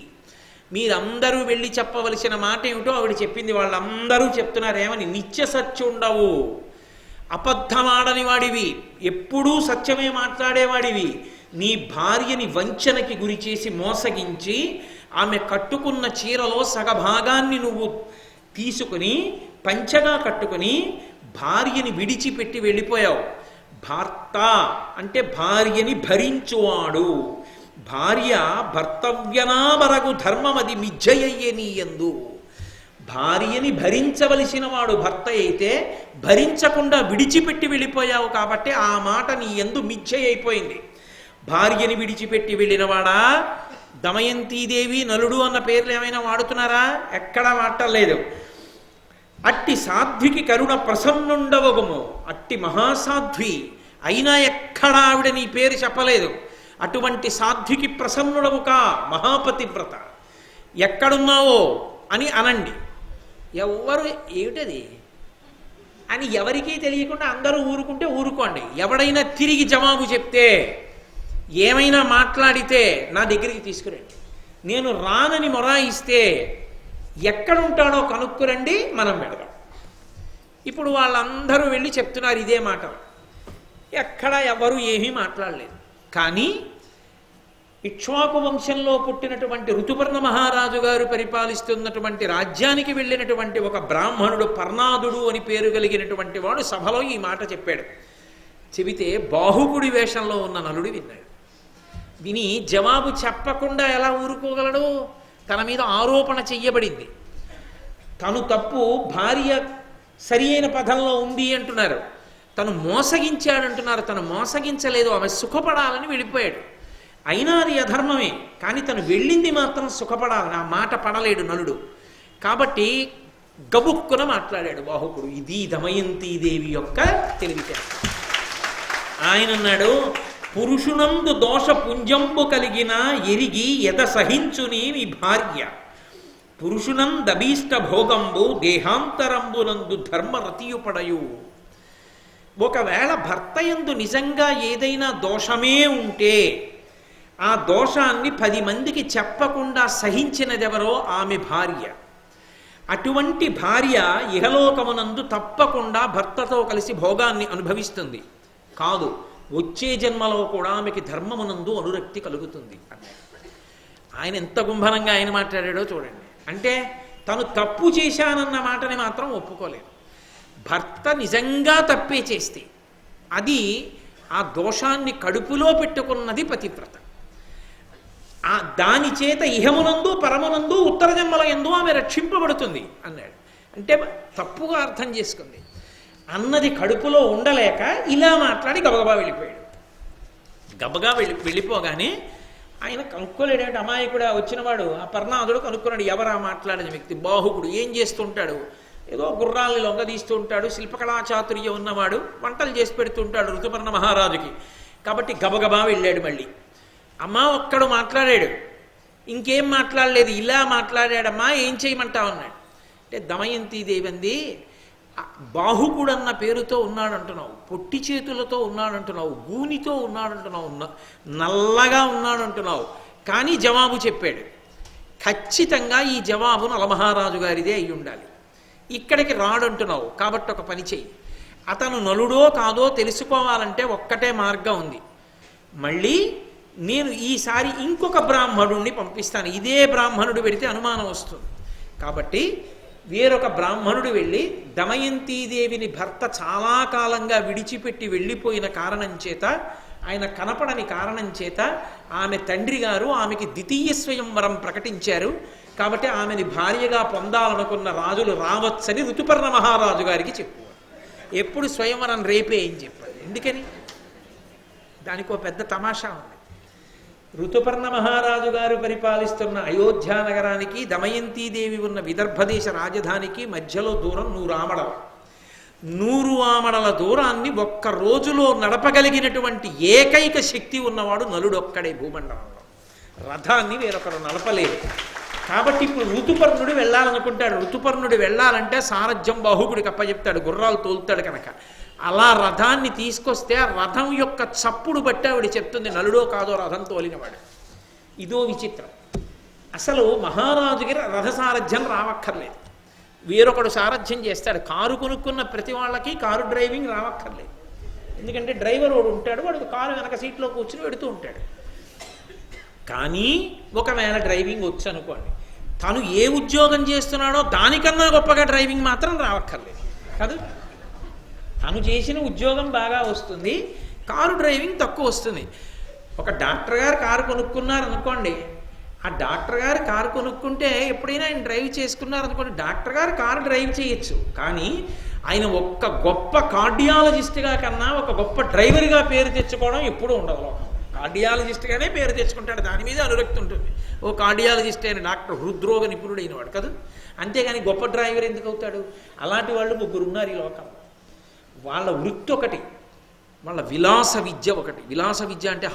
మీరందరూ వెళ్ళి చెప్పవలసిన మాట ఏమిటో ఆవిడ చెప్పింది. వాళ్ళందరూ చెప్తున్నారేమని, నిత్య సత్యుండవు, అబద్ధమాడని వాడివి, ఎప్పుడూ సత్యమే మాట్లాడేవాడివి, నీ భార్యని వంచనకి గురి చేసి మోసగించి ఆమె కట్టుకున్న చీరలో సగభాగాన్ని నువ్వు తీసుకుని పంచగా కట్టుకుని భార్యని విడిచిపెట్టి వెళ్ళిపోయావు. భర్త అంటే భార్యని భరించువాడు, భార్య భర్తవ్యనామరగు ధర్మమది మిథ్యయ్యే నీయందు. భార్యని భరించవలసిన వాడు భర్త అయితే భరించకుండా విడిచిపెట్టి వెళ్ళిపోయావు కాబట్టి ఆ మాట నీ యందు మిథ్య అయిపోయింది. భార్యని విడిచిపెట్టి వెళ్ళినవాడా? దమయంతీదేవి, నలుడు అన్న పేర్లు ఏమైనా వాడుతున్నారా? ఎక్కడా వాడటలేదు. అట్టి సాధ్వికి కరుణ ప్రసన్నుండవగుము, అట్టి మహాసాధ్వి అయినా ఎక్కడా ఆవిడ నీ పేరు చెప్పలేదు. అటువంటి సాధ్వికి ప్రసన్నుడవు కా, మహాపతివ్రత, ఎక్కడున్నావో అని అనండి. ఎవ్వరు ఏమిటది అని ఎవరికీ తెలియకుండా అందరూ ఊరుకుంటే ఊరుకోండి. ఎవడైనా తిరిగి జవాబు చెప్తే, ఏమైనా మాట్లాడితే నా దగ్గరికి తీసుకురండి. నేను రానని మొరాయిస్తే ఎక్కడుంటాడో కనుక్కురండి, మనం వెళదాం. ఇప్పుడు వాళ్ళందరూ వెళ్ళి చెప్తున్నారు ఇదే మాట. ఎక్కడ ఎవరు ఏమీ మాట్లాడలేదు. కానీ ఇక్ష్వాకు వంశంలో పుట్టినటువంటి ఋతుపర్ణ మహారాజు గారు పరిపాలిస్తున్నటువంటి రాజ్యానికి వెళ్ళినటువంటి ఒక బ్రాహ్మణుడు, పర్ణాదుడు అని పేరు కలిగినటువంటి వాడు సభలో ఈ మాట చెప్పాడు. చెబితే బాహుకుడి వేషంలో ఉన్న నలుడు విన్నాడు. విని జవాబు చెప్పకుండా ఎలా ఊరుకోగలడు? తన మీద ఆరోపణ చెయ్యబడింది. తను తప్పు, భార్య సరి అయిన పదంలో ఉంది అంటున్నారు. తను మోసగించాడంటున్నారు. తను మోసగించలేదు, ఆమె సుఖపడాలని వెళ్ళిపోయాడు. అయినా అది అధర్మమే, కానీ తను వెళ్ళింది మాత్రం సుఖపడాలని ఆ మాట పడలేడు నలుడు. కాబట్టి గబుక్కున మాట్లాడాడు బాహుకుడు. ఇది దమయంతీదేవి యొక్క తెలివితేట. ఆయన అన్నాడు, పురుషునందు దోష పుంజంబు కలిగిన ఎరిగి ఎద సహించుని మీ భార్య, పురుషునందభీష్ట భోగంబు దేహాంతరంబునందు ధర్మరతియుపడయు. ఒకవేళ భర్త యందు నిజంగా ఏదైనా దోషమే ఉంటే ఆ దోషాన్ని 10 మందికి చెప్పకుండా సహించినదెవరో ఆమె భార్య. అటువంటి భార్య ఇహలోకమునందు తప్పకుండా భర్తతో కలిసి భోగాన్ని అనుభవిస్తుంది. కాదు, వచ్చే జన్మలో కూడా ఆమెకి ధర్మమునందు అనురక్తి కలుగుతుంది. ఆయన ఎంత గుంభనంగా ఆయన మాట్లాడాడో చూడండి. అంటే తను తప్పు చేశానన్న మాటని మాత్రం ఒప్పుకోలేదు. భర్త నిజంగా తప్పే చేస్తే అది ఆ దోషాన్ని కడుపులో పెట్టుకున్నది పతివ్రత. దాని చేత ఇహమునందు పరమునందు ఉత్తర జన్మల యందు ఆమె రక్షింపబడుతుంది అన్నాడు. అంటే తప్పుగా అర్థం చేసుకుంది. అన్నది కడుపులో ఉండలేక ఇలా మాట్లాడి గబగబా వెళ్ళిపోయాడు. గబగా వెళ్ళిపోగానే ఆయన కనుక్కోలేడు. అమాయకుడు వచ్చినవాడు ఆ పర్ణాదుడు కనుక్కున్నాడు, ఎవరా మాట్లాడిన వ్యక్తి? బాహుకుడు. ఏం చేస్తుంటాడు? ఏదో గుర్రాల్ని లొంగదీస్తూ ఉంటాడు, శిల్పకళా చాతుర్యం ఉన్నవాడు, వంటలు చేసి పెడుతుంటాడు ఋతుపర్ణ మహారాజుకి. కాబట్టి గబగబా వెళ్ళాడు. మళ్ళీ అమ్మా ఒక్కడు మాట్లాడాడు, ఇంకేం మాట్లాడలేదు, ఇలా మాట్లాడాడమ్మా, ఏం చేయమంటావు అన్నాడు. అంటే దమయంతీదేవి అంది, బాహుకుడన్న పేరుతో ఉన్నాడంటున్నావు, పొట్టి చేతులతో ఉన్నాడంటున్నావు, గూనితో ఉన్నాడంటున్నావు, నల్లగా ఉన్నాడంటున్నావు, కానీ జవాబు చెప్పాడు. ఖచ్చితంగా ఈ జవాబు నలమహారాజు గారిదే అయి ఉండాలి. ఇక్కడికి రాడంటున్నావు కాబట్టి ఒక పని చెయ్యి. అతను నలుడో కాదో తెలుసుకోవాలంటే ఒక్కటే మార్గం ఉంది. మళ్ళీ నేను ఈసారి ఇంకొక బ్రాహ్మణుడిని పంపిస్తాను. ఇదే బ్రాహ్మణుడు వెళితే అనుమానం వస్తుంది. కాబట్టి వేరొక బ్రాహ్మణుడు వెళ్ళి దమయంతీదేవిని భర్త చాలా కాలంగా విడిచిపెట్టి వెళ్ళిపోయిన కారణం చేత, ఆయన కనపడని కారణం చేత ఆమె తండ్రి గారు ఆమెకి ద్వితీయ స్వయంవరం ప్రకటించారు. కాబట్టి ఆమెని భార్యగా పొందాలనుకున్న రాజులు రావచ్చని ఋతుపర్ణ మహారాజు గారికి చెప్పు. ఎప్పుడు స్వయంవరం రేపే ఏం చెప్పాలి. ఎందుకని? దానికి ఒక పెద్ద తమాషా ఉంది. ఋతుపర్ణ మహారాజు గారు పరిపాలిస్తున్న అయోధ్య నగరానికి దమయంతీదేవి ఉన్న విదర్భదేశ రాజధానికి మధ్యలో దూరం 100 ఆమడలు. 100 ఆమడల దూరాన్ని ఒక్క రోజులో నడపగలిగినటువంటి ఏకైక శక్తి ఉన్నవాడు నలుడు ఒక్కడే భూమండలంలో. రథాన్ని వేరొకరు నడపలేరు. కాబట్టి ఇప్పుడు ఋతుపర్ణుడు వెళ్ళాలనుకుంటాడు. ఋతుపర్ణుడు వెళ్ళాలంటే సారథ్యం బాహుకుడికి అప్పచెప్తాడు, గుర్రాలు తోలుతాడు కనుక. అలా రథాన్ని తీసుకొస్తే ఆ రథం యొక్క చప్పుడు బట్టి ఆవిడ చెప్తుంది నలుడో కాదో రథం తోలినవాడు. ఇదో విచిత్రం. అసలు మహారాజుకి రథసారథ్యం రావక్కర్లేదు, వేరొకడు సారథ్యం చేస్తాడు. కారు కొనుక్కున్న ప్రతి వాళ్ళకి కారు డ్రైవింగ్ రావక్కర్లేదు. ఎందుకంటే డ్రైవర్ వాడు ఉంటాడు, వాడు కారు వెనక సీట్లో కూర్చుని వెడుతూ ఉంటాడు. కానీ ఒకవేళ డ్రైవింగ్ వచ్చు అనుకోండి, తను ఏ ఉద్యోగం చేస్తున్నాడో దానికన్నా గొప్పగా డ్రైవింగ్ మాత్రం రావక్కర్లేదు కాదు. తను చేసిన ఉద్యోగం బాగా వస్తుంది, కారు డ్రైవింగ్ తక్కువ వస్తుంది. ఒక డాక్టర్ గారు కారు కొనుక్కున్నారనుకోండి, ఆ డాక్టర్ గారు కారు కొనుక్కుంటే ఎప్పుడైనా ఆయన డ్రైవ్ చేసుకున్నారనుకోండి, డాక్టర్ గారు కారు డ్రైవ్ చేయొచ్చు. కానీ ఆయన ఒక్క గొప్ప కార్డియాలజిస్ట్గా కన్నా ఒక గొప్ప డ్రైవర్గా పేరు తెచ్చుకోవడం ఎప్పుడూ ఉండదు లోకం. కార్డియాలజిస్ట్గానే పేరు తెచ్చుకుంటాడు, దాని మీద అనురక్తి ఉంటుంది. ఓ కార్డియాలజిస్ట్ అయిన డాక్టర్, హృద్రోగ నిపుణుడు అయిన వాడు కదా. అంతేగాని గొప్ప డ్రైవర్ ఎందుకు అవుతాడు? అలాంటి వాళ్ళు 3 ఉన్నారు ఈ లోకంలో. వాళ్ళ వృత్తి ఒకటి, వాళ్ళ విలాస విద్య ఒకటి. విలాస విద్య అంటే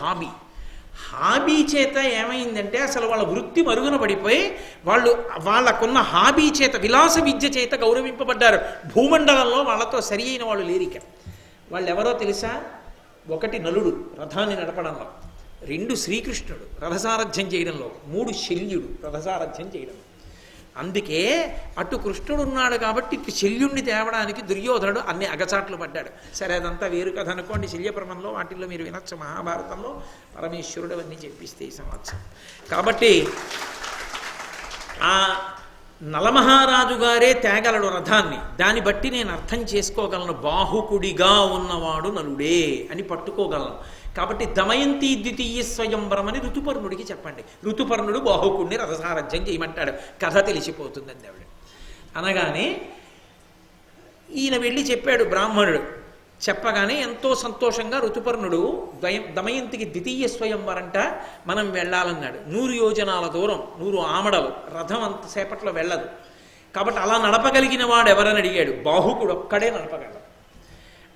హాబీ చేత ఏమైందంటే అసలు వాళ్ళ వృత్తి మరుగున పడిపోయి వాళ్ళకున్న హాబీ చేత, విలాస విద్య చేత గౌరవింపబడ్డారు. భూమండలంలో వాళ్ళతో సరి అయిన వాళ్ళు లేరిక. వాళ్ళు ఎవరో తెలుసా? 1 నలుడు రథాన్ని నడపడంలో, 2 శ్రీకృష్ణుడు రథసారథ్యం చేయడంలో, 3 శల్యుడు రథసారథ్యం చేయడంలో. అందుకే అటు కృష్ణుడు ఉన్నాడు కాబట్టి ఇటు శల్యుణ్ణి తేవడానికి దుర్యోధనుడు అన్ని అగచాట్లు పడ్డాడు. సరే, అదంతా వేరు కథ అనుకోండి. శల్యపర్వంలో వాటిల్లో మీరు వినొచ్చు. మహాభారతంలో పరమేశ్వరుడు అవన్నీ చెప్పిస్తే ఈ సంవత్సరం. కాబట్టి ఆ నలమహారాజు గారే తేగలడు రథాన్ని. దాన్ని బట్టి నేను అర్థం చేసుకోగలను, బాహుకుడిగా ఉన్నవాడు నలుడే అని పట్టుకోగలను. కాబట్టి దమయంతి ద్వితీయ స్వయంవరం అని ఋతుపర్ణుడికి చెప్పండి. ఋతుపర్ణుడు బాహుకుడిని రథసారథ్యం చేయమంటాడు, కథ తెలిసిపోతుందండి ఆవిడ. అనగానే ఈయన వెళ్ళి చెప్పాడు బ్రాహ్మణుడు. చెప్పగానే ఎంతో సంతోషంగా ఋతుపర్ణుడు దమయంతికి ద్వితీయ స్వయంవరంట మనం వెళ్ళాలన్నాడు. 100 యోజనాల దూరం, 100 ఆమడలు, రథం అంతసేపట్లో వెళ్ళదు. కాబట్టి అలా నడపగలిగిన వాడు ఎవరని అడిగాడు. బాహుకుడు ఒక్కడే నడపగలడు.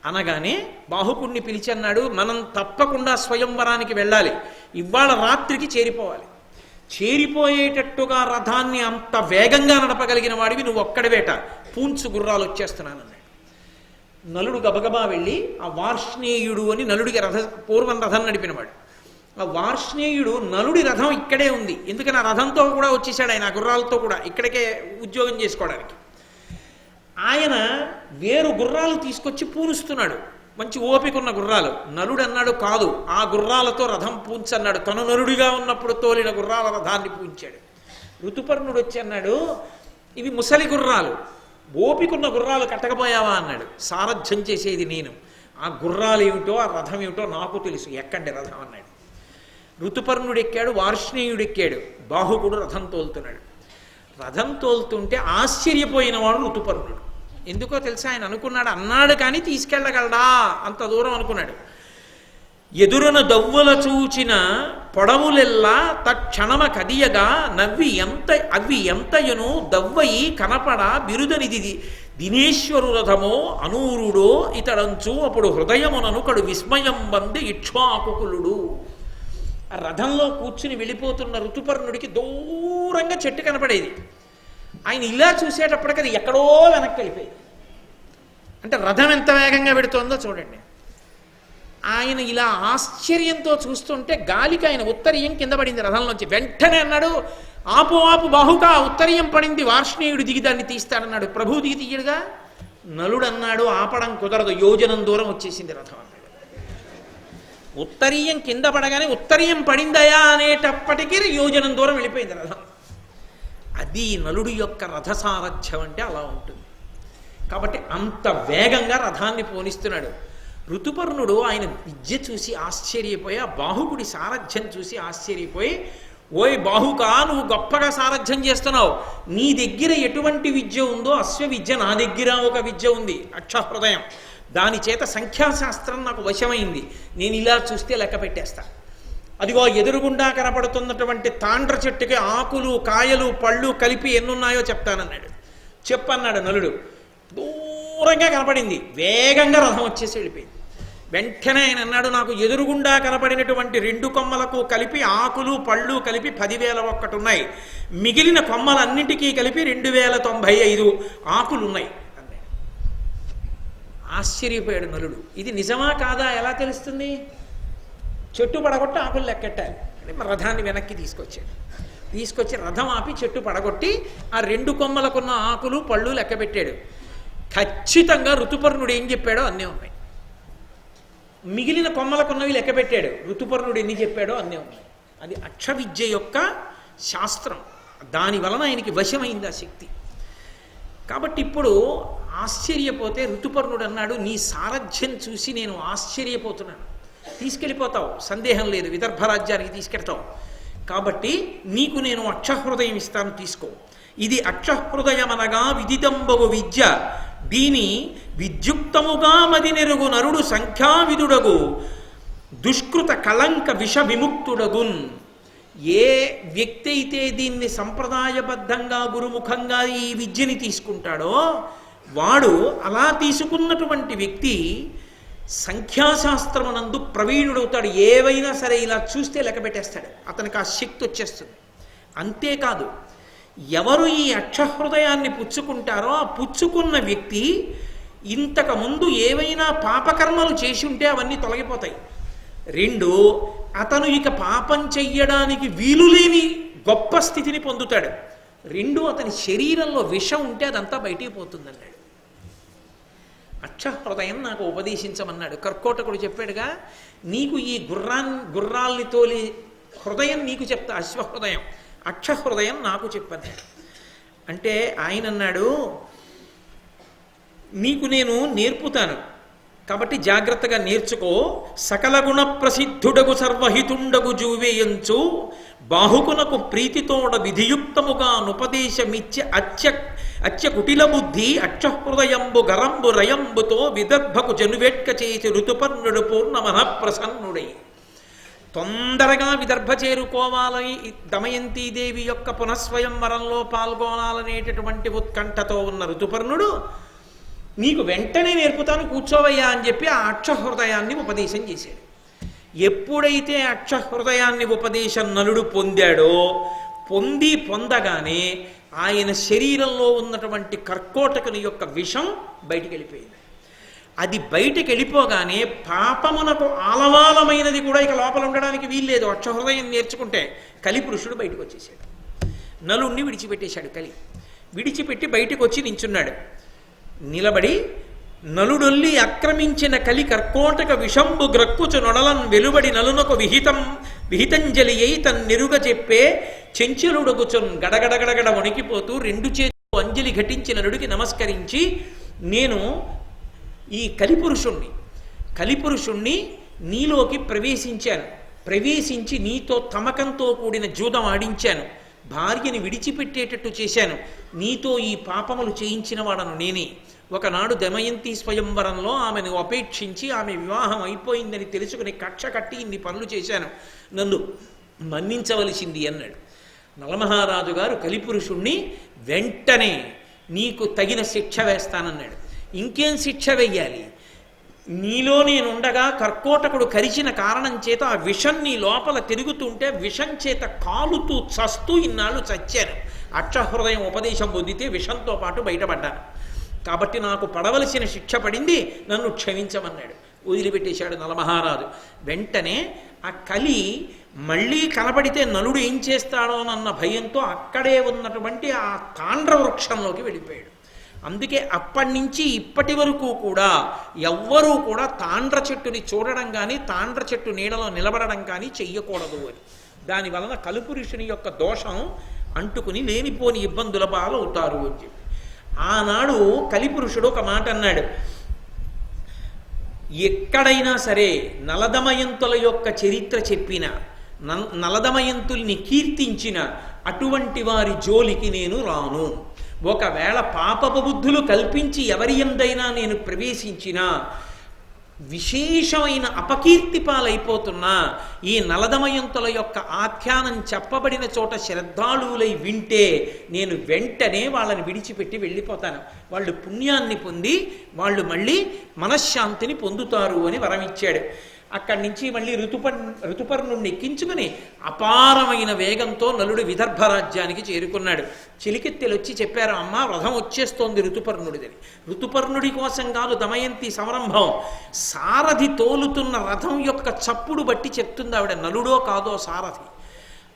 అనగానే బాహుకుడిని పిలిచి అన్నాడు, మనం తప్పకుండా స్వయంవరానికి వెళ్ళాలి, ఇవాళ రాత్రికి చేరిపోవాలి. చేరిపోయేటట్టుగా రథాన్ని అంత వేగంగా నడపగలిగిన వాడివి నువ్వు ఒక్కడివేట, పూంచు గుర్రాలు వచ్చేస్తున్నానన్నాడు. నలుడు గబగబా వెళ్ళి ఆ వార్ష్ణేయుడు అని నలుడికి పూర్వం రథం నడిపినవాడు. ఆ వార్ష్ణేయుడు నలుడి రథం ఇక్కడే ఉంది. ఎందుకని ఆ రథంతో కూడా వచ్చేసాడు ఆయన, గుర్రాలతో కూడా ఇక్కడికే ఉద్యోగం చేసుకోవడానికి. ఆయన వేరు గుర్రాలు తీసుకొచ్చి పూనుస్తున్నాడు, మంచి ఓపికన్న గుర్రాలు. నలుడు అన్నాడు, కాదు, ఆ గుర్రాలతో రథం పూంచన్నాడు. తను నలుడిగా ఉన్నప్పుడు తోలిన గుర్రాల రథాన్ని పూంచాడు. ఋతుపర్ణుడు వచ్చి అన్నాడు, ఇవి ముసలి గుర్రాలు, ఓపికన్న గుర్రాలు కట్టకపోయావా అన్నాడు. సారథ్యం చేసేది నేను, ఆ గుర్రాలు ఏమిటో ఆ రథం ఏమిటో నాకు తెలుసు, ఎక్కండి రథం అన్నాడు. ఋతుపర్ణుడు ఎక్కాడు, వార్ష్ణేయుడు ఎక్కాడు, బాహుకుడు రథం తోలుతున్నాడు. రథం తోలుతుంటే ఆశ్చర్యపోయిన వాడు ఋతుపర్ణుడు. ఎందుకో తెలుసా? ఆయన అనుకున్నాడు, అన్నాడు కానీ తీసుకెళ్ళగలడా అంత దూరం అనుకున్నాడు. ఎదురున దవ్వుల చూచిన పొడవులెల్లా తక్షణమ కదియగా అవి ఎంతయును దవ్వయి కనపడ బిరుదనిది దినేశ్వరు రథమో అనూరుడో ఇతడంచు అప్పుడు హృదయమునను కడు విస్మయం వంది ఇక్ష్వాకుకులుడు. ఆ రథంలో కూర్చుని వెళ్ళిపోతున్న ఋతుపర్ణుడికి దూరంగా చెట్టు కనపడేది. ఆయన ఇలా చూసేటప్పటికి అది ఎక్కడో వెనక్కి వెళ్ళిపోయింది. అంటే రథం ఎంత వేగంగా పెడుతోందో చూడండి. ఆయన ఇలా ఆశ్చర్యంతో చూస్తుంటే గాలికి ఆయన ఉత్తరీయం కింద పడింది రథంలోంచి. వెంటనే అన్నాడు, ఆపు బాహుకా, ఉత్తరీయం పడింది, వార్ష్ణేయుడు దిగి దాన్ని తీస్తాడన్నాడు. ప్రభు దిగి తీయడుగా. నలుడు అన్నాడు, ఆపడం కుదరదు, యోజనం దూరం వచ్చేసింది రథం అన్నాడు. ఉత్తరీయం కింద పడగానే ఉత్తరీయం పడిందయా అనేటప్పటికీ యోజనం దూరం వెళ్ళిపోయింది రథం. అది నలుడు యొక్క రథసారథ్యం అంటే అలా ఉంటుంది. కాబట్టి అంత వేగంగా రథాన్ని పోనిస్తున్నాడు. ఋతుపర్ణుడు ఆయన విద్య చూసి ఆశ్చర్యపోయి, ఆ బాహుకుడి సారథ్యం చూసి ఆశ్చర్యపోయి, ఓయ్ బాహుకా, నువ్వు గొప్పగా సారథ్యం చేస్తున్నావు, నీ దగ్గర ఎటువంటి విద్య ఉందో అశ్వ విద్య నా దగ్గర ఒక విద్య ఉంది, అక్షహృదయం, దాని చేత సంఖ్యాశాస్త్రం నాకు వశమైంది, నేను ఇలా చూస్తే లెక్క పెట్టేస్తా. అదిగో ఎదురుగుండా కనపడుతున్నటువంటి తాండ్ర చెట్టుకి ఆకులు కాయలు పళ్ళు కలిపి ఎన్నున్నాయో చెప్తానన్నాడు. చెప్పన్నాడు నలుడు. దూరంగా కనపడింది, వేగంగా రథం వచ్చేసి వెళ్ళిపోయింది. వెంటనే ఆయన అన్నాడు, నాకు ఎదురుగుండా కనపడినటువంటి 2 కొమ్మలకు కలిపి ఆకులు పళ్ళు కలిపి 10,001 ఉన్నాయి, మిగిలిన కొమ్మలన్నింటికీ కలిపి 2,095 ఆకులు ఉన్నాయి అన్నాడు. ఆశ్చర్యపోయాడు నలుడు. ఇది నిజమా కాదా ఎలా తెలుస్తుంది? చెట్టు పడగొట్టి ఆకులు లెక్కెట్టాలి. రథాన్ని వెనక్కి తీసుకొచ్చి రథం ఆపి చెట్టు పడగొట్టి ఆ 2 కొమ్మలకున్న ఆకులు పళ్ళు లెక్క పెట్టాడు. ఖచ్చితంగా ఋతుపర్ణుడు ఏం చెప్పాడో అన్నీ ఉన్నాయి. మిగిలిన కొమ్మలకున్నవి లెక్క పెట్టాడు, ఋతుపర్ణుడు ఎన్ని చెప్పాడో అన్నీ ఉన్నాయి. అది అక్షవిద్య యొక్క శాస్త్రం. దాని వలన ఆయనకి వశమైంది ఆ శక్తి. కాబట్టి ఇప్పుడు ఆశ్చర్యపోతే ఋతుపర్ణుడు అన్నాడు, నీ సారథ్యం చూసి నేను ఆశ్చర్యపోతున్నాను. తీసుకెళ్ళిపోతావు, సందేహం లేదు, విదర్భ రాజ్యానికి తీసుకెళ్తావు. కాబట్టి నీకు నేను అక్షహృదయం ఇస్తాను, తీసుకో. ఇది అక్షహృదయం అనగా విదితంబగు విద్య, దీని విద్యుక్తముగా మది నెరుగు నరుడు సంఖ్యావిదుడగు దుష్కృత కళంక విష విముక్తుడగున్. ఏ వ్యక్తి అయితే దీన్ని సంప్రదాయబద్ధంగా గురుముఖంగా ఈ విద్యని తీసుకుంటాడో వాడు, అలా తీసుకున్నటువంటి వ్యక్తి సంఖ్యాశాస్త్రమునందు ప్రవీణుడవుతాడు. ఏవైనా సరే ఇలా చూస్తే లెక్క పెట్టేస్తాడు, అతనికి ఆ శక్తి వచ్చేస్తుంది. అంతేకాదు, ఎవరు ఈ అక్షహృదయాన్ని పుచ్చుకుంటారో ఆ పుచ్చుకున్న వ్యక్తి ఇంతకుముందు ఏవైనా పాపకర్మలు చేసి ఉంటే అవన్నీ తొలగిపోతాయి. 2, అతను ఇక పాపం చెయ్యడానికి వీలులేని గొప్ప స్థితిని పొందుతాడు. 2, అతని శరీరంలో విషం ఉంటే అదంతా బయటికి పోతుందన్నాడు. అక్షహృదయం నాకు ఉపదేశించమన్నాడు. కర్కోటకుడు చెప్పాడుగా, నీకు ఈ గుర్రాల్ని తోలి హృదయం నీకు చెప్తా, అశ్వహృదయం, అక్షహృదయం నాకు చెప్పన్నాడు. అంటే ఆయన అన్నాడు, నీకు నేను నేర్పుతాను, కాబట్టి జాగ్రత్తగా నేర్చుకో. సకల గుణ ప్రసిద్ధుడగు సర్వహితుండగు జూవేయంచు బాహుకునకు ప్రీతితోడ విధియుక్తముగా నుపదేశమిచ్చే అత్య కుటిల బుద్ధి అక్షహృదయంబు గరంబు రయంబుతో విదర్భకు జనువేట్క చేసి ఋతుపర్ణుడు పూర్ణ మనఃప్రసన్నుడై. తొందరగా విదర్భ చేరుకోవాలని దమయంతీదేవి యొక్క పునఃస్వయంవరంలో పాల్గొనాలనేటటువంటి ఉత్కంఠతో ఉన్న ఋతుపర్ణుడు, నీకు వెంటనే నేర్పుతాను, కూర్చోవయ్యా అని చెప్పి ఆ అక్షహృదయాన్ని ఉపదేశం చేశాడు. ఎప్పుడైతే అక్షహృదయాన్ని ఉపదేశం నలుడు పొందాడో, పొందగానే ఆయన శరీరంలో ఉన్నటువంటి కర్కోటకుని యొక్క విషం బయటికి వెళ్ళిపోయింది. అది బయటికి వెళ్ళిపోగానే పాపమునకు ఆలవాలమైనది కూడా ఇక లోపల ఉండడానికి వీల్లేదు. అక్షహృదయం నేర్చుకుంటే కలిపురుషుడు బయటకు వచ్చేసాడు. నలుణ్ణి విడిచిపెట్టేశాడు. విడిచిపెట్టి బయటకు వచ్చి నించున్నాడు. నిలబడి, నలుడొల్లి ఆక్రమించిన కలి కర్కోటక విషంబు గ్రక్కుచు నొడలన్ వెలువడి నలునకు విహితంజలి అయి తన్నెరుగ చెప్పే చెంచలుడగుచున్. గడగడగడగడ వణికిపోతూ 2 చేతులు అంజలి ఘటించిన నలుడికి నమస్కరించి, నేను ఈ కలిపురుషుణ్ణి నీలోకి ప్రవేశించి నీతో తమకంతో కూడిన జూదం ఆడించాను, భార్యని విడిచిపెట్టేటట్టు చేశాను, నీతో ఈ పాపములు చేయించిన వాడను నేనే. ఒకనాడు దమయంతి స్వయంవరంలో ఆమెను అపేక్షించి ఆమె వివాహం అయిపోయిందని తెలుసుకుని కక్ష కట్టి ఇన్ని పనులు చేశాను, నన్ను మన్నించవలసింది అన్నాడు. నలమహారాజు గారు కలిపురుషుణ్ణి వెంటనే నీకు తగిన శిక్ష వేస్తానన్నాడు. ఇంకేం శిక్ష వెయ్యాలి? నీలో నేనుండగా కర్కోటకుడు కరిచిన కారణం చేత ఆ విషం నీ లోపల తిరుగుతుంటే విషం చేత కాలుతూ చస్తూ ఇన్నాళ్ళు చచ్చాను. అక్షహృదయం ఉపదేశం పొందితే విషంతో పాటు బయటపడ్డాను. కాబట్టి నాకు పడవలసిన శిక్ష పడింది, నన్ను క్షమించమన్నాడు. వదిలిపెట్టేశాడు నలమహారాజు. వెంటనే ఆ కలి మళ్ళీ కనబడితే నలుడు ఏం చేస్తాడోనన్న భయంతో అక్కడే ఉన్నటువంటి ఆ తాండ్ర వృక్షంలోకి వెళ్ళిపోయాడు. అందుకే అప్పటి నుంచి ఇప్పటి వరకు కూడా ఎవ్వరూ కూడా తాండ్ర చెట్టుని చూడడం కానీ తాండ్ర చెట్టు నీడలో నిలబడడం కానీ చెయ్యకూడదు అని. దానివలన కలిపురుషుని యొక్క దోషం అంటుకుని లేనిపోని ఇబ్బందుల పాలవుతారు అని చెప్పి ఆనాడు కలిపురుషుడు ఒక మాట అన్నాడు. ఎక్కడైనా సరే నలదమయంతుల యొక్క చరిత్ర చెప్పిన, నలదమయంతుల్ని కీర్తించిన అటువంటి వారి జోలికి నేను రాను. ఒకవేళ పాపపు బుద్ధులు కల్పించి ఎవరి యందైనా నేను ప్రవేశించినా విశేషమైన అపకీర్తి పాలైపోతున్నా ఈ నలదమయంతుల యొక్క ఆఖ్యానం చెప్పబడిన చోట శ్రద్ధాళువులై వింటే నేను వెంటనే వాళ్ళని విడిచిపెట్టి వెళ్ళిపోతాను. వాళ్ళు పుణ్యాన్ని పొంది వాళ్ళు మళ్ళీ మనశ్శాంతిని పొందుతారు అని వరమిచ్చాడు. అక్కడి నుంచి మళ్ళీ ఋతుపర్ణుణ్ణి ఎక్కించుకుని అపారమైన వేగంతో నలుడు విదర్భ రాజ్యానికి చేరుకున్నాడు. చిలికెత్తెలు వచ్చి చెప్పారు, అమ్మ రథం వచ్చేస్తోంది ఋతుపర్ణుడిదని. ఋతుపర్ణుడి కోసం కాదు దమయంతి సంరంభం, సారథి తోలుతున్న రథం యొక్క చప్పుడు బట్టి చెప్తుంది ఆవిడ, నలుడో కాదో సారథి.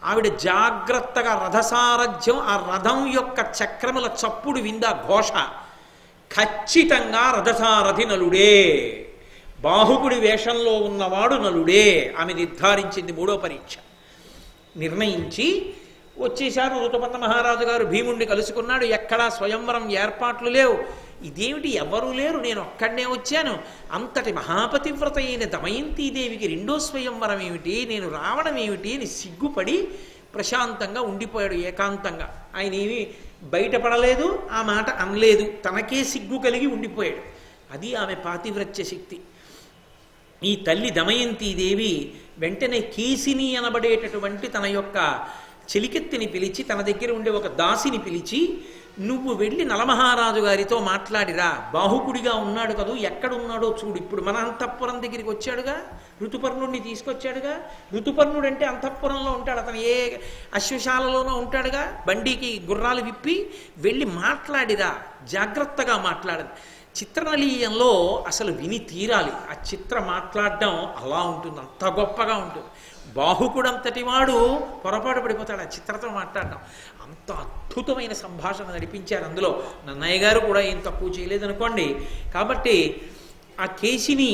ఆవిడ జాగ్రత్తగా రథసారథ్యం, ఆ రథం యొక్క చక్రముల చప్పుడు విందా ఘోష, ఖచ్చితంగా రథసారథి నలుడే, బాహుకుడి వేషంలో ఉన్నవాడు నలుడే. ఆమె నిర్ధారించింది. మూడో పరీక్ష నిర్ణయించి వచ్చేశారు. ఋతుపర్ణ మహారాజు గారు భీముణ్ణి కలుసుకున్నాడు. ఎక్కడా స్వయంవరం ఏర్పాట్లు లేవు. ఇదేమిటి ఎవరూ లేరు, నేను ఒక్కడనే వచ్చాను, అంతటి మహాపతివ్రత అయిన దమయంతీదేవికి రెండో స్వయంవరం ఏమిటి, నేను రావడం ఏమిటి అని సిగ్గుపడి ప్రశాంతంగా ఉండిపోయాడు ఏకాంతంగా. ఆయన ఏమి బయటపడలేదు, ఆ మాట అనలేదు, తనకే సిగ్గు కలిగి ఉండిపోయాడు. అది ఆమె పాతివ్రత్య శక్తి. ఈ తల్లి దమయంతీదేవి వెంటనే కేసిని అనబడేటటువంటి తన యొక్క చెలికెత్తిని పిలిచి, తన దగ్గర ఉండే ఒక దాసిని పిలిచి, నువ్వు వెళ్ళి నలమహారాజు గారితో మాట్లాడిరా, బాహుకుడిగా ఉన్నాడు కదూ, ఎక్కడున్నాడో చూడు. ఇప్పుడు మన అంతఃపురం దగ్గరికి వచ్చాడుగా, ఋతుపర్ణుడిని తీసుకొచ్చాడుగా. ఋతుపర్ణుడు అంటే అంతఃపురంలో ఉంటాడు, అతను ఏ అశ్వశాలలోనో ఉంటాడుగా. బండికి గుర్రాలు విప్పి వెళ్ళి మాట్లాడిరా, జాగ్రత్తగా మాట్లాడదు. చిత్రనలీయంలో అసలు విని తీరాలి. ఆ చిత్ర మాట్లాడడం అలా ఉంటుంది, అంత గొప్పగా ఉంటుంది. బాహుకుడంతటి వాడు పొరపాటు పడిపోతాడు ఆ చిత్రతో మాట్లాడడం. అంత అద్భుతమైన సంభాషణ నడిపించారు అందులో. నన్నయ్య గారు కూడా ఏం తక్కువ చేయలేదనుకోండి. కాబట్టి ఆ కేసిని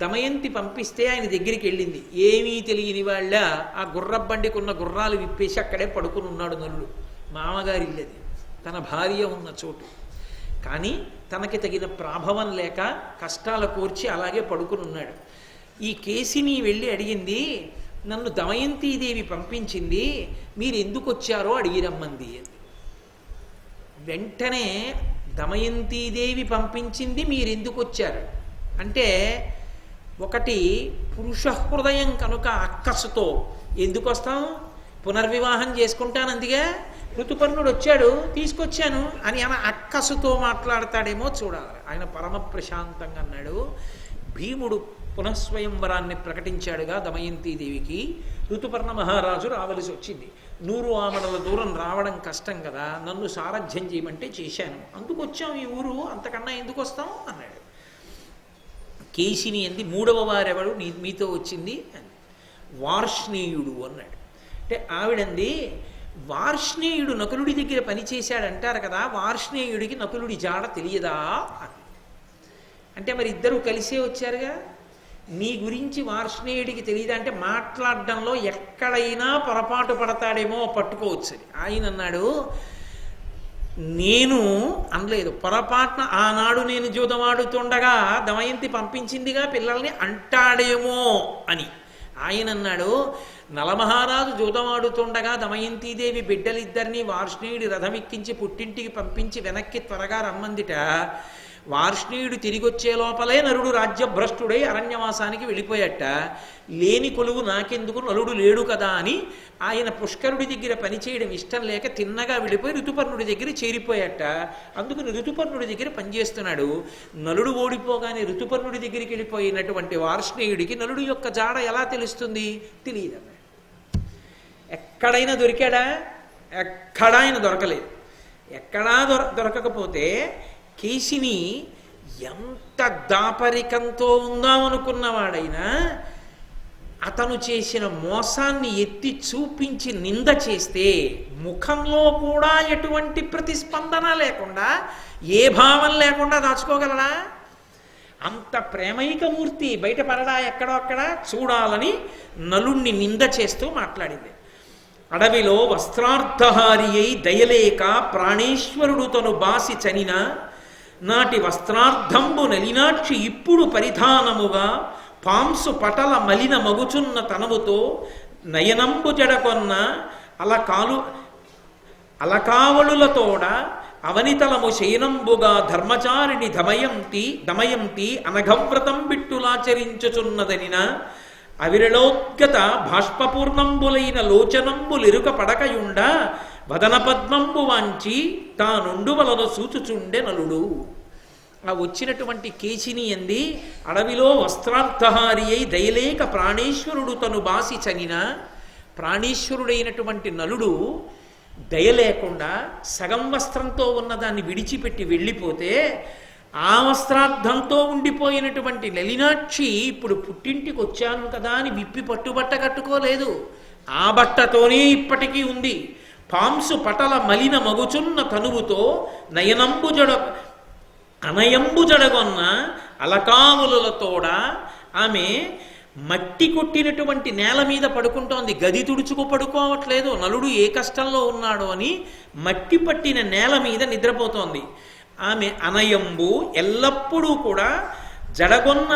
దమయంతి పంపిస్తే ఆయన దగ్గరికి వెళ్ళింది. ఏమీ తెలియని వాళ్ళ ఆ గుర్రబండికి ఉన్న గుర్రాలు విప్పేసి అక్కడే పడుకుని ఉన్నాడు నలుడు. మామగారి ఇల్లది, తన భార్య ఉన్న చోటు. కానీ తనకి తగిన ప్రాభవం లేక కష్టాల కూర్చి అలాగే పడుకుని ఉన్నాడు. ఈ కేసిని వెళ్ళి అడిగింది, నన్ను దమయంతీదేవి పంపించింది, మీరు ఎందుకు వచ్చారో అడిగి రమ్మంది అంది. వెంటనే దమయంతీదేవి పంపించింది, మీరు ఎందుకు వచ్చారు అంటే, ఒకటి పురుష హృదయం కనుక అక్కసుతో ఎందుకు వస్తాం, పునర్వివాహం చేసుకుంటాను అందుకే ఋతుపర్ణుడు వచ్చాడు తీసుకొచ్చాను అని ఆయన అక్కసుతో మాట్లాడతాడేమో చూడాలి. ఆయన పరమ ప్రశాంతంగా అన్నాడు. భీముడు పునఃస్వయంవరాన్ని ప్రకటించాడుగా దమయంతీదేవికి. ఋతుపర్ణ మహారాజు రావలసి వచ్చింది. 100 ఆమడల దూరం రావడం కష్టం కదా, నన్ను సారథ్యం చేయమంటే చేశాను, అందుకు వచ్చాం ఈ ఊరు, అంతకన్నా ఎందుకు వస్తాం అన్నాడు. కేసిని అంది, 3వ వారెవడు మీతో వచ్చింది అని. వార్ష్ణేయుడు అన్నాడు. అంటే ఆవిడంది, వార్ష్ణేయుడు నకులుడి దగ్గర పనిచేశాడంటారు కదా, వార్ష్ణేయుడికి నకులుడి జాడ తెలియదా అని. అంటే మరి ఇద్దరు కలిసే వచ్చారుగా, నీ గురించి వార్ష్ణేయుడికి తెలియదా అంటే మాట్లాడడంలో ఎక్కడైనా పొరపాటు పడతాడేమో పట్టుకోవచ్చు అని. ఆయన అన్నాడు, నేను అనలేదు, పొరపాటున ఆనాడు నేను జూదమాడుతుండగా దమయంతి పంపించిందిగా పిల్లల్ని అంటాడేమో అని. ఆయన అన్నాడు, నలమహారాజు జూదమాడుతుండగా దమయంతీదేవి బిడ్డలిద్దరినీ వార్ష్ణేయుడి రథమెక్కించి పుట్టింటికి పంపించి వెనక్కి త్వరగా రమ్మందిట. వార్ష్ణేయుడు తిరిగొచ్చే లోపలే నలుడు రాజ్యభ్రష్టుడై అరణ్యవాసానికి వెళ్ళిపోయట. లేని కొలువు నాకెందుకు, నలుడు లేడు కదా అని ఆయన పుష్కరుడి దగ్గర పనిచేయడం ఇష్టం లేక తిన్నగా వెళ్ళిపోయి ఋతుపర్ణుడి దగ్గర చేరిపోయట. అందుకని ఋతుపర్ణుడి దగ్గర పనిచేస్తున్నాడు. నలుడు ఓడిపోగానే ఋతుపర్ణుడి దగ్గరికి వెళ్ళిపోయినటువంటి వార్ష్ణేయుడికి నలుడు యొక్క జాడ ఎలా తెలుస్తుంది, తెలియదన్న. ఎక్కడైనా దొరికాడా, ఎక్కడా ఆయన దొరకలేదు. ఎక్కడా దొరకకపోతే కేసిని ఎంత దాపరికంతో ఉందామనుకున్నవాడైనా అతను చేసిన మోసాన్ని ఎత్తి చూపించి నింద చేస్తే ముఖంలో కూడా ఎటువంటి ప్రతిస్పందన లేకుండా, ఏ భావం లేకుండా దాచుకోగలడా? అంత ప్రేమైకమూర్తి బయటపడడా ఎక్కడో అక్కడ చూడాలని నలుణ్ణి నింద చేస్తూ మాట్లాడింది. అడవిలో వస్త్రార్థహారి అయి దయలేక ప్రాణేశ్వరుడు తను బాసి చనిన నాటి వస్త్రార్థంబు నలినాక్షి ఇప్పుడు పరిధానముగా పాంసు పటల మలిన మగుచున్న తనముతో నయనంబు జడకొన్న అలకావళులతోడ అవనితలము శయనంబుగా ధర్మచారిణి దమయంతి అనఘవ్రతం బిట్టులాచరించుచున్నదనిన అవిరళోద్గత బాష్పపూర్ణంబులైన లోచనంబులిరుక పడకయుండ వదన పద్మంబు వాంచి తానుండు వలన సూచుచుండె నలుడు. ఆ వచ్చినటువంటి కేశిని ఎంది అడవిలో వస్త్రార్థహారి అయి దయలేక ప్రాణేశ్వరుడు తను బాసి చనిన ప్రాణేశ్వరుడైనటువంటి నలుడు దయలేకుండా సగం వస్త్రంతో ఉన్నదాన్ని విడిచిపెట్టి వెళ్ళిపోతే ఆ వస్త్రార్థంతో ఉండిపోయినటువంటి నలినాక్షి ఇప్పుడు పుట్టింటికి వచ్చాను కదా అని విప్పి పట్టుబట్ట కట్టుకోలేదు. ఆ బట్టతోనే ఇప్పటికీ ఉంది. పాంసు పటల మలిన మగుచున్న తనువుతో అనయంబు జడగొన్న అలకాములతోడ ఆమె మట్టి కొట్టినటువంటి నేల మీద పడుకుంటోంది. గది తుడుచుకు పడుకోవట్లేదు. నలుడు ఏ కష్టంలో ఉన్నాడో అని మట్టి పట్టిన నేల మీద నిద్రపోతోంది. ఆమె అనయంబు ఎల్లప్పుడూ కూడా జడగొన్న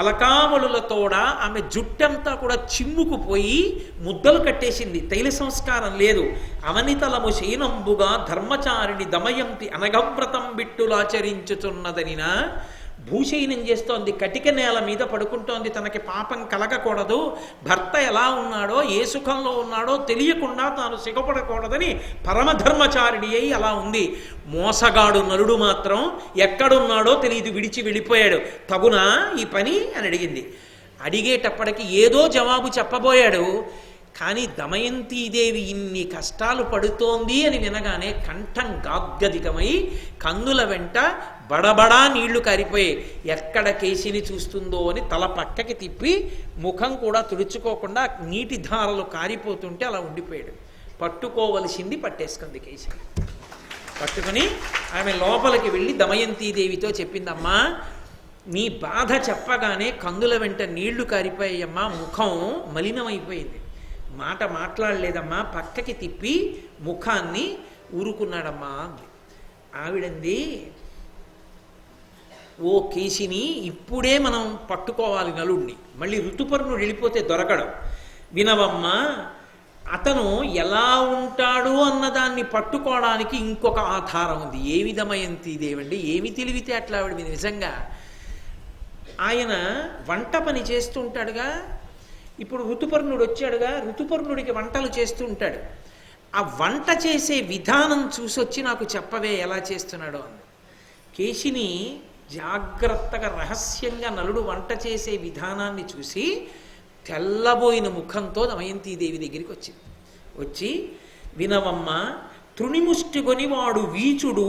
అలకామలులతోడ ఆమె జుట్టంతా కూడా చిమ్ముకుపోయి ముద్దలు కట్టేసింది. తైల సంస్కారం లేదు. అవనితలము శయనంబుగా ధర్మచారిణి దమయంతి అనఘవ్రతం బిట్టులాచరించుచున్నదనిన భూశయనం చేస్తోంది. కటిక నేల మీద పడుకుంటోంది. తనకి పాపం కలగకూడదు, భర్త ఎలా ఉన్నాడో ఏ సుఖంలో ఉన్నాడో తెలియకుండా తాను సిగపడకూడదని పరమధర్మచారిణి అయి అలా ఉంది. మోసగాడు నలుడు మాత్రం ఎక్కడున్నాడో తెలియదు, విడిచి వెళ్ళిపోయాడు. తగునా ఈ పని అని అడిగింది. అడిగేటప్పటికి ఏదో జవాబు చెప్పబోయాడు. కానీ దమయంతీదేవి ఇన్ని కష్టాలు పడుతోంది అని వినగానే కంఠం గాద్గదికమై కన్నుల వెంట బడబడా నీళ్లు కారిపోయి ఎక్కడ కేశిని చూస్తుందో అని తల పక్కకి తిప్పి ముఖం కూడా తుడుచుకోకుండా నీటి ధారలు కారిపోతుంటే అలా ఉండిపోయాడు. పట్టుకోవలసింది పట్టేసుకుంది కేశిని. పట్టుకుని ఆమె లోపలికి వెళ్ళి దమయంతీదేవితో చెప్పిందమ్మా, నీ బాధ చెప్పగానే కందుల వెంట నీళ్లు కారిపోయాయమ్మా, ముఖం మలినమైపోయింది, మాట మాట్లాడలేదమ్మా, పక్కకి తిప్పి ముఖాన్ని ఊరుకున్నాడమ్మా అంది. ఆవిడంది, ఓ కేశిని, ఇప్పుడే మనం పట్టుకోవాలి నలుడిని, మళ్ళీ ఋతుపర్ణుడు వెళ్ళిపోతే దొరకడం. వినవమ్మా, అతను ఎలా ఉంటాడు అన్నదాన్ని పట్టుకోవడానికి ఇంకొక ఆధారం ఉంది. ఏ విధమయంతీదేవండి, ఏమి తెలివితే అట్లా ఆవిడ మీద. నిజంగా ఆయన వంట పని చేస్తూ ఉంటాడుగా. ఇప్పుడు ఋతుపర్ణుడు వచ్చాడుగా, ఋతుపర్ణుడికి వంటలు చేస్తూ ఉంటాడు. ఆ వంట చేసే విధానం చూసొచ్చి నాకు చెప్పవే ఎలా చేస్తున్నాడో అంది. కేశిని జాగ్రత్తగా రహస్యంగా నలుడు వంట చేసే విధానాన్ని చూసి తెల్లబోయిన ముఖంతో దమయంతీదేవి దగ్గరికి వచ్చింది. వచ్చి, వినవమ్మ, తృణిముష్టికొని వాడు వీచుడు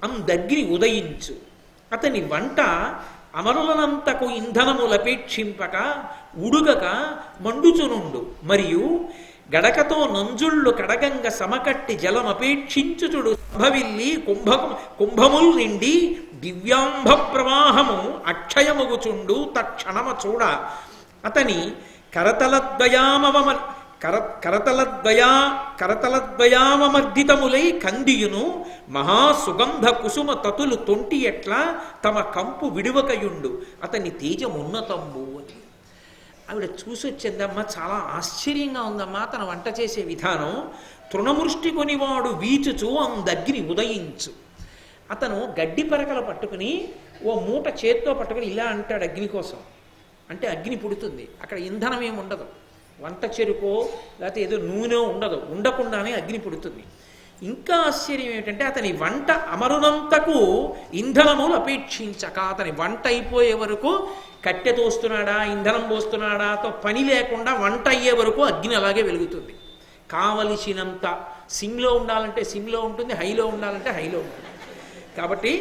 అందగ్ని ఉదయించు, అతని వంట అమరులనంతకు ఇంధనములపేక్షింపక ఉడుగక మండుచునుండు, మరియు గడకతో నంజుళ్ళు కడగంగ సమకట్టి జలమపేక్షించుచుడు సంభవిల్లి కుంభముల్ నిండి దివ్యాంభ ప్రవాహము అక్షయమగుచుండు తక్షణమ చూడ, అతని కరతలద్వయామర్దితములై కందియును మహాసుగంధ కుసుమ తతులు తొంటి ఎట్లా తమ కంపు విడువకయుండు, అతని తేజమున్నతంబు అని. ఆవిడ చూసొచ్చిందమ్మా, చాలా ఆశ్చర్యంగా ఉందమ్మా తన వంట చేసే విధానం. తృణమృష్టి కొనివాడు వీచుచు అందగ్ని ఉదయించు. అతను గడ్డి పరకలు పట్టుకుని ఓ మూట చేత్తో పట్టుకుని ఇలా అంటాడు అగ్ని కోసం. అంటే అగ్ని పుడుతుంది. అక్కడ ఇంధనం ఏమి ఉండదు, వంట చెరుకో లేకపోతే ఏదో నూనె ఉండదు, ఉండకుండానే అగ్ని పుడుతుంది. ఇంకా ఆశ్చర్యం ఏమిటంటే అతని వంట అమరునంతకు ఇంధనములు అపేక్షించక, అతని వంట అయిపోయే వరకు కట్టె తోస్తున్నాడా ఇంధనం పోస్తున్నాడాతో పని లేకుండా వంట అయ్యే వరకు అగ్ని అలాగే వెలుగుతుంది. కావలసినంత సిమ్లో ఉండాలంటే సిమ్లో ఉంటుంది, హైలో ఉండాలంటే హైలో ఉంటుంది. కాబట్టి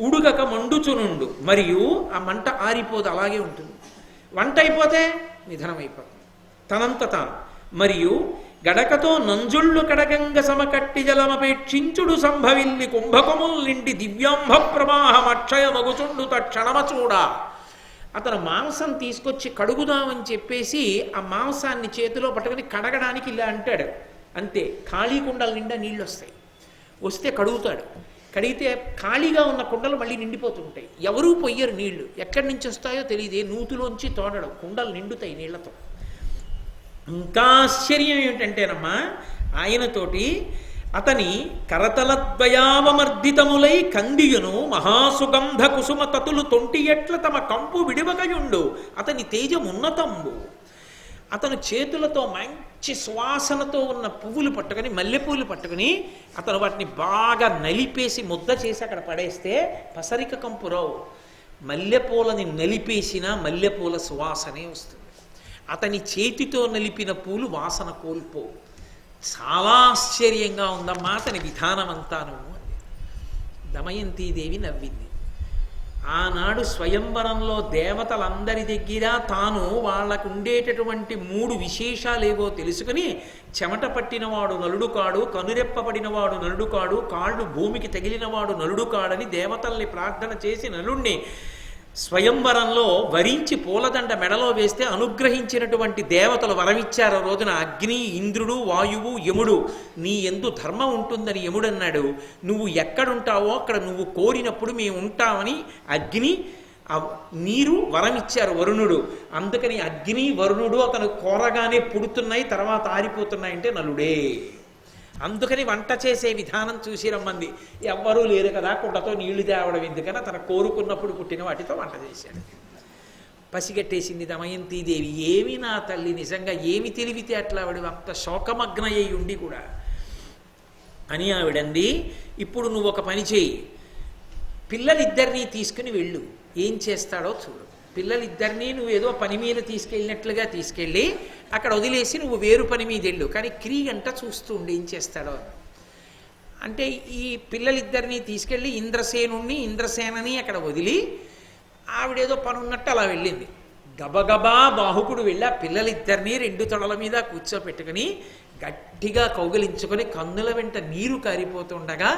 ఉడుగక మండుచునుండు, మరియు ఆ మంట ఆరిపోదు, అలాగే ఉంటుంది. వంట అయిపోతే నిధనం అయిపోతుంది తనంత తాను. మరియు గడకతో నంజుళ్ళు కడగంగ సమకట్టి జలమపేక్షించుడు సంభవిల్లి కుంభకముల్ నిండి దివ్యాంభ ప్రవాహం అక్షయమగుచుండు తక్షణమ చూడ. అతను మాంసం తీసుకొచ్చి కడుగుదామని చెప్పేసి ఆ మాంసాన్ని చేతిలో పట్టుకుని కడగడానికి ఇలా అంటాడు. అంతే, ఖాళీ కుండల నిండా నీళ్ళు వస్తాయి. వస్తే కడుగుతాడు. కడిగితే ఖాళీగా ఉన్న కుండలు మళ్ళీ నిండిపోతుంటాయి. ఎవరూ పొయ్యరు నీళ్లు, ఎక్కడి నుంచి వస్తాయో తెలియదు. నూతులోంచి తోడడం, కుండలు నిండుతాయి నీళ్లతో. ఇంకా ఆశ్చర్యం ఏమిటంటేనమ్మా, ఆయనతోటి అతని కరతలద్వయావమర్దితములై కందియును మహాసుగంధ కుసుమ తతులు తొంటి ఎట్ల తమ కంపు విడివకయుండు అతని తేజమున్నతంబు. అతను చేతులతో మంచి సువాసనతో ఉన్న పువ్వులు పట్టుకొని మల్లెపూలు పట్టుకుని అతను వాటిని బాగా నలిపేసి ముద్ద చేసి అక్కడ పడేస్తే పసరిక కంపురావు. మల్లెపూలని నలిపేసిన మల్లెపూల సువాసనే వస్తుంది. అతని చేతితో నలిపిన పూలు వాసన కోల్పో. చాలా ఆశ్చర్యంగా ఉందమ్మా అతని విధానం అంతాను అని దమయంతీదేవి నవ్వింది. ఆనాడు స్వయంవరంలో దేవతలందరి దగ్గర తాను వాళ్ళకు ఉండేటటువంటి 3 విశేషాలేవో తెలుసుకుని చెమట పట్టినవాడు నలుడు కాడు, కనురెప్పబడినవాడు నలుడు కాడు, కాళ్ళు భూమికి తగిలినవాడు నలుడు కాడని దేవతల్ని ప్రార్థన చేసి నలుణ్ణి స్వయంవరంలో వరించి పూలదండ మెడలో వేస్తే అనుగ్రహించినటువంటి దేవతలు వరమిచ్చారు. రోజున అగ్ని, ఇంద్రుడు, వాయువు, యముడు నీ యందు ధర్మం ఉంటుందని యముడన్నాడు. నువ్వు ఎక్కడుంటావో అక్కడ నువ్వు కోరినప్పుడు మేము ఉంటామని అగ్ని నీరు వరమిచ్చారు వరుణుడు. అందుకని అగ్ని వరుణుడు అతను కోరగానే పుడుతున్నాయి, తర్వాత ఆరిపోతున్నాయంటే నలుడే. అందుకని వంట చేసే విధానం చూసి రమ్మంది. ఎవ్వరూ లేరు కదా కుండతో నీళ్లు తేవడం ఎందుకని తన కోరుకున్నప్పుడు పుట్టిన వాటితో వంట చేశాడు. పసిగట్టేసింది దమయంతీదేవి. ఏమి నా తల్లి, నిజంగా ఏమి తెలివితే అట్లా ఆవిడ అంత శోకమగ్నయ్యి ఉండి కూడా అని ఆవిడంది. ఇప్పుడు నువ్వు ఒక పని చేయి, పిల్లలిద్దరినీ తీసుకుని వెళ్ళు, ఏం చేస్తాడో చూడు. పిల్లలిద్దరినీ నువ్వు ఏదో పని మీద తీసుకెళ్ళినట్లుగా తీసుకెళ్ళి అక్కడ వదిలేసి నువ్వు వేరు పని మీద వెళ్ళు, కానీ క్రీగంట చూస్తూ ఉండి ఏం చేస్తాడో అంటే. ఈ పిల్లలిద్దరినీ తీసుకెళ్ళి ఇంద్రసేనని అక్కడ వదిలి ఆవిడేదో పని ఉన్నట్టు అలా వెళ్ళింది. గబగబా బాహుకుడు వెళ్ళి ఆ పిల్లలిద్దరినీ 2 తొడల మీద కూర్చోపెట్టుకుని గట్టిగా కౌగిలించుకొని కన్నుల వెంట నీరు కారిపోతుండగా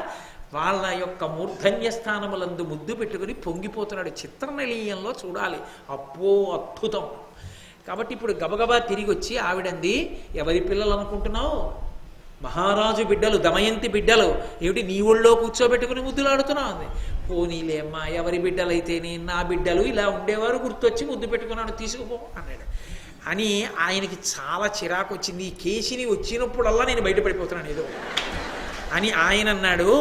వాళ్ళ యొక్క మూర్ధన్య స్థానములందు ముద్దు పెట్టుకుని పొంగిపోతున్నాడు. చిత్రనళీయంలో చూడాలి, అబ్బో అద్భుతం. కాబట్టి ఇప్పుడు గబగబా తిరిగి వచ్చి ఆవిడంది, ఎవరి పిల్లలు అనుకుంటున్నావు? మహారాజు బిడ్డలు, దమయంతి బిడ్డలు. ఏమిటి నీ ఒళ్ళో కూర్చోబెట్టుకుని ముద్దులాడుతున్నావు అంది. పోనీలే అమ్మా, ఎవరి బిడ్డలైతేనే నా బిడ్డలు ఇలా ఉండేవారు, గుర్తొచ్చి ముద్దు పెట్టుకున్నాను, తీసుకుపో అన్నాడు. అని ఆయనకి చాలా చిరాకు వచ్చింది. ఈ కేసిని వచ్చినప్పుడల్లా నేను బయటపడిపోతున్నాను ఏదో అని ఆయన అన్నాడు.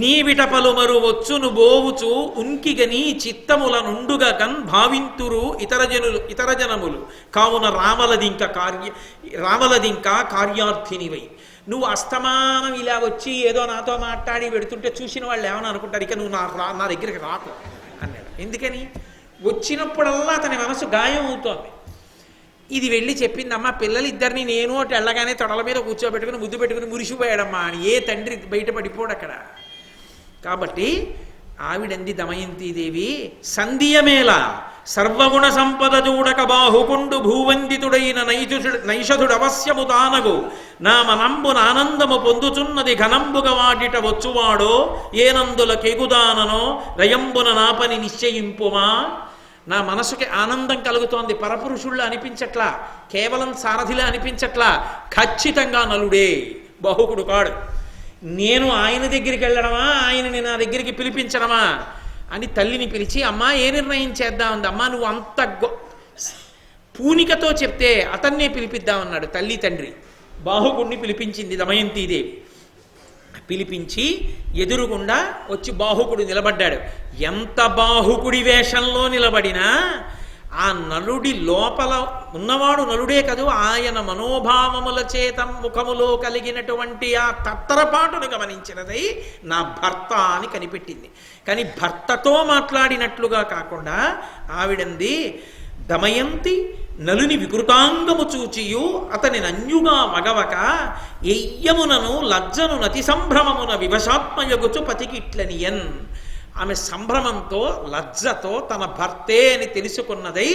నీ విటపలుమరు వచ్చును బోవుచు ఉన్కిగని చిత్తముల నుండుగా కన్ భావింతురు ఇతర జనములు కావున రామలదింకా కార్యార్థినివై. నువ్వు అస్తమానం ఇలా వచ్చి ఏదో నాతో మాట్లాడి పెడుతుంటే చూసిన వాళ్ళు ఏమని అనుకుంటారు, ఇక నువ్వు నా దగ్గరికి రాకు అన్నాడు. ఎందుకని? వచ్చినప్పుడల్లా అతని మనసు గాయం అవుతోంది. ఇది వెళ్ళి చెప్పిందమ్మా, పిల్లలిద్దరిని నేను అటు వెళ్ళగానే తొడల మీద కూర్చోబెట్టుకుని ముద్దు పెట్టుకుని మురిసిపోయాడమ్మా అని. ఏ తండ్రి బయటపడిపోడు అక్కడ. కాబట్టి ఆవిడంది దమయంతీదేవి, సంధియమేళ సర్వగుణ సంపద చూడక బాహుకుండు భూవందితుడైన నైషధుడు అవశ్యము తానగు నా మనంబున ఆనందము పొందుచున్నది ఘనంబుగ వాటిట వచ్చువాడో ఏనందుల కెగుదాననో రయంబున నాపని నిశ్చయింపుమా. నా మనసుకి ఆనందం కలుగుతోంది, పరపురుషుళ్ళు అనిపించట్లా, కేవలం సారథిలా అనిపించట్లా, ఖచ్చితంగా నలుడే, బాహుకుడు కాడు. నేను ఆయన దగ్గరికి వెళ్ళడమా, ఆయనని నా దగ్గరికి పిలిపించడమా అని తల్లిని పిలిచి, అమ్మా ఏ నిర్ణయం చేద్దామంది. అమ్మా నువ్వు అంత పూనికతో చెప్తే అతన్నే పిలిపిద్దామన్నాడు తల్లి తండ్రి. బాహుకుడిని పిలిపించింది దమయంతీదేవి. పిలిపించి ఎదురుగుండా వచ్చి బాహుకుడు నిలబడ్డాడు. ఎంత బాహుకుడి వేషంలో నిలబడినా ఆ నలుడి లోపల ఉన్నవాడు నలుడే కదూ, ఆయన మనోభావముల చేత ముఖములో కలిగినటువంటి ఆ తత్తరపాటును గమనించినదై నా భర్త అని కనిపెట్టింది. కానీ భర్తతో మాట్లాడినట్లుగా కాకుండా ఆవిడంది, దమయంతి నలుని వికృతాంగము చూచియు అతని నన్యుగా మగవక ఎయ్యమునను లజ్జను నతి సంభ్రమమున వివశాత్మయగుచు పతికిట్లనియన్. ఆమె సంభ్రమంతో లజ్జతో తన భర్తే అని తెలుసుకున్నదై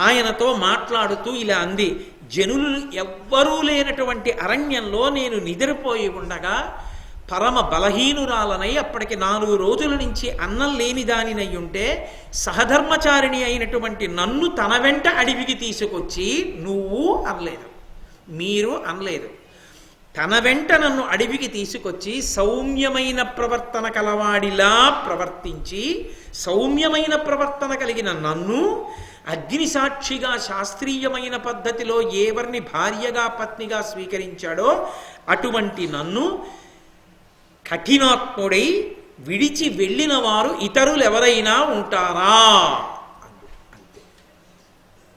ఆయనతో మాట్లాడుతూ ఇలా అంది, జనులు ఎవ్వరూ లేనటువంటి అరణ్యంలో నేను నిద్రపోయి ఉండగా పరమ బలహీనురాలనై అప్పటికి 4 రోజుల నుంచి అన్నం లేని దానినై ఉంటే సహధర్మచారిణి అయినటువంటి నన్ను తన వెంట అడవికి తీసుకొచ్చి నువ్వు అనలేదు, మీరు అనలేదు, తన వెంట నన్ను అడవికి తీసుకొచ్చి సౌమ్యమైన ప్రవర్తన కలవాడిలా ప్రవర్తించి సౌమ్యమైన ప్రవర్తన కలిగిన నన్ను అగ్ని సాక్షిగా శాస్త్రీయమైన పద్ధతిలో ఎవరిని భార్యగా పత్నిగా స్వీకరించాడో అటువంటి నన్ను కఠినాత్ముడై విడిచి వెళ్ళిన వారు ఇతరులెవరైనా ఉంటారా? అంతే.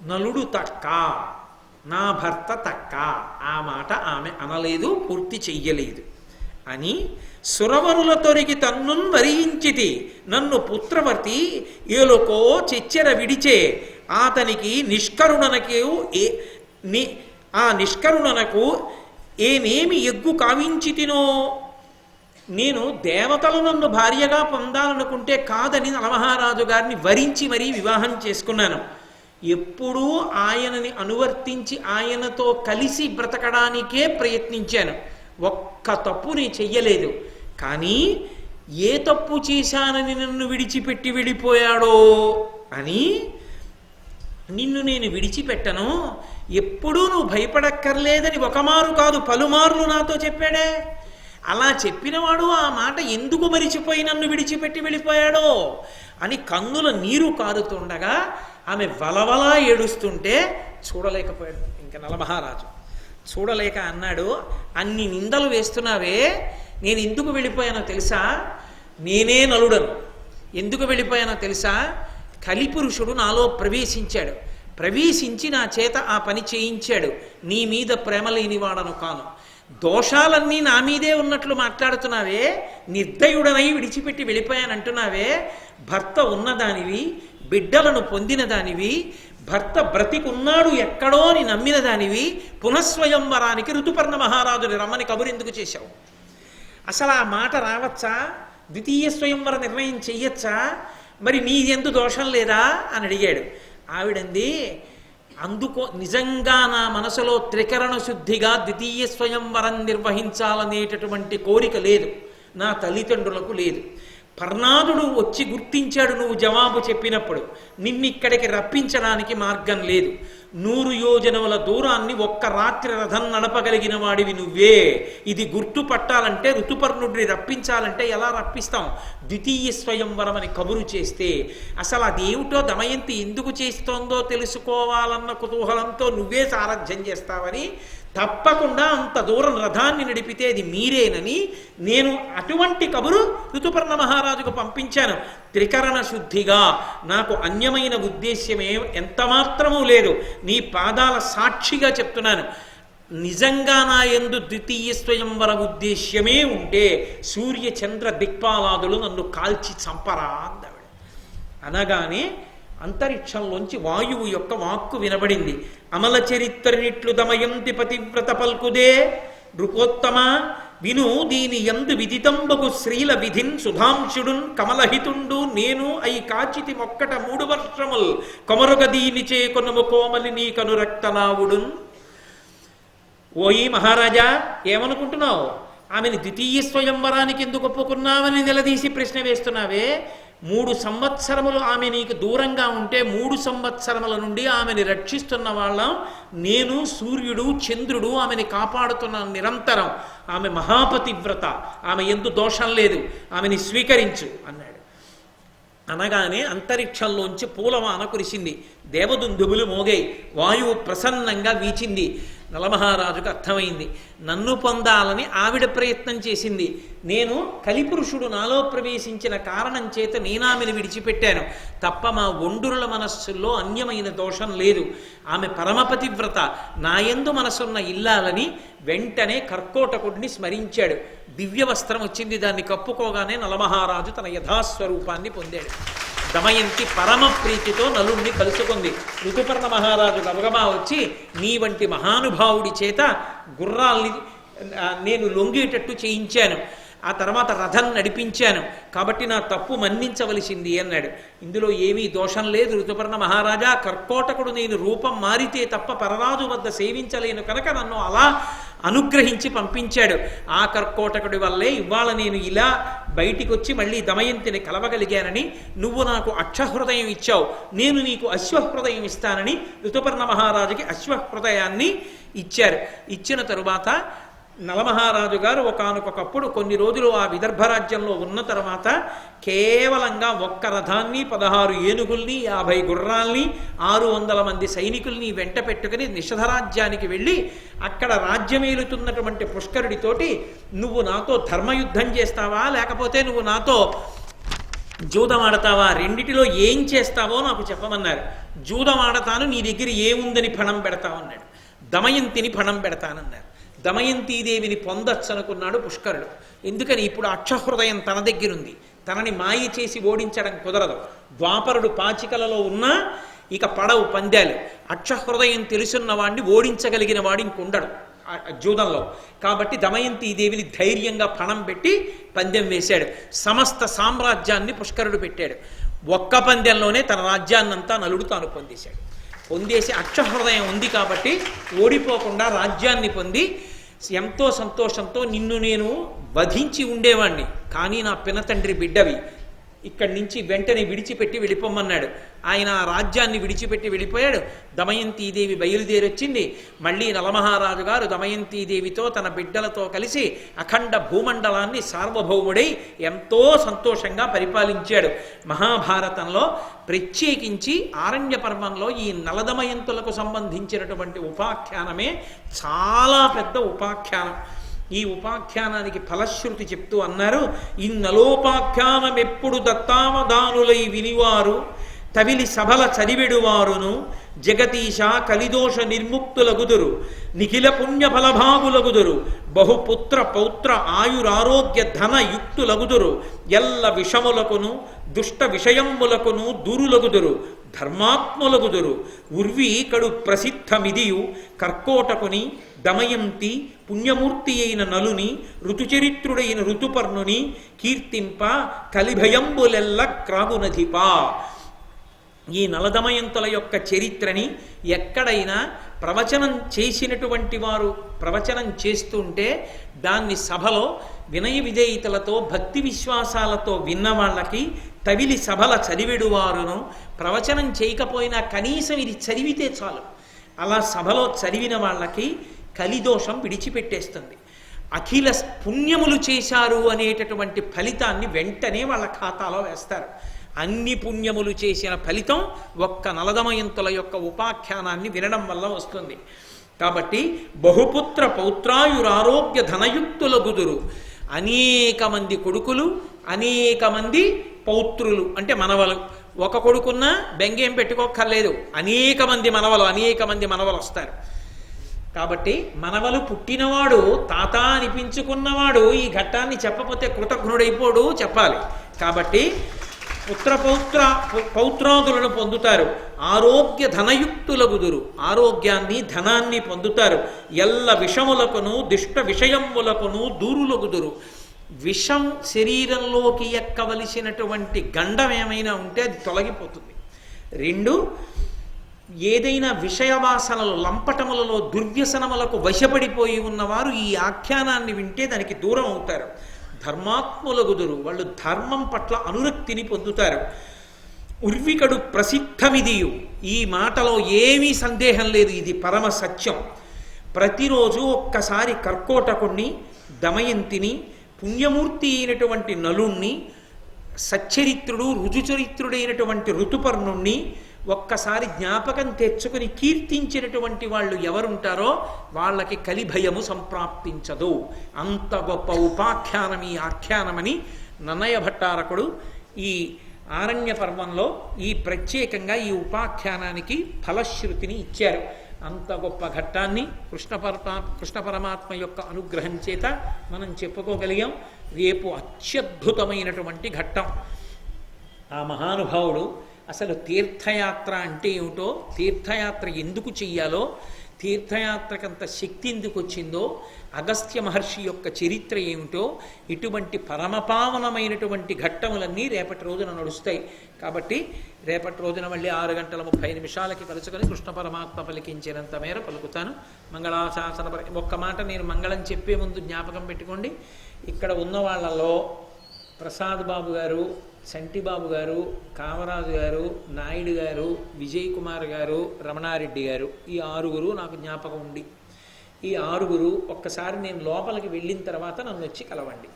నలుడు తక్క, నా భర్త తక్క, ఆ మాట ఆమె అనలేదు, పూర్తి చెయ్యలేదు. అని సురవరుల తొరిగి తన్నున్ వరించితి నన్ను పుత్రవర్తి ఏలుకో చెచ్చెర విడిచే అతనికి నిష్కరుణనకు ఏమేమి ఎగ్గు కావించితినో. నేను దేవతలు నన్ను భార్యగా పొందాలనుకుంటే కాదని నలమహారాజు గారిని వరించి మరీ వివాహం చేసుకున్నాను. ఎప్పుడూ ఆయనని అనువర్తించి ఆయనతో కలిసి బ్రతకడానికే ప్రయత్నించాను. ఒక్క తప్పు నేను చెయ్యలేదు. కానీ ఏ తప్పు చేశానని నన్ను విడిచిపెట్టి వెళ్ళిపోయాడో అని, నిన్ను నేను విడిచిపెట్టను, ఎప్పుడూ నువ్వు భయపడక్కర్లేదని ఒకమారు కాదు పలుమార్లు నాతో చెప్పాడే. అలా చెప్పినవాడు ఆ మాట ఎందుకు మరిచిపోయి నన్ను విడిచిపెట్టి వెళ్ళిపోయాడో అని కన్నుల నీరు కారుతుండగా ఆమె వలవలా ఏడుస్తుంటే చూడలేకపోయాడు ఇంకా నలమహారాజు. చూడలేక అన్నాడు, అన్ని నిందలు వేస్తున్నావే, నేను ఎందుకు వెళ్ళిపోయానో తెలుసా? నేనే నలుడను. ఎందుకు వెళ్ళిపోయానో తెలుసా? కలిపురుషుడు నాలో ప్రవేశించాడు. ప్రవేశించి నా చేత ఆ పని చేయించాడు. నీ మీద ప్రేమ లేనివాడను కాను. దోషాలన్నీ నా మీదే ఉన్నట్లు మాట్లాడుతున్నావే, నిర్దయుడనై విడిచిపెట్టి వెళ్ళిపోయానంటున్నావే. భర్త ఉన్నదానివి, బిడ్డలను పొందిన దానివి, భర్త బ్రతికున్నాడు ఎక్కడో అని నమ్మిన దానివి, పునఃస్వయంవరానికి ఋతుపర్ణ మహారాజుని రమ్మని కబురెందుకు చేశావు? అసలు ఆ మాట రావచ్చా? ద్వితీయ స్వయంవర నిర్ణయం చెయ్యొచ్చా? మరి నీ ఎందు దోషం లేదా అని అడిగాడు. ఆవిడంది, అందుకో నిజంగా నా మనసులో త్రికరణ శుద్ధిగా ద్వితీయ స్వయంవరం నిర్వహించాలనేటటువంటి కోరిక లేదు, నా తల్లిదండ్రులకు లేదు. పర్ణాదుడు వచ్చి గుర్తించాడు నువ్వు జవాబు చెప్పినప్పుడు. నిన్నిక్కడికి రప్పించడానికి మార్గం లేదు. 100 యోజనముల దూరాన్ని ఒక్క రాత్రి రథం నడపగలిగిన వాడివి నువ్వే. ఇది గుర్తుపట్టాలంటే, ఋతుపర్ణుడిని రప్పించాలంటే ఎలా రప్పిస్తాం? ద్వితీయ స్వయంవరం అని కబురు చేస్తే అసలు అదేమిటో దమయంతి ఎందుకు చేస్తోందో తెలుసుకోవాలన్న కుతూహలంతో నువ్వే సారథ్యం చేస్తావని, తప్పకుండా అంత దూరం రథాన్ని నడిపితే అది మీరేనని నేను అటువంటి కబురు ఋతుపర్ణ మహారాజుకు పంపించాను. త్రికరణ శుద్ధిగా, నాకు అన్యమైన ఉద్దేశ్యమే ఎంతమాత్రమూ లేదు. నీ పాదాల సాక్షిగా చెప్తున్నాను, నిజంగా నా యందు ద్వితీయ స్వయంవర ఉద్దేశ్యమే ఉంటే సూర్య చంద్ర దిక్పాలాదులు నన్ను కాల్చి చంపరా అందావిడ. అనగానే అంతరిక్షంలోంచి వాయువు యొక్క వాక్కు వినబడింది. అమల చరిత్రనిట్లు దమయంతి పతివ్రత పల్కుదే నృపోత్తమ విను దీని యందు విదితంబగు శ్రీల విధిన్ సుధాంశుడున్ కమలహితుండు నేను అయి కాచితి మొక్కట 3 వర్షముల్ కొమరుగ దీని చే కొనుము కోమలి నీ కనురక్తనావుడున్. ఓయి మహారాజా, ఏమనుకుంటున్నావు? ఆమెను ద్వితీయ స్వయంవరానికి ఎందుకు ఒప్పుకున్నావని నిలదీసి ప్రశ్న వేస్తున్నావే. 3 సంవత్సరములు ఆమె నీకు దూరంగా ఉంటే 3 సంవత్సరముల నుండి ఆమెని రక్షిస్తున్న వాళ్ళం నేను, సూర్యుడు, చంద్రుడు ఆమెని కాపాడుతున్నాను నిరంతరం. ఆమె మహాపతివ్రత, ఆమె ఎందు దోషం లేదు, ఆమెని స్వీకరించు అన్నాడు. అనగానే అంతరిక్షంలోంచి పూలవాన కురిసింది, దేవదుందుబులు మోగాయి, వాయువు ప్రసన్నంగా వీచింది. నలమహారాజుకు అర్థమైంది, నన్ను పొందాలని ఆవిడ ప్రయత్నం చేసింది. నేను కలిపురుషుడు నాలో ప్రవేశించిన కారణం చేత నేనామెను విడిచిపెట్టాను తప్ప మా ఒండురుల మనస్సుల్లో అన్యమైన దోషం లేదు. ఆమె పరమపతివ్రత, నాయందు మనసున్న ఇల్లాలని వెంటనే కర్కోటకుడిని స్మరించాడు. దివ్య వస్త్రం వచ్చింది, దాన్ని కప్పుకోగానే నలమహారాజు తన యథాస్వరూపాన్ని పొందాడు. దమయంతి పరమ ప్రీతితో నలుణ్ణి కలుసుకుంది. ఋతుపర్ణ మహారాజు గబగబా వచ్చి, నీ వంటి మహానుభావుడి చేత గుర్రాల్ని నేను లొంగేటట్టు చేయించాను, ఆ తర్వాత రథం నడిపించాను, కాబట్టి నా తప్పు మన్నించవలసింది అన్నాడు. ఇందులో ఏమీ దోషం లేదు ఋతుపర్ణ మహారాజా. కర్కోటకుడు నేను రూపం మారితే తప్ప పరరాజు వద్ద సేవించలేను కనుక నన్ను అలా అనుగ్రహించి పంపించాడు. ఆ కర్కోటకుడి వల్లే ఇవాళ నేను ఇలా బయటికి వచ్చి మళ్ళీ దమయంతిని కలవగలిగానని, నువ్వు నాకు అక్షహృదయం ఇచ్చావు, నేను నీకు అశ్వహృదయం ఇస్తానని ఋతుపర్ణ మహారాజుకి అశ్వహృదయాన్ని ఇచ్చారు. ఇచ్చిన తరువాత నలమహారాజు గారు ఒకానొకప్పుడు కొన్ని రోజులు ఆ విదర్భ రాజ్యంలో ఉన్న తర్వాత కేవలంగా ఒక్క రథాన్ని 16 ఏనుగుల్ని 50 గుర్రాల్ని 600 మంది సైనికుల్ని వెంట పెట్టుకుని నిషధరాజ్యానికి వెళ్ళి అక్కడ రాజ్యమేలుతున్నటువంటి పుష్కరుడితోటి నువ్వు నాతో ధర్మయుద్ధం చేస్తావా లేకపోతే నువ్వు నాతో జూదం ఆడతావా, రెండిటిలో ఏం చేస్తావో నాకు చెప్పమన్నారు. జూదం ఆడతాను, నీ దగ్గర ఏముందని పణం పెడతావన్నాడు. దమయంతిని పణం పెడతానన్నారు. దమయంతీదేవిని పొందొచ్చనుకున్నాడు పుష్కరుడు. ఎందుకని ఇప్పుడు అక్షహృదయం తన దగ్గరుంది, తనని మాయ చేసి ఓడించడం కుదరదు. ద్వాపరుడు పాచికలలో ఉన్నా ఇక పడవు పందాలు. అక్షహృదయం తెలుసున్న వాడిని ఓడించగలిగిన వాడు ఇంకొండడు జూదంలో. కాబట్టి దమయంతీదేవిని ధైర్యంగా పణం పెట్టి పందెం వేశాడు. సమస్త సామ్రాజ్యాన్ని పుష్కరుడు పెట్టాడు. ఒక్క పందెంలోనే తన రాజ్యాన్నంతా నలుడు తాను పొందేసి అక్షహృదయం ఉంది కాబట్టి ఓడిపోకుండా రాజ్యాన్ని పొంది ఎంతో సంతోషంతో నిన్ను నేను వధించి ఉండేవాణ్ణి, కానీ నా పినతండ్రి బిడ్డవి, ఇక్కడి నుంచి వెంటనే విడిచిపెట్టి వెళ్ళిపోమన్నాడు. ఆయన ఆ రాజ్యాన్ని విడిచిపెట్టి వెళ్ళిపోయాడు. దమయంతీదేవి బయలుదేరొచ్చింది. మళ్ళీ నలమహారాజు గారు దమయంతీదేవితో తన బిడ్డలతో కలిసి అఖండ భూమండలాన్ని సార్వభౌముడై ఎంతో సంతోషంగా పరిపాలించాడు. మహాభారతంలో ప్రత్యేకించి ఆరణ్య పర్వంలో ఈ నలదమయంతులకు సంబంధించినటువంటి ఉపాఖ్యానమే చాలా పెద్ద ఉపాఖ్యానం. ఈ ఉపాఖ్యానానికి ఫలశ్రుతి చెప్తూ అన్నారు, ఈ నలోపాఖ్యానం ఎప్పుడు దత్తావధానులై వినివారు తవిలి సభల చదివెడువారును జగతీశ కలిదోష నిర్ముక్తులగుదురు నిఖిల పుణ్య ఫలభాగులగుదురు బహుపుత్ర పౌత్ర ఆయురారోగ్య ధన యుక్తులగుదురు ఎల్ల విషములకును దుష్ట విషయములకును దూరులగుదురు ధర్మాత్ములగుదురు ఉర్వి కడు ప్రసిద్ధమిదియు కర్కోటకుని దమయంతి పుణ్యమూర్తి అయిన నలుని ఋతుచరిత్రుడైన ఋతుపర్ణుని కీర్తింప కలిభయంబులెల్ల క్రాగునధిపా. ఈ నలదమయంతుల యొక్క చరిత్రని ఎక్కడైనా ప్రవచనం చేసినటువంటి వారు ప్రవచనం చేస్తుంటే దాన్ని సభలో వినయ విధేయతలతో భక్తి విశ్వాసాలతో విన్న వాళ్ళకి తవిలి సభల చదివెడువారును, ప్రవచనం చేయకపోయినా కనీసం ఇది చదివితే చాలు, అలా సభలో చదివిన వాళ్ళకి కలిదోషం విడిచిపెట్టేస్తుంది. అఖిల పుణ్యములు చేశారు అనేటటువంటి ఫలితాన్ని వెంటనే వాళ్ళ ఖాతాలో వేస్తారు. అన్ని పుణ్యములు చేసిన ఫలితం ఒక్క నలదమయంతుల యొక్క ఉపాఖ్యానాన్ని వినడం వల్ల వస్తుంది. కాబట్టి బహుపుత్ర పౌత్రాయురారోగ్య ధనయుక్తులగుదురు, అనేక మంది కొడుకులు అనేక మంది పౌత్రులు అంటే మనవలు. ఒక కొడుకున్నా బెంగేం పెట్టుకోక్కర్లేదు, అనేక మంది మనవలు వస్తారు. కాబట్టి మనవలు పుట్టినవాడు తాత అనిపించుకున్నవాడు ఈ ఘట్టాన్ని చెప్పకపోతే కృతజ్ఞుడైపోడు, చెప్పాలి. కాబట్టి పౌత్రాదులను పొందుతారు, ఆరోగ్య ధనయుక్తులగుదురు, ఆరోగ్యాన్ని ధనాన్ని పొందుతారు, ఎల్ల విషములకును దుష్ట విషయములకును దూరులగుదురు. విషం శరీరంలోకి ఎక్కవలసినటువంటి గండం ఏమైనా ఉంటే అది తొలగిపోతుంది. 2, ఏదైనా విషయవాసనలు లంపటములలో దుర్వ్యసనములకు వశపడిపోయి ఉన్నవారు ఈ ఆఖ్యానాన్ని వింటే దానికి దూరం అవుతారు. ధర్మాత్ములగుదురు, వాళ్ళు ధర్మం పట్ల అనురక్తిని పొందుతారు. ఉర్వికడు ప్రసిద్ధమిదియు, ఈ మాటలో ఏమీ సందేహం లేదు, ఇది పరమ సత్యం. ప్రతిరోజు ఒక్కసారి కర్కోటకుణ్ణి దమయంతిని పుణ్యమూర్తి అయినటువంటి నలుణ్ణి సచ్చరిత్రుడు రుజుచరిత్రుడైనటువంటి ఋతుపర్ణుణ్ణి ఒక్కసారి జ్ఞాపకం తెచ్చుకుని కీర్తించినటువంటి వాళ్ళు ఎవరుంటారో వాళ్ళకి కలిభయము సంప్రాప్తించదు. అంత గొప్ప ఉపాఖ్యానం ఈ ఆఖ్యానమని నన్నయ భట్టారకుడు ఈ ఆరణ్య పర్వంలో ఈ ప్రత్యేకంగా ఈ ఉపాఖ్యానానికి ఫలశ్రుతిని ఇచ్చారు. అంత గొప్ప ఘట్టాన్ని కృష్ణ పరమాత్మ యొక్క అనుగ్రహం చేత మనం చెప్పుకోగలిగాం. రేపు అత్యద్భుతమైనటువంటి ఘట్టం. ఆ మహానుభావుడు అసలు తీర్థయాత్ర అంటే ఏమిటో, తీర్థయాత్ర ఎందుకు చెయ్యాలో, తీర్థయాత్రకంత శక్తి ఎందుకు వచ్చిందో, అగస్త్య మహర్షి యొక్క చరిత్ర ఏమిటో, ఇటువంటి పరమపావనమైనటువంటి ఘట్టములన్నీ రేపటి రోజున నడుస్తాయి. కాబట్టి రేపటి రోజున మళ్ళీ 6:30 కలుసుకొని కృష్ణ పరమాత్మ పలికించినంత మేర పలుకుతాను. మంగళాశాసన ఒక్క మాట నేను మంగళం చెప్పే ముందు జ్ఞాపకం పెట్టుకోండి. ఇక్కడ ఉన్న వాళ్ళలో ప్రసాద్ బాబు గారు, సంటిబాబు గారు, కామరాజు గారు, నాయుడు గారు, విజయ్ కుమార్ గారు, రమణారెడ్డి గారు, ఈ 6 నాకు జ్ఞాపకం ఉంది. ఈ 6 ఒక్కసారి నేను లోపలికి వెళ్ళిన తర్వాత నన్ను వచ్చి కలవండి.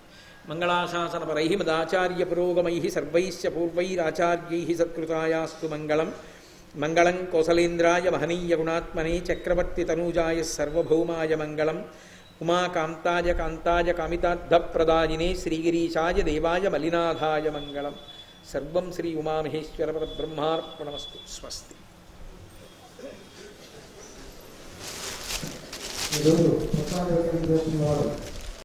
మంగళాశాసనపరై మదాచార్య పురోగమై సర్వైశ్చ పూర్వైరాచార్యై సత్కృతాయాస్తు మంగళం. మంగళం కోసలేంద్రాయ మహనీయ గుణాత్మనే చక్రవర్తి తనూజాయ సర్వభౌమాయ మంగళం. ఉమాకాంతాయ కాంతాయ కామితార్థప్రదాయినే శ్రీగిరీశాయ దేవాయ మలినాథాయ మంగళం. సర్వం శ్రీ ఉమామహేశ్వర పరబ్రహ్మార్పణమస్తు. స్వస్తి.